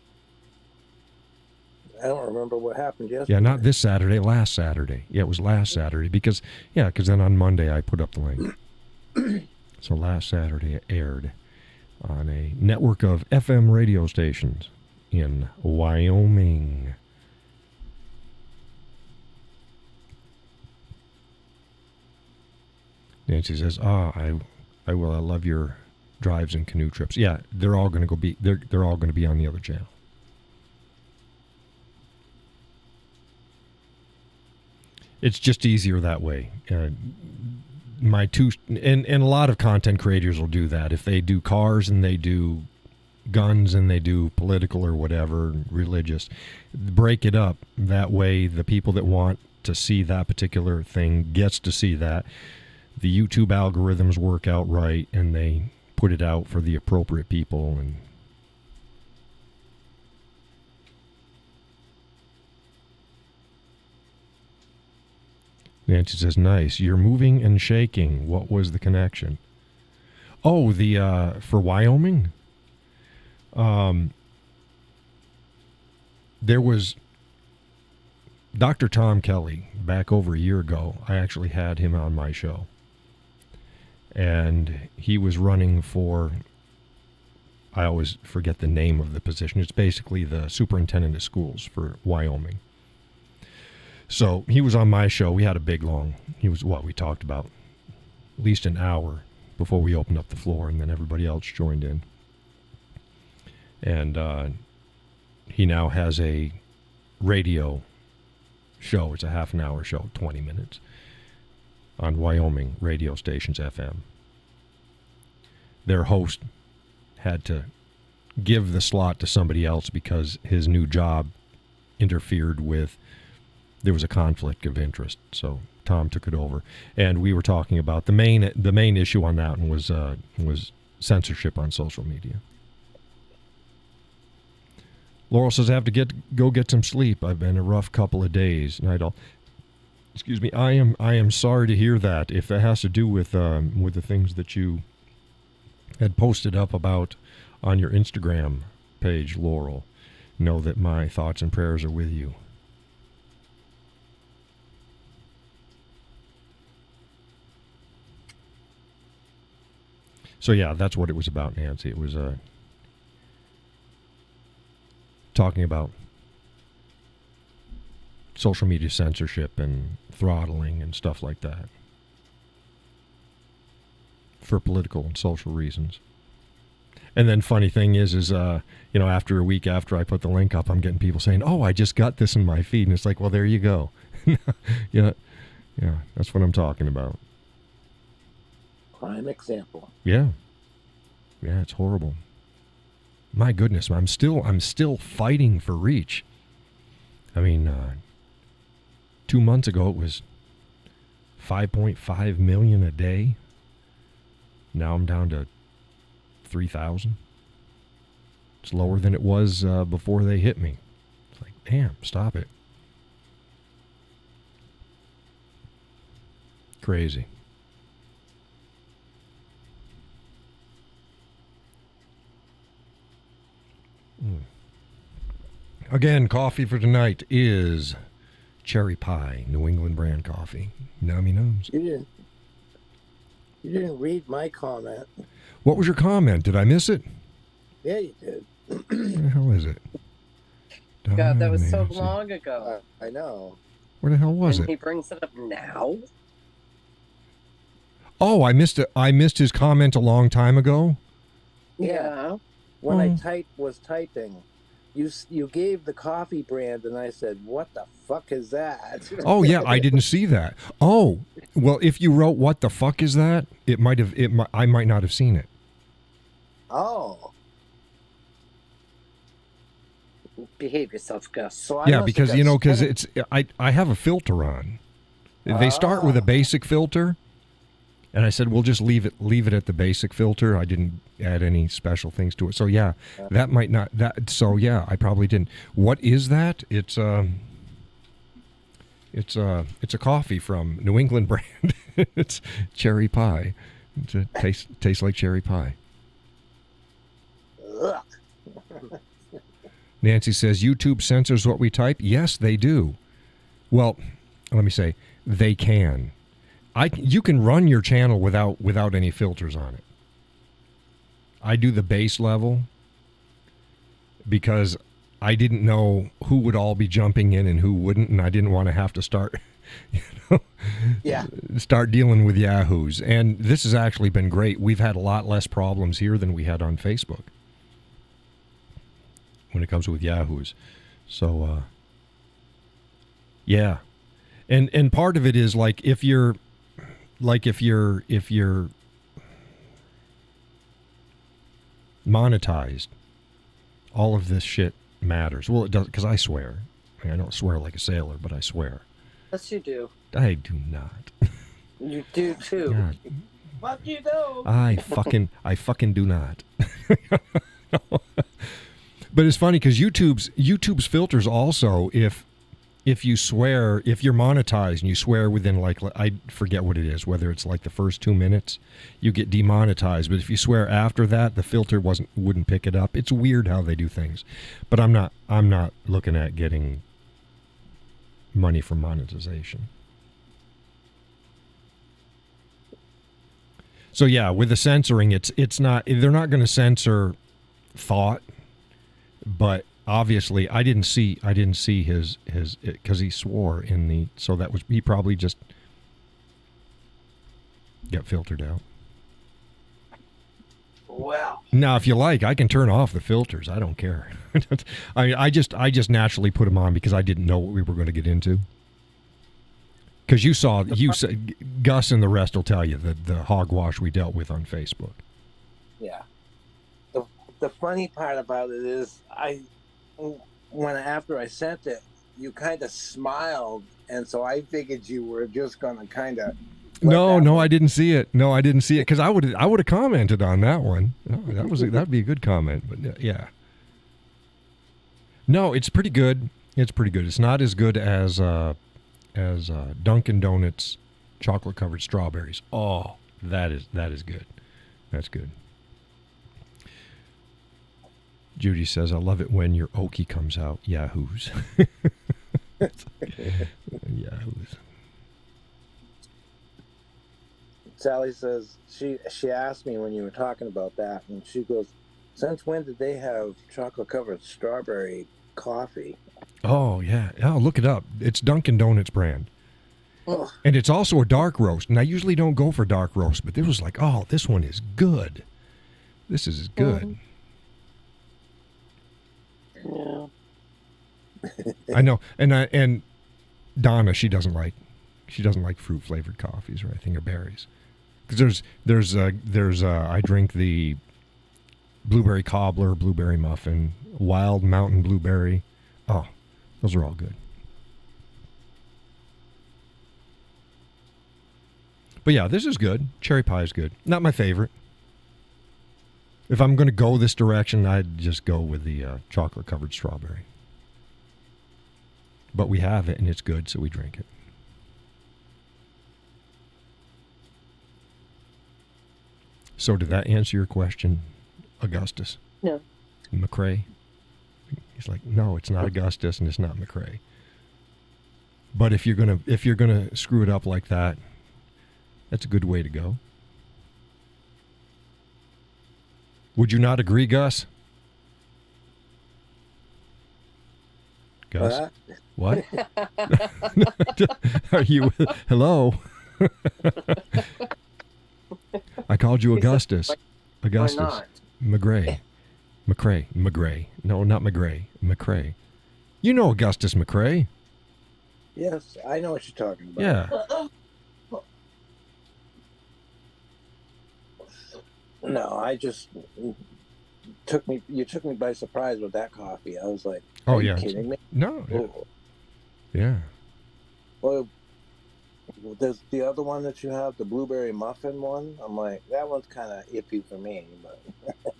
I don't remember what happened yesterday. Yeah, not this Saturday, last Saturday. Yeah, it was last Saturday because then on Monday I put up the link. So last Saturday it aired on a network of FM radio stations in Wyoming. Nancy says, I will. I love your drives and canoe trips. Yeah, they're all going to be on the other channel. It's just easier that way. My two and a lot of content creators will do that. If they do cars and they do guns and they do political or whatever, religious, break it up. That way the people that want to see that particular thing gets to see that. The YouTube algorithms work out right and they put it out for the appropriate people. And Nancy says, nice. You're moving and shaking. What was the connection? Oh, for Wyoming? There was Dr. Tom Kelly back over a year ago. I actually had him on my show. And he was running for, I always forget the name of the position. It's basically the superintendent of schools for Wyoming. So he was on my show. We had a big long, we talked about at least an hour before we opened up the floor, and then everybody else joined in. And he now has a radio show. It's a half an hour show, 20 minutes, on Wyoming radio stations FM. Their host had to give the slot to somebody else because his new job interfered with, there was a conflict of interest. So Tom took it over. And we were talking about the main issue on that one was censorship on social media. Laurel says, I have to go get some sleep. I've been a rough couple of days. And excuse me, I am sorry to hear that. If that has to do with the things that you had posted up about on your Instagram page, Laurel, know that my thoughts and prayers are with you. So yeah, that's what it was about, Nancy. It was talking about social media censorship and throttling and stuff like that for political and social reasons. And then funny thing is after a week after I put the link up, I'm getting people saying, oh, I just got this in my feed. And it's like, well, there you go. Yeah, that's what I'm talking about. Prime example. Yeah, it's horrible. My goodness, I'm still fighting for reach. I mean, 2 months ago it was 5.5 million a day. Now I'm down to 3,000. It's lower than it was before they hit me. It's like, damn, stop it. Crazy. Again, coffee for tonight is cherry pie, New England brand coffee. Nummy nums. You didn't read my comment. What was your comment? Did I miss it? Yeah, you did. What the hell is it? God, that was so long ago. I know. Where the hell was it? He brings it up now? Oh, I missed it. I missed his comment a long time ago. Yeah. When I was typing, you gave the coffee brand, and I said, "What the fuck is that?" Oh yeah, I didn't see that. Oh, Well, if you wrote "What the fuck is that?" it might have. I might not have seen it. Oh. Behave yourself, Gus. So I Yeah, must because have you got know, because spent- it's I have a filter on. They start with a basic filter, and I said we'll just leave it at the basic filter. I didn't add any special things to it. So yeah, that might not that. So yeah, I probably didn't. What is that? It's a coffee from New England brand. It's cherry pie. It tastes like cherry pie. Ugh. Nancy says YouTube censors what we type. Yes, they do. Well, let me say they can. You can run your channel without any filters on it. I do the base level because I didn't know who would all be jumping in and who wouldn't, and I didn't want to have to start, start dealing with yahoos. And this has actually been great. We've had a lot less problems here than we had on Facebook when it comes with yahoos. So, yeah. And part of it is like if you're monetized, all of this shit matters. Well, it does, because I swear. I don't swear like a sailor, but I swear. Yes, you do. I do not. You do too. God. Fuck you, though. I fucking do not. But it's funny because YouTube's filters also, if you swear, if you're monetized and you swear within like, I forget what it is, whether it's like the first 2 minutes, you get demonetized. But if you swear after that, the filter wouldn't pick it up. It's weird how they do things. But I'm not looking at getting money from monetization. So yeah, with the censoring, it's not, they're not going to censor thought, but obviously I didn't see his because he swore in the, so that was, he probably just got filtered out. Well, Now, if you like, I can turn off the filters. I don't care. I just naturally put them on because I didn't know what we were going to get into. Because you said, Gus and the rest will tell you the hogwash we dealt with on Facebook. yeah. The funny part about it is after I sent it, you kind of smiled, and so I figured you were just going to kind of. No, I didn't see it. No, I didn't see it because I would have commented on that one. Oh, that'd be a good comment. But yeah, no, it's pretty good. It's pretty good. It's not as good as Dunkin' Donuts chocolate covered strawberries. Oh, that is good. That's good. Judy says, I love it when your Okie comes out. Yahoos. Yahoos. Sally says she asked me when you were talking about that, and she goes, since when did they have chocolate covered strawberry coffee? Oh, yeah. Oh, look it up. It's Dunkin' Donuts brand. Ugh. And it's also a dark roast. And I usually don't go for dark roast, but this was like, oh, this one is good. This is good. Yeah. I know. And Donna, she doesn't like fruit flavored coffees or anything, or berries. Because there's I drink the blueberry cobbler, blueberry muffin, wild mountain blueberry. Oh, those are all good. But yeah, this is good. Cherry pie is good. Not my favorite. If I'm going to go this direction, I'd just go with the chocolate covered strawberry. But we have it and it's good, so we drink it. So did that answer your question, Augustus? No. McCrae? He's like, no, it's not Augustus and it's not McCrae. But if you're gonna screw it up like that, that's a good way to go. Would you not agree, Gus? Gus? What? Are you? Hello? I called you Augustus. Augustus. Why not? McCrae. No, not McGray. McCrae. You know Augustus McCrae. Yes, I know what you're talking about. Yeah. No, I just you took me by surprise with that coffee. I was like, Oh, are you yeah. kidding me? No. Oh. Yeah. Well, there's the other one that you have, the blueberry muffin one. I'm like, that one's kind of iffy for me, but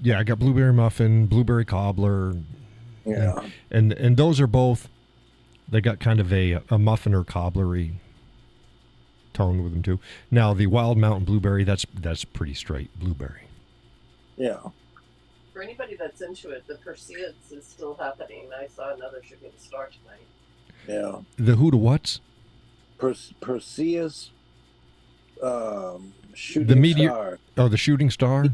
Yeah, I got blueberry muffin, blueberry cobbler. yeah. And those are both, they got kind of a muffin or cobblery tone with them too. Now the Wild Mountain Blueberry, that's pretty straight blueberry. Yeah. For anybody that's into it, the Perseus is still happening. I saw another shooting star tonight. Yeah. The who to what's? Perseus shooting The meteor. star. Oh, the shooting star. Yeah,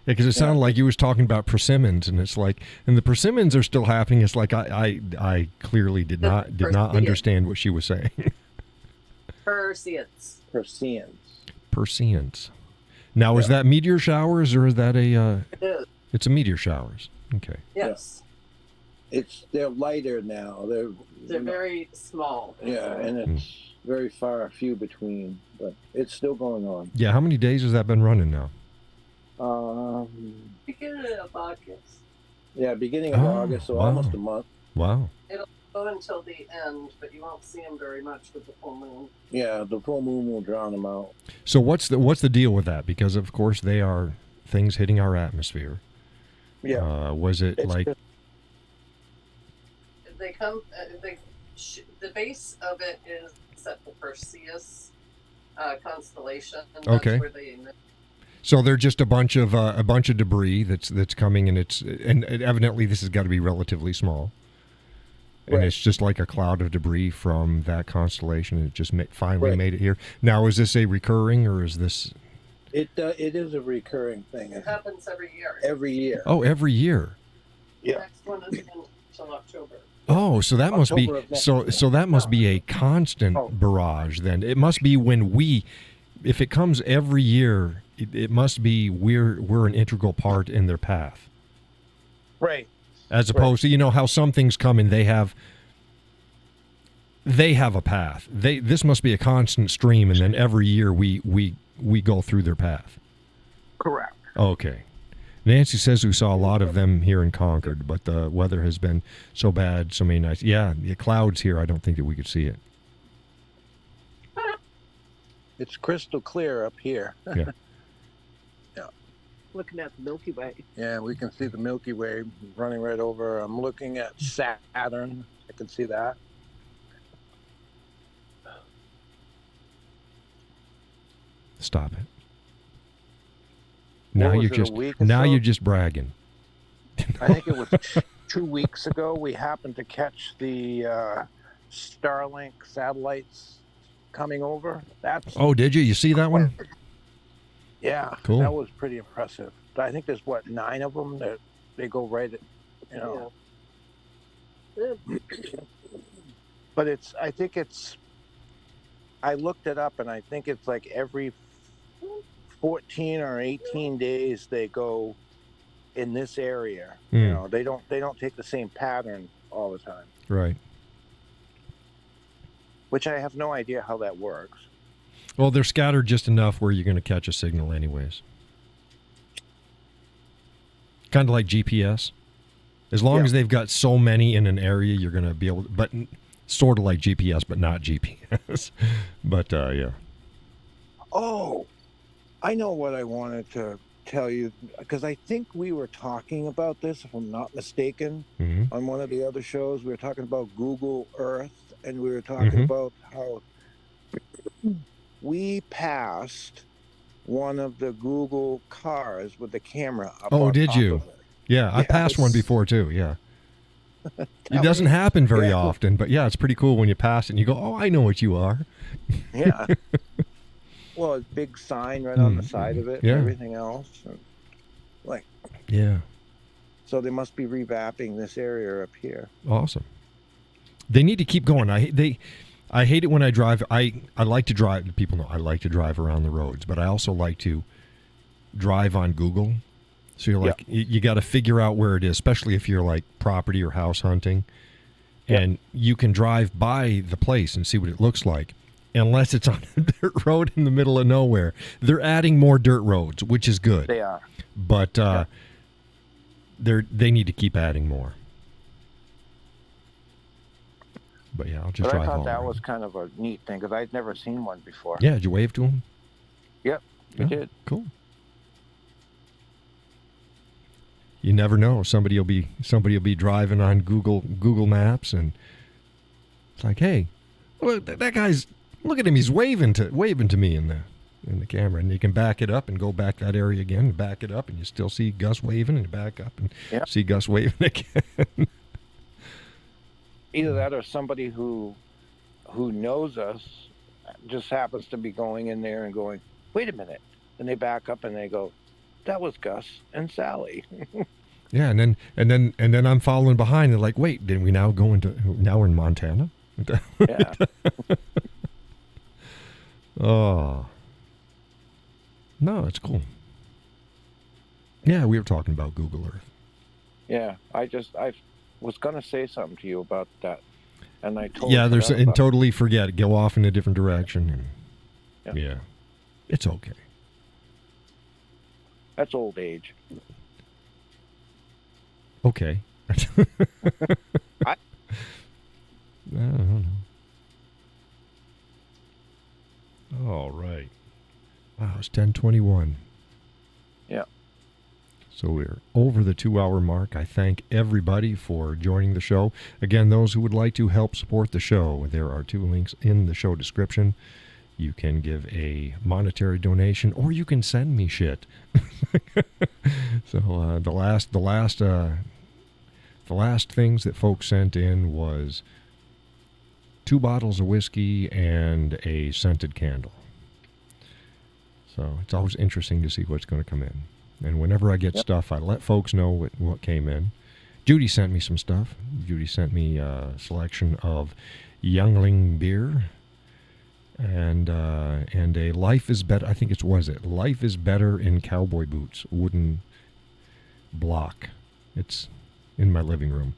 because it sounded like you was talking about persimmons, and it's like, and the persimmons are still happening. It's like I clearly did not understand what she was saying. Perseus. Perseans. Now, is that meteor showers or is that a? It is. It's a meteor showers. Okay. Yes. They're lighter now. They're very small. Yeah, and it's very far few between, but it's still going on. Yeah. How many days has that been running now? Beginning of August. Yeah, beginning of August, so almost a month. Wow. It'll go until the end, but you won't see them very much with the full moon. Yeah, the full moon will drown them out. So what's the deal with that? Because of course they are things hitting our atmosphere. Yeah. Was it It's like? just- They come. The base of it is at the Perseus constellation. And that's Okay. where they. So they're just a bunch of debris that's coming, and evidently this has got to be relatively small, and Right. it's just like a cloud of debris from that constellation. And it just finally Right. made it here. Now, is this a recurring or is this? It is a recurring thing. It happens every year. Every year. Oh, every year. The Yeah. next one isn't until October. Oh, so that must be October of next so that must be a constant Oh. barrage. Then it must be if it comes every year, it must be we're an integral part in their path. Right. As opposed to, how some things come and they have a path. This must be a constant stream, and then every year we go through their path. Correct. Okay. Nancy says we saw a lot of them here in Concord, but the weather has been so bad so many nights. Yeah, the clouds here, I don't think that we could see it. It's crystal clear up here. Yeah. Looking at the Milky Way. Yeah, we can see the Milky Way running right over. I'm looking at Saturn. I can see that. Stop it. What Now was you're it, a just week or so? you're just bragging. I think it was 2 weeks ago. We happened to catch the Starlink satellites coming over. Oh, did you? You see that one? Yeah, Cool. That was pretty impressive. I think there's 9 of them that they go right at, But I looked it up, and I think it's like every 14 or 18 days they go in this area. They don't take the same pattern all the time. Right. Which I have no idea how that works. Well, they're scattered just enough where you're going to catch a signal anyways. Kind of like GPS. As long as they've got so many in an area, you're going to be able to, but sort of like GPS, but not GPS. But, yeah. Oh, I know what I wanted to tell you, because I think we were talking about this, if I'm not mistaken, on one of the other shows. We were talking about Google Earth, and we were talking about how we passed one of the Google cars with the camera up on did top you? of it. Yeah, I passed one before too, yeah. It doesn't happen very often, but yeah, it's pretty cool when you pass it and you go, oh, I know what you are. Yeah. Well, a big sign right on the side of it and everything else. And, yeah. So they must be revamping this area up here. Awesome. They need to keep going. I hate it when I drive. I like to drive. People know I like to drive around the roads, but I also like to drive on Google. So you're like, you got to figure out where it is, especially if you're like property or house hunting. And you can drive by the place and see what it looks like. Unless it's on a dirt road in the middle of nowhere. They're adding more dirt roads, which is good. They are. but they need to keep adding more. But yeah, I'll just drive I thought all that around. was kind of a neat thing because I'd never seen one before. Yeah, did you wave to him? Yep, you did. Cool. You never know. Somebody will be driving on Google Maps, and it's like, hey, look, that guy's, look at him. He's waving to me in the camera, and you can back it up and go back that area again, and back it up, and you still see Gus waving, and you back up and see Gus waving again. Either that or somebody who knows us just happens to be going in there and going, wait a minute. And they back up and they go, that was Gus and Sally. Yeah, and then I'm following behind and like, wait, didn't we now we're in Montana? Yeah. Oh. No, it's cool. Yeah, we were talking about Google Earth. Yeah, I was going to say something to you about that, and I told totally forget it. Go off in a different direction. And, yeah, it's okay. That's old age. Okay. I don't know. All right. Wow, it's 10:21. Yeah. So we're over the 2-hour mark. I thank everybody for joining the show. Again, those who would like to help support the show, there are 2 links in the show description. You can give a monetary donation, or you can send me shit. So the last things that folks sent in was 2 bottles of whiskey and a scented candle. So it's always interesting to see what's going to come in. And whenever I get stuff, I let folks know what came in. Judy sent me some stuff. Judy sent me a selection of Youngling beer and a Life is Better. I think Life is Better in Cowboy Boots wooden block. It's in my living room.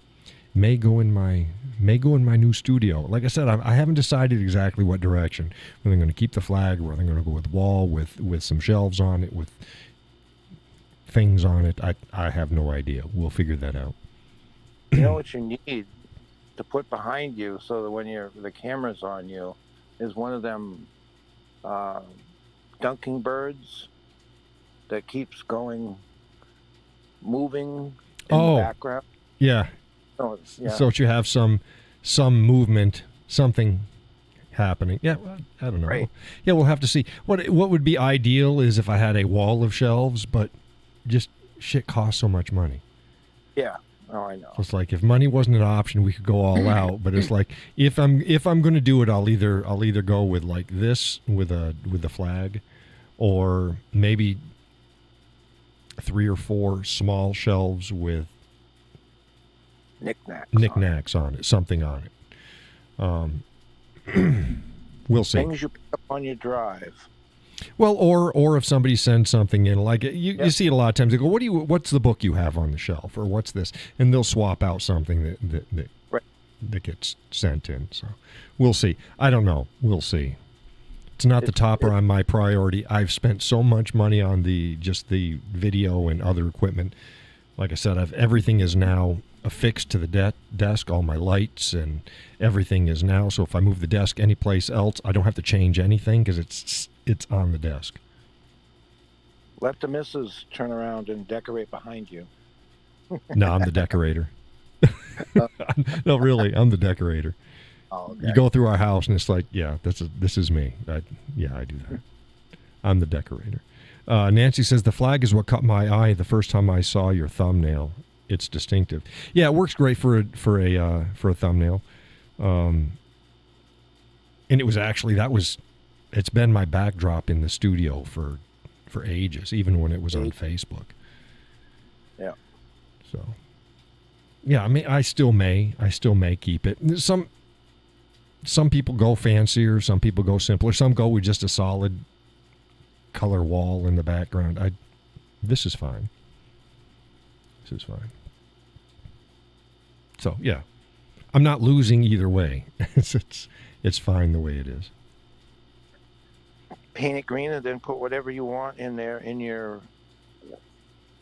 May go in my new studio. Like I said, I haven't decided exactly what direction. Whether I'm going to keep the flag, whether I'm going to go with the wall with some shelves on it, with things on it. I have no idea. We'll figure that out. You know what you need to put behind you so that when the camera's on you is one of them dunking birds that keeps moving in the background. Yeah. So you have some movement, something happening. Yeah, I don't know. Right. Yeah, we'll have to see. What would be ideal is if I had a wall of shelves, but just shit costs so much money. Yeah. Oh, I know. So it's like if money wasn't an option, we could go all out. But it's like if I'm going to do it, I'll either go with like this with the flag, or maybe 3 or 4 small shelves with knickknacks on it, something on it. We'll see. Things you pick up on your drive. Well, or if somebody sends something in, like you see it a lot of times. They go, "What's the book you have on the shelf?" or "What's this?" And they'll swap out something that gets sent in. So we'll see. I don't know. We'll see. It's not the topper on my priority. I've spent so much money on just the video and other equipment. Like I said, everything is now affixed to the desk. All my lights and everything is now. So if I move the desk anyplace else, I don't have to change anything because it's on the desk. Let the missus turn around and decorate behind you. No, I'm the decorator. No, really, I'm the decorator. Oh, okay. You go through our house and it's like, yeah, this is me. I do that. I'm the decorator. Nancy says the flag is what caught my eye the first time I saw your thumbnail. It's distinctive. Yeah, it works great for a thumbnail. And it was actually it's been my backdrop in the studio for ages, even when it was on Facebook. Yeah. So, yeah, I mean, I still may keep it. Some people go fancier, some people go simpler, some go with just a solid color wall in the background. This is fine. This is fine. So, yeah. I'm not losing either way. It's fine the way it is. Paint it green and then put whatever you want in there in your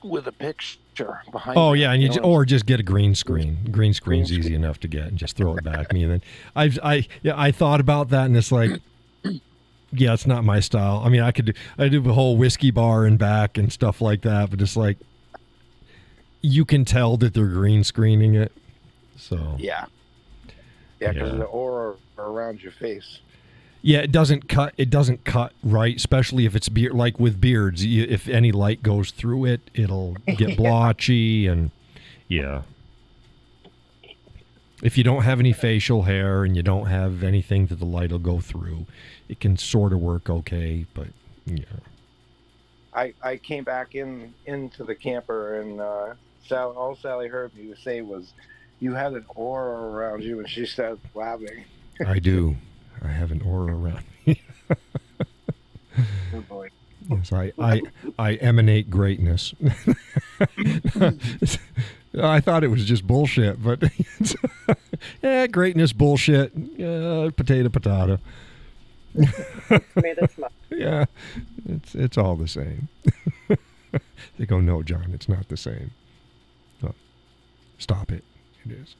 with a picture behind. Oh it, yeah, and you know, or just get a green screen. Green screen's easy enough to get, and just throw it back to me. And then I thought about that, and it's like, yeah, it's not my style. I mean, I do the whole whiskey bar and back and stuff like that, but it's like you can tell that they're green screening it. So yeah, because the aura around your face. Yeah, it doesn't cut. It doesn't cut right, especially if it's like with beards. If any light goes through it, it'll get blotchy, and yeah. If you don't have any facial hair and you don't have anything that the light will go through, it can sort of work okay. But yeah, I came back into the camper, and all Sally heard me say was, "You had an aura around you," and she started laughing. I do. I have an aura around me. Oh boy. Yes, I emanate greatness. I thought it was just bullshit, but greatness bullshit. Potato. Yeah, it's all the same. They go, no, John, it's not the same. Oh, stop it. It is.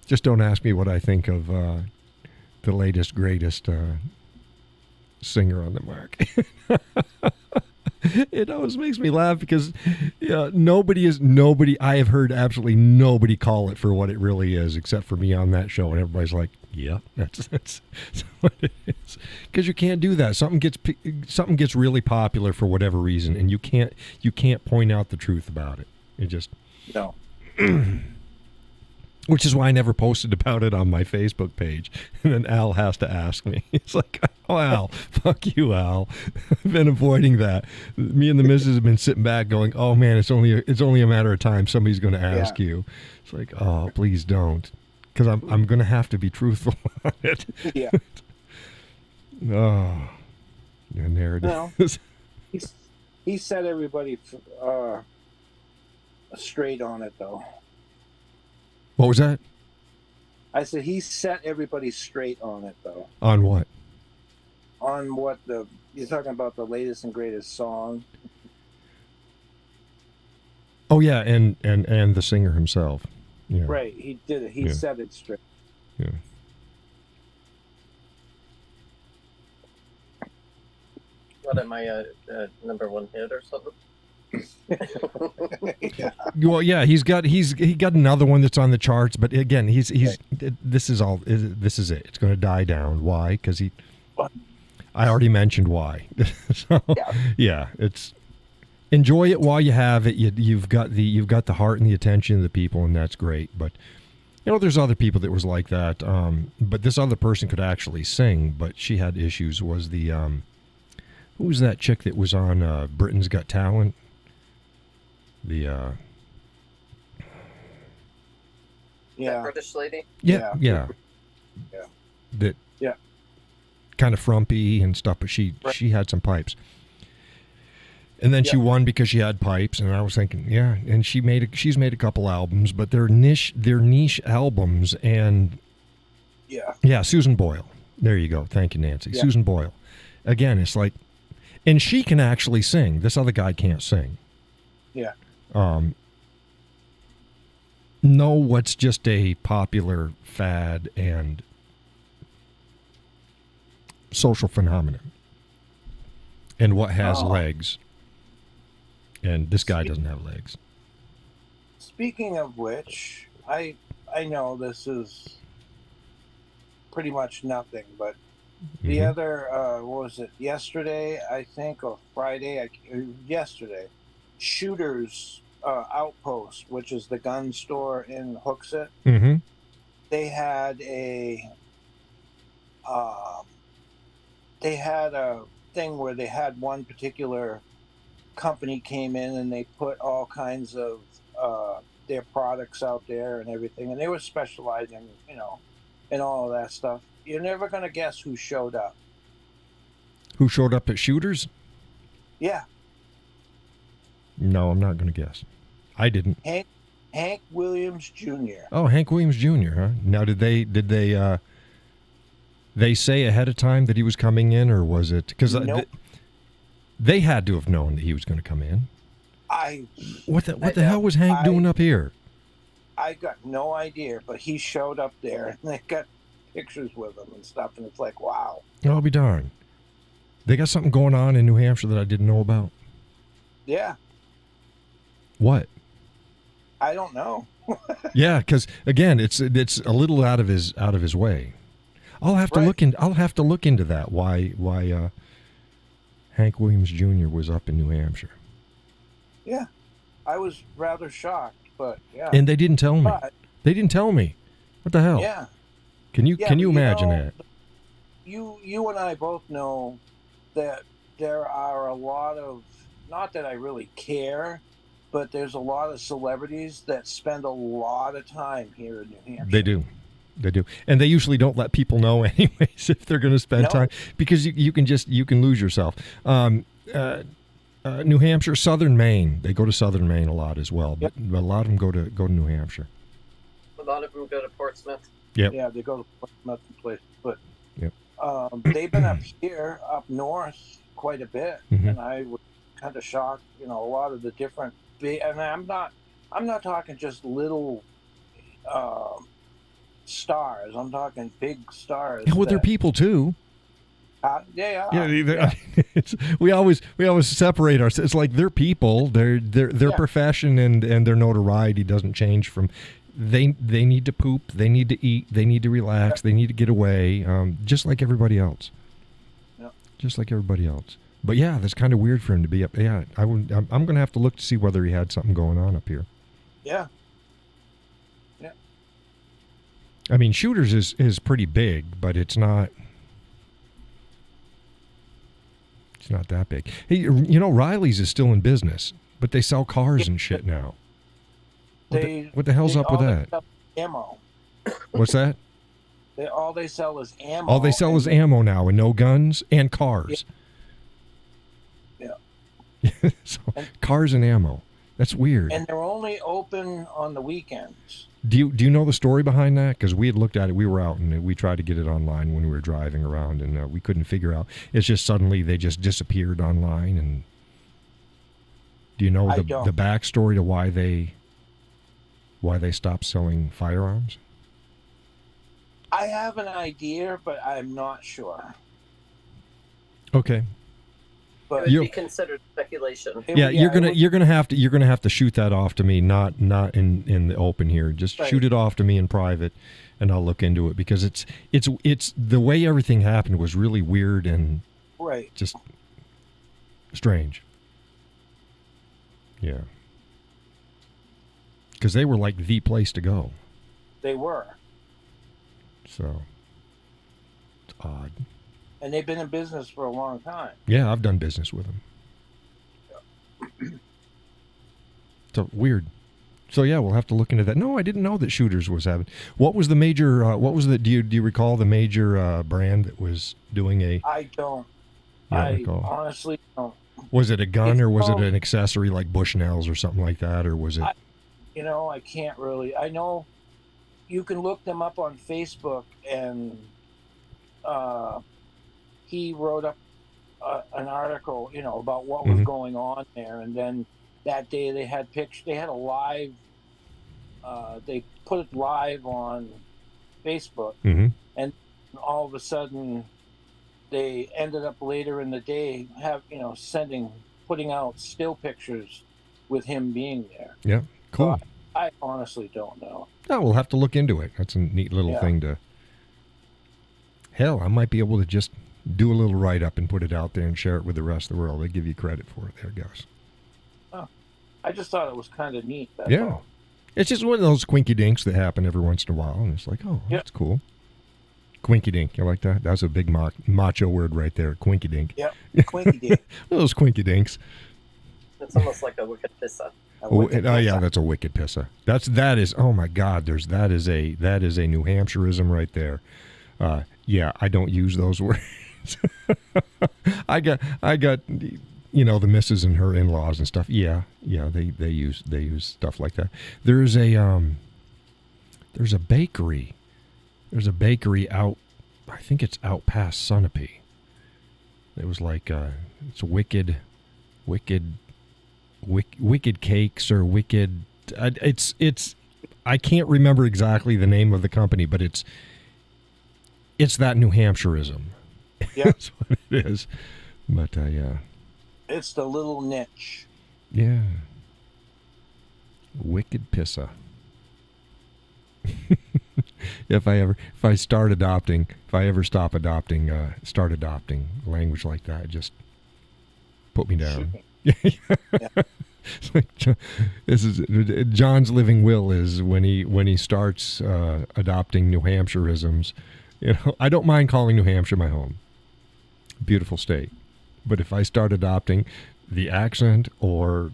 Just don't ask me what I think of the latest, greatest singer on the market. It always makes me laugh because nobody. I have heard absolutely nobody call it for what it really is, except for me on that show, and everybody's like, "Yeah, that's what it is." Because you can't do that. Something gets really popular for whatever reason, and you can't point out the truth about it. It just No. Which is why I never posted about it on my Facebook page. And then Al has to ask me. It's like, oh, Al, fuck you, Al. I've been avoiding that. Me and the missus have been sitting back going, oh, man, it's only a matter of time somebody's going to ask you. It's like, oh, please don't. Because I'm going to have to be truthful on it. Yeah. Oh. And there it is. He set everybody straight on it, though. What was that? I said he set everybody straight on it, though. On what? On what you're talking about, the latest and greatest song. Oh yeah, and the singer himself. Yeah. Right, he did it. He set it straight. Yeah. What am I number one hit or something? Yeah. Well, yeah, he got another one that's on the charts, but again, this is it. It's going to die down. Why? Because I already mentioned why. So, yeah, it's enjoy it while you have it. You've got the heart and the attention of the people, and that's great. But there's other people that was like that. But this other person could actually sing, but she had issues. Was the who was that chick that was on Britain's Got Talent? That British lady? Yeah. That kind of frumpy and stuff, but she had some pipes. And then she won because she had pipes, and I was thinking, yeah, and she's made a couple albums, but they're niche albums, and Susan Boyle. There you go. Thank you, Nancy. Yeah. Susan Boyle. Again, it's like, and she can actually sing. This other guy can't sing. Yeah. Know what's just a popular fad and social phenomenon, and what has legs. And this guy doesn't have legs. Speaking of which, I know this is pretty much nothing, but the other, what was it, yesterday, I think, or Friday, yesterday, Shooter's Outpost, which is the gun store in Hooksett, they had a thing where they had one particular company came in and they put all kinds of their products out there and everything, and they were specializing, in all of that stuff. You're never going to guess who showed up. Who showed up at Shooters? Yeah. No, I'm not going to guess. I didn't. Hank Williams Jr. Oh, Hank Williams Jr., huh? Now, did they say ahead of time that he was coming in, or was it? Because nope. They had to have known that he was going to come in. What the hell was Hank doing up here? I got no idea, but he showed up there, and they got pictures with him and stuff, and it's like, wow. I'll be darned. They got something going on in New Hampshire that I didn't know about. Yeah. What? I don't know. Yeah, because again, it's a little out of his way. I'll have to look into that. Why Hank Williams Jr. was up in New Hampshire. Yeah, I was rather shocked, but yeah. And they didn't tell me. They didn't tell me. What the hell? Yeah. Can you imagine that? You and I both know that there are a lot of, not that I really care, but there's a lot of celebrities that spend a lot of time here in New Hampshire. They do. And they usually don't let people know anyways if they're going to spend time, because you can lose yourself. New Hampshire, Southern Maine. They go to Southern Maine a lot as well, but a lot of them go to New Hampshire. A lot of them go to Portsmouth. Yeah. Yeah, they go to Portsmouth and places, but yep. They've been up here, up north, quite a bit, and I was kind of shocked. A lot of the different big, and I'm not talking just little stars. I'm talking big stars. Yeah, well, they're people too. Yeah. We always separate ourselves. It's like they're people. Their profession and their notoriety doesn't change from. They need to poop. They need to eat. They need to relax. They need to get away. Just like everybody else. Yeah. Just like everybody else. But yeah, that's kind of weird for him to be up. Yeah, I'm going to have to look to see whether he had something going on up here. Yeah. I mean, Shooters is pretty big, but it's not. It's not that big. Hey, Riley's is still in business, but they sell cars and shit now. What the hell's up with that? Ammo. What's that? All they sell is ammo. All they sell is ammo now, and no guns and cars. Yeah. So, cars and ammo. That's weird. And they're only open on the weekends. Do you know the story behind that? Because we had looked at it. We were out and we tried to get it online when we were driving around, and we couldn't figure out. It's just suddenly they just disappeared online. And do you know the backstory to why they stopped selling firearms? I have an idea, but I'm not sure. Okay. But it would be considered speculation. Yeah, you're gonna have to shoot that off to me, not in the open here. Just shoot it off to me in private, and I'll look into it, because it's the way everything happened was really weird and just strange. Yeah, because they were like the place to go. They were. So it's odd. And they've been in business for a long time. Yeah, I've done business with them. So weird. So yeah, we'll have to look into that. No, I didn't know that Shooters was having. What was the major? Do you recall the major brand that was doing a? I don't. I honestly don't. Was it a gun or was it an accessory like Bushnells or something like that, or was it? I can't really. I know you can look them up on Facebook, and he wrote up an article, about what was going on there. And then that day they had pictures. They had a live. They put it live on Facebook, and all of a sudden, they ended up later in the day putting out still pictures with him being there. Yeah, cool. So I honestly don't know. Oh, we'll have to look into it. That's a neat little thing to. Hell, I might be able to just do a little write-up and put it out there and share it with the rest of the world. They give you credit for it there, guys. Oh, I just thought it was kind of neat. That's all. It's just one of those quinky dinks that happen every once in a while, and it's like, oh, that's cool. Quinky dink, you like that? That's a big macho word right there, quinky dink. Yep, quinky dink. Those quinky dinks. It's almost like a wicked pissa. Yeah, that's a wicked pissa. That is. Oh my God, that is a New Hampshireism right there. Yeah, I don't use those words. I got the missus and her in-laws and stuff. Yeah, they use stuff like that. There's a bakery. There's a bakery out. I think it's out past Sunapee. It was like it's wicked cakes or wicked. It's I can't remember exactly the name of the company, but it's that New Hampshireism. Yeah. That's what it is. But yeah. It's the little niche. Yeah. Wicked pissa. If I ever stop adopting language like that, just put me down. Yeah. It's like, this is John's living will is when he starts adopting New Hampshireisms. I don't mind calling New Hampshire my home. Beautiful state. But if I start adopting the accent or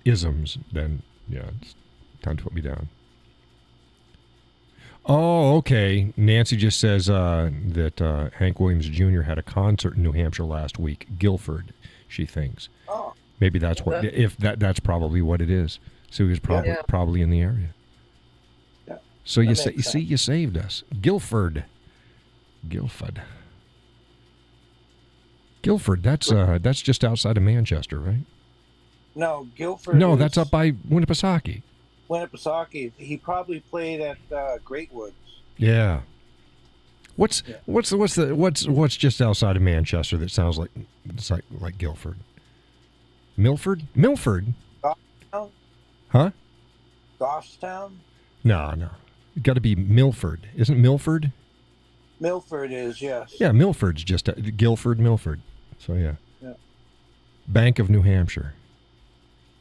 isms, then yeah, it's time to put me down. Oh, okay. Nancy just says that Hank Williams Jr. had a concert in New Hampshire last week, Guilford, she thinks. Oh. Maybe that's what, if that's probably what it is. So he was probably in the area. Yeah. So you saved us. Guilford, that's just outside of Manchester, right? No, Guilford. No, that's up by Winnipesaukee. Winnipesaukee. He probably played at Great Woods. Yeah. What's just outside of Manchester that sounds like it's like Guilford? Milford? Goffstown? Huh? Goffstown? No. It got to be Milford. Isn't Milford? Milford is, yes. Yeah, Milford's just Guilford, Milford. So yeah. Yeah. Bank of New Hampshire.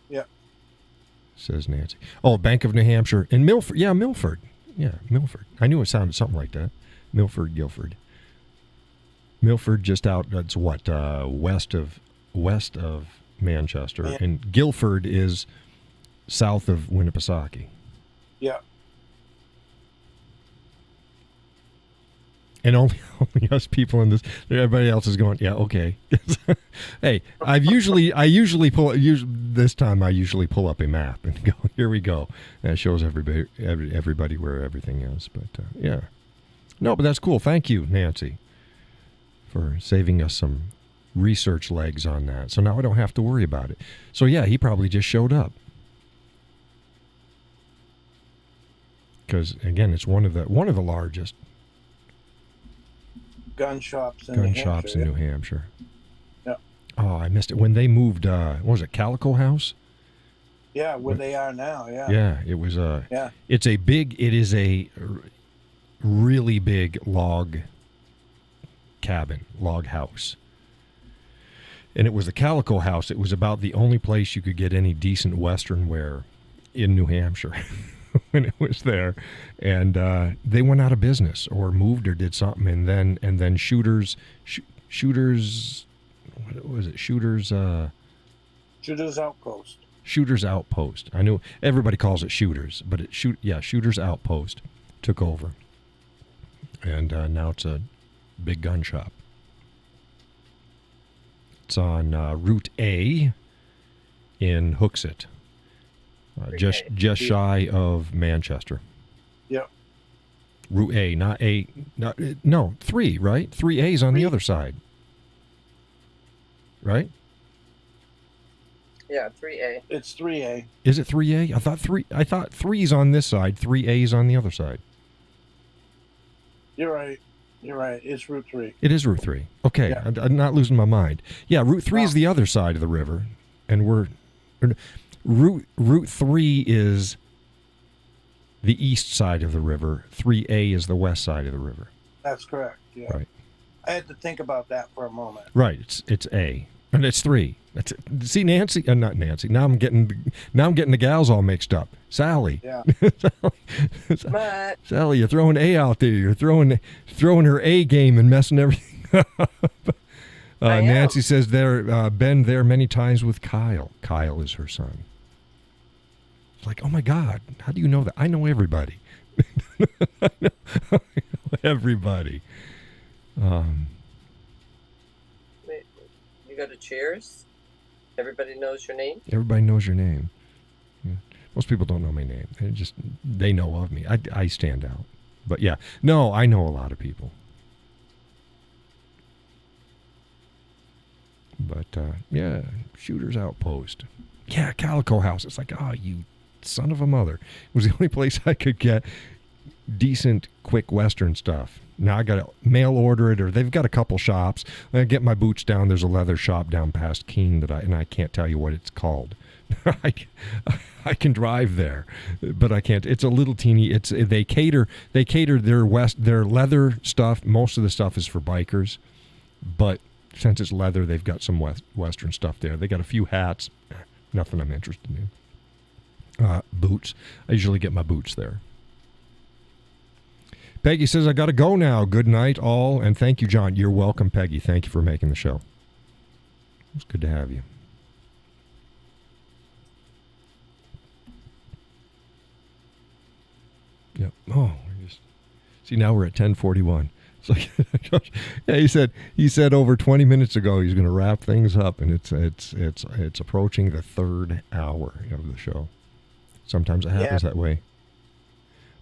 Yeah. Says Nancy. Oh, Bank of New Hampshire and Milford. Yeah, Milford. Yeah, Milford. I knew it sounded something like that. Milford, Guilford. Milford just out. That's what west of Manchester, and Guilford is south of Winnipesaukee. Yeah. And only us people in this. Everybody else is going. Yeah, okay. Hey, I usually pull up a map and go. Here we go. And it shows everybody where everything is. But yeah, no, but that's cool. Thank you, Nancy, for saving us some research legs on that. So now I don't have to worry about it. So yeah, he probably just showed up. Because again, it's one of the largest gun shops in New Hampshire. Yeah. Oh, I missed it when they moved. What was it, Calico House? Yeah, where they are now. Yeah. Yeah, it was Yeah. It is a really big log house. And it was the Calico House. It was about the only place you could get any decent Western wear in New Hampshire when it was there. And they went out of business or moved or did something. And then Shooters, what was it? Shooters Outpost. Shooters Outpost. I knew everybody calls it Shooters, but Shooters Outpost took over. And now it's a big gun shop. It's on Route A in Hooksett, just shy of Manchester. Yep. Route A, no, 3, right? 3A's on the other side, right? Yeah, 3A. It's 3A. Is it 3A? I thought 3's on this side, 3A's on the other side. You're right. It's Route 3. It is Route 3. Okay, yeah. I'm not losing my mind. Yeah, Route 3 is the other side of the river, and Route 3 is the east side of the river. 3A is the west side of the river. That's correct. Yeah. Right. I had to think about that for a moment. Right. It's A, and it's 3. That's it. See, Nancy, not Nancy. Now I'm getting the gals all mixed up. Sally. Yeah. Sally, you're throwing A out there. You're throwing her A game and messing everything up. Nancy says been there many times with Kyle. Kyle is her son. It's like, oh my God, how do you know that? I know everybody. I know everybody. Wait, you go to Cheers? Everybody knows your name? Everybody knows your name. Yeah. Most people don't know my name. They know of me. I stand out. But yeah, no, I know a lot of people. But, yeah, Shooter's Outpost. Yeah, Calico House. It's like, oh, you son of a mother. It was the only place I could get decent, quick Western stuff. Now I got to mail order it, or they've got a couple shops. When I get my boots down, there's a leather shop down past Keene and I can't tell you what it's called. I can drive there, but I can't. It's a little teeny. They cater their leather stuff. Most of the stuff is for bikers, but since it's leather, they've got some Western stuff there. They got a few hats. Nothing I'm interested in. Boots. I usually get my boots there. Peggy says, I got to go now. Good night, all. And thank you, John. You're welcome, Peggy. Thank you for making the show. It's good to have you. Yep. Oh, see, now we're at 10:41. So, yeah, he said over 20 minutes ago he's going to wrap things up, and it's approaching the third hour of the show. Sometimes it happens that way.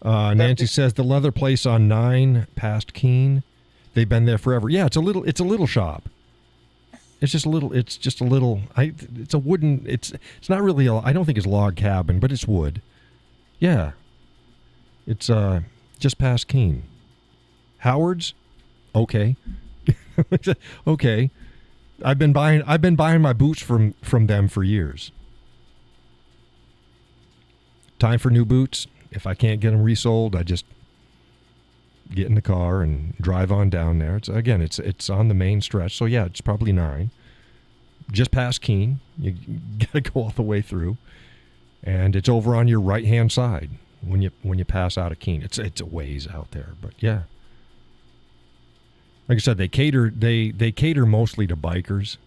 Nancy says the leather place on 9 past Keene. They've been there forever. Yeah, it's a little shop. It's just a little. It's a wooden. It's not really. I don't think it's log cabin, but it's wood. Yeah. It's just past Keene. Howard's, okay. Okay. I've been buying my boots from them for years. Time for new boots. If I can't get them resold, I just get in the car and drive on down there. It's on the main stretch, so yeah, it's probably 9. Just past Keene. You gotta go all the way through, and it's over on your right hand side when you pass out of Keene. It's a ways out there, but yeah. Like I said, they cater mostly to bikers,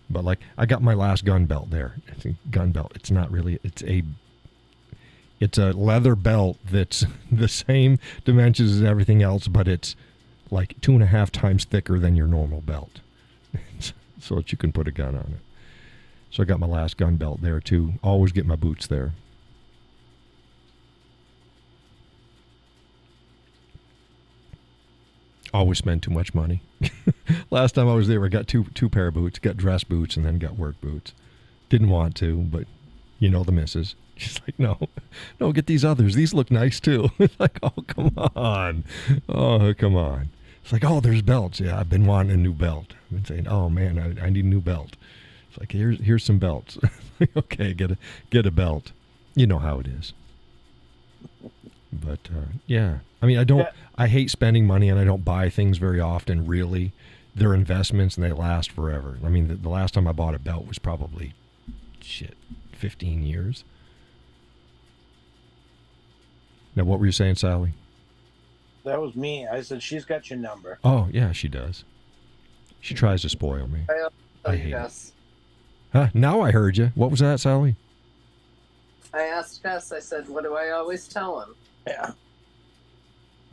but like I got my last gun belt there. It's a gun belt. It's not really. It's a leather belt that's the same dimensions as everything else, but it's like 2.5 times thicker than your normal belt, so that you can put a gun on it. So I got my last gun belt there too. Always get my boots there. Always spend too much money. Last time I was there, I got two pair of boots, got dress boots, and then got work boots. Didn't want to, but you know the missus. She's like, no, get these others. These look nice too. It's like, oh, come on. Oh, come on. It's like, oh, there's belts. Yeah, I've been wanting a new belt. I've been saying, oh man, I need a new belt. It's like, here's some belts. Okay, get a belt. You know how it is. But yeah, I mean, I hate spending money, and I don't buy things very often. Really, they're investments and they last forever. I mean, the last time I bought a belt was probably 15 years. Now, what were you saying, Sally? That was me. I said, she's got your number. Oh, yeah, she does. She tries to spoil me. I hate it. Huh? Now I heard you. What was that, Sally? I asked Gus, I said, what do I always tell him? Yeah.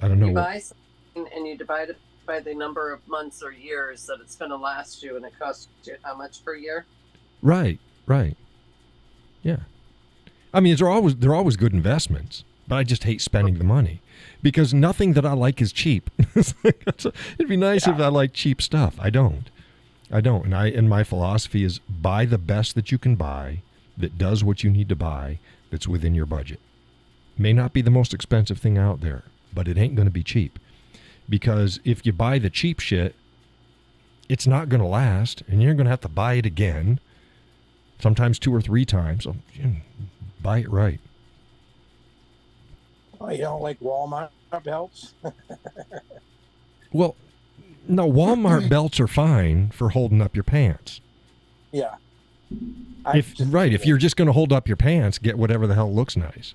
I don't know. You buy something and you divide it by the number of months or years that it's going to last you, and it costs you how much per year? Right. Yeah. I mean, they're always good investments. But I just hate spending the money because nothing that I like is cheap. It'd be nice if I like cheap stuff. I don't. And my philosophy is buy the best that you can buy that does what you need to buy that's within your budget. May not be the most expensive thing out there, but it ain't going to be cheap. Because if you buy the cheap shit, it's not going to last, and you're going to have to buy it again, sometimes 2 or 3 times. So buy it right. Oh, you don't like Walmart belts? Well, no, Walmart belts are fine for holding up your pants. Yeah. If you're just going to hold up your pants, get whatever the hell looks nice.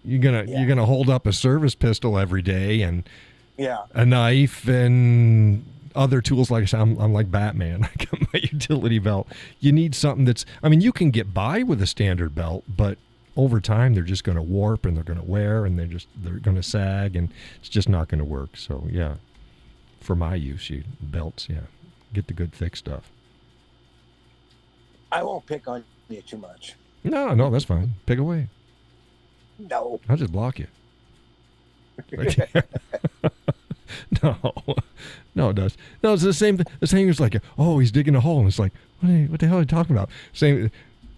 You're gonna hold up a service pistol every day and a knife and other tools. Like I said, I'm like Batman. I got my utility belt. You need something that's. I mean, you can get by with a standard belt, but over time they're just going to warp and they're going to wear and they're going to sag and it's just not going to work. So yeah, for my use, belts, get the good thick stuff. I won't pick on you too much. No, that's fine. Pick away. No, I'll just block you. No, it does. No, it's the same thing. The same is like, oh, he's digging a hole. And it's like, what the hell are you talking about? Same.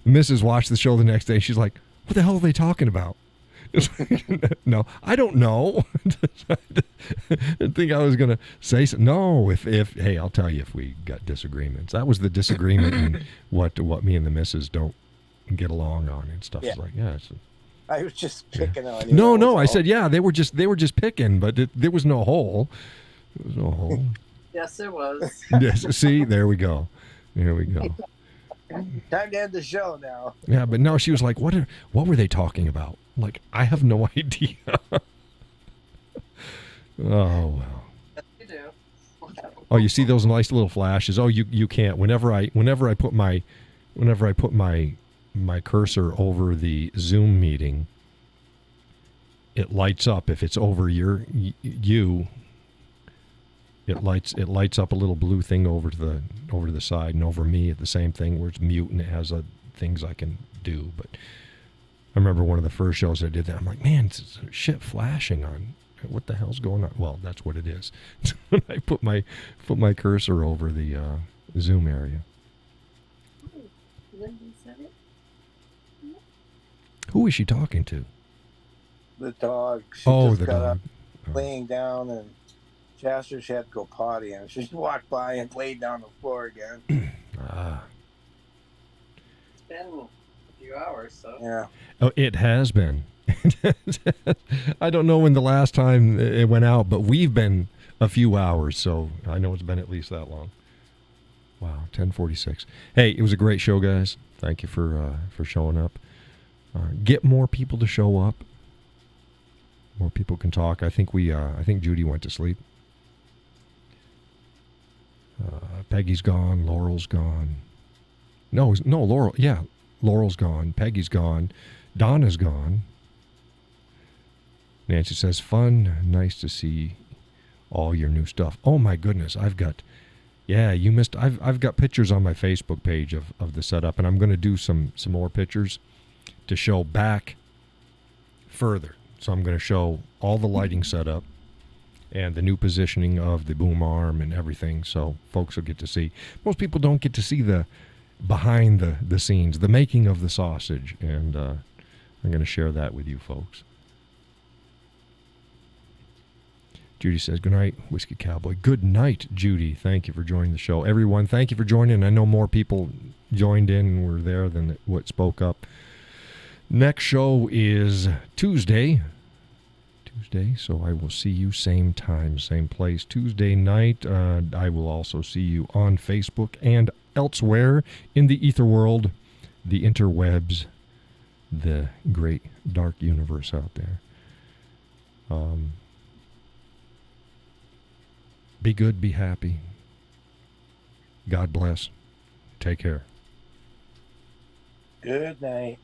Mrs. watched the show the next day. She's like, what the hell are they talking about? No, I don't know. I didn't think I was going to say so. No, if hey, I'll tell you if we got disagreements. That was the disagreement and what me and the missus don't get along on and stuff. Yeah. It's like, yeah. I was just picking on you. No, I said, yeah, they were just picking, but there was no hole. There was no hole. Yes, it was. Yes, see, there we go. There we go. Time to end the show now. Yeah, but no, she was like, what were they talking about? I'm like, I have no idea. Oh, well. Yes, you do. Oh, you see those nice little flashes? Oh, you can't. Whenever I put my cursor over the Zoom meeting, it lights up. If it's over you, it lights up a little blue thing over to the side, and over me at the same thing where it's mute and it has things I can do. But I remember one of the first shows I did that. I'm like, man, it's shit flashing on. What the hell's going on? Well, that's what it is. When I put my cursor over the Zoom area. Who is she talking to? The dog. She the just got dog. up, laying down, and Chasters she had to go potty, and she just walked by and laid down on the floor again. It's been a few hours, so. Yeah. Oh, it has been. I don't know when the last time it went out, but we've been a few hours, so I know it's been at least that long. Wow, 10:46. Hey, it was a great show, guys. Thank you for showing up. Get more people to show up. More people can talk. I think Judy went to sleep. Peggy's gone. Laurel's gone. No, Laurel. Yeah, Laurel's gone. Peggy's gone. Donna's gone. Nancy says, fun. Nice to see all your new stuff. Oh my goodness, I've got pictures on my Facebook page of the setup, and I'm going to do some more pictures to show back further. So I'm going to show all the lighting setup and the new positioning of the boom arm and everything, so folks will get to see. Most people don't get to see the behind the scenes, the making of the sausage, and I'm going to share that with you folks. Judy says, good night, Whiskey Cowboy. Good night, Judy. Thank you for joining the show. Everyone, thank you for joining. I know more people joined in and were there than what spoke up. Next show is Tuesday, so I will see you same time, same place. Tuesday night, I will also see you on Facebook and elsewhere in the ether world, the interwebs, the great dark universe out there. Be good, be happy. God bless. Take care. Good night.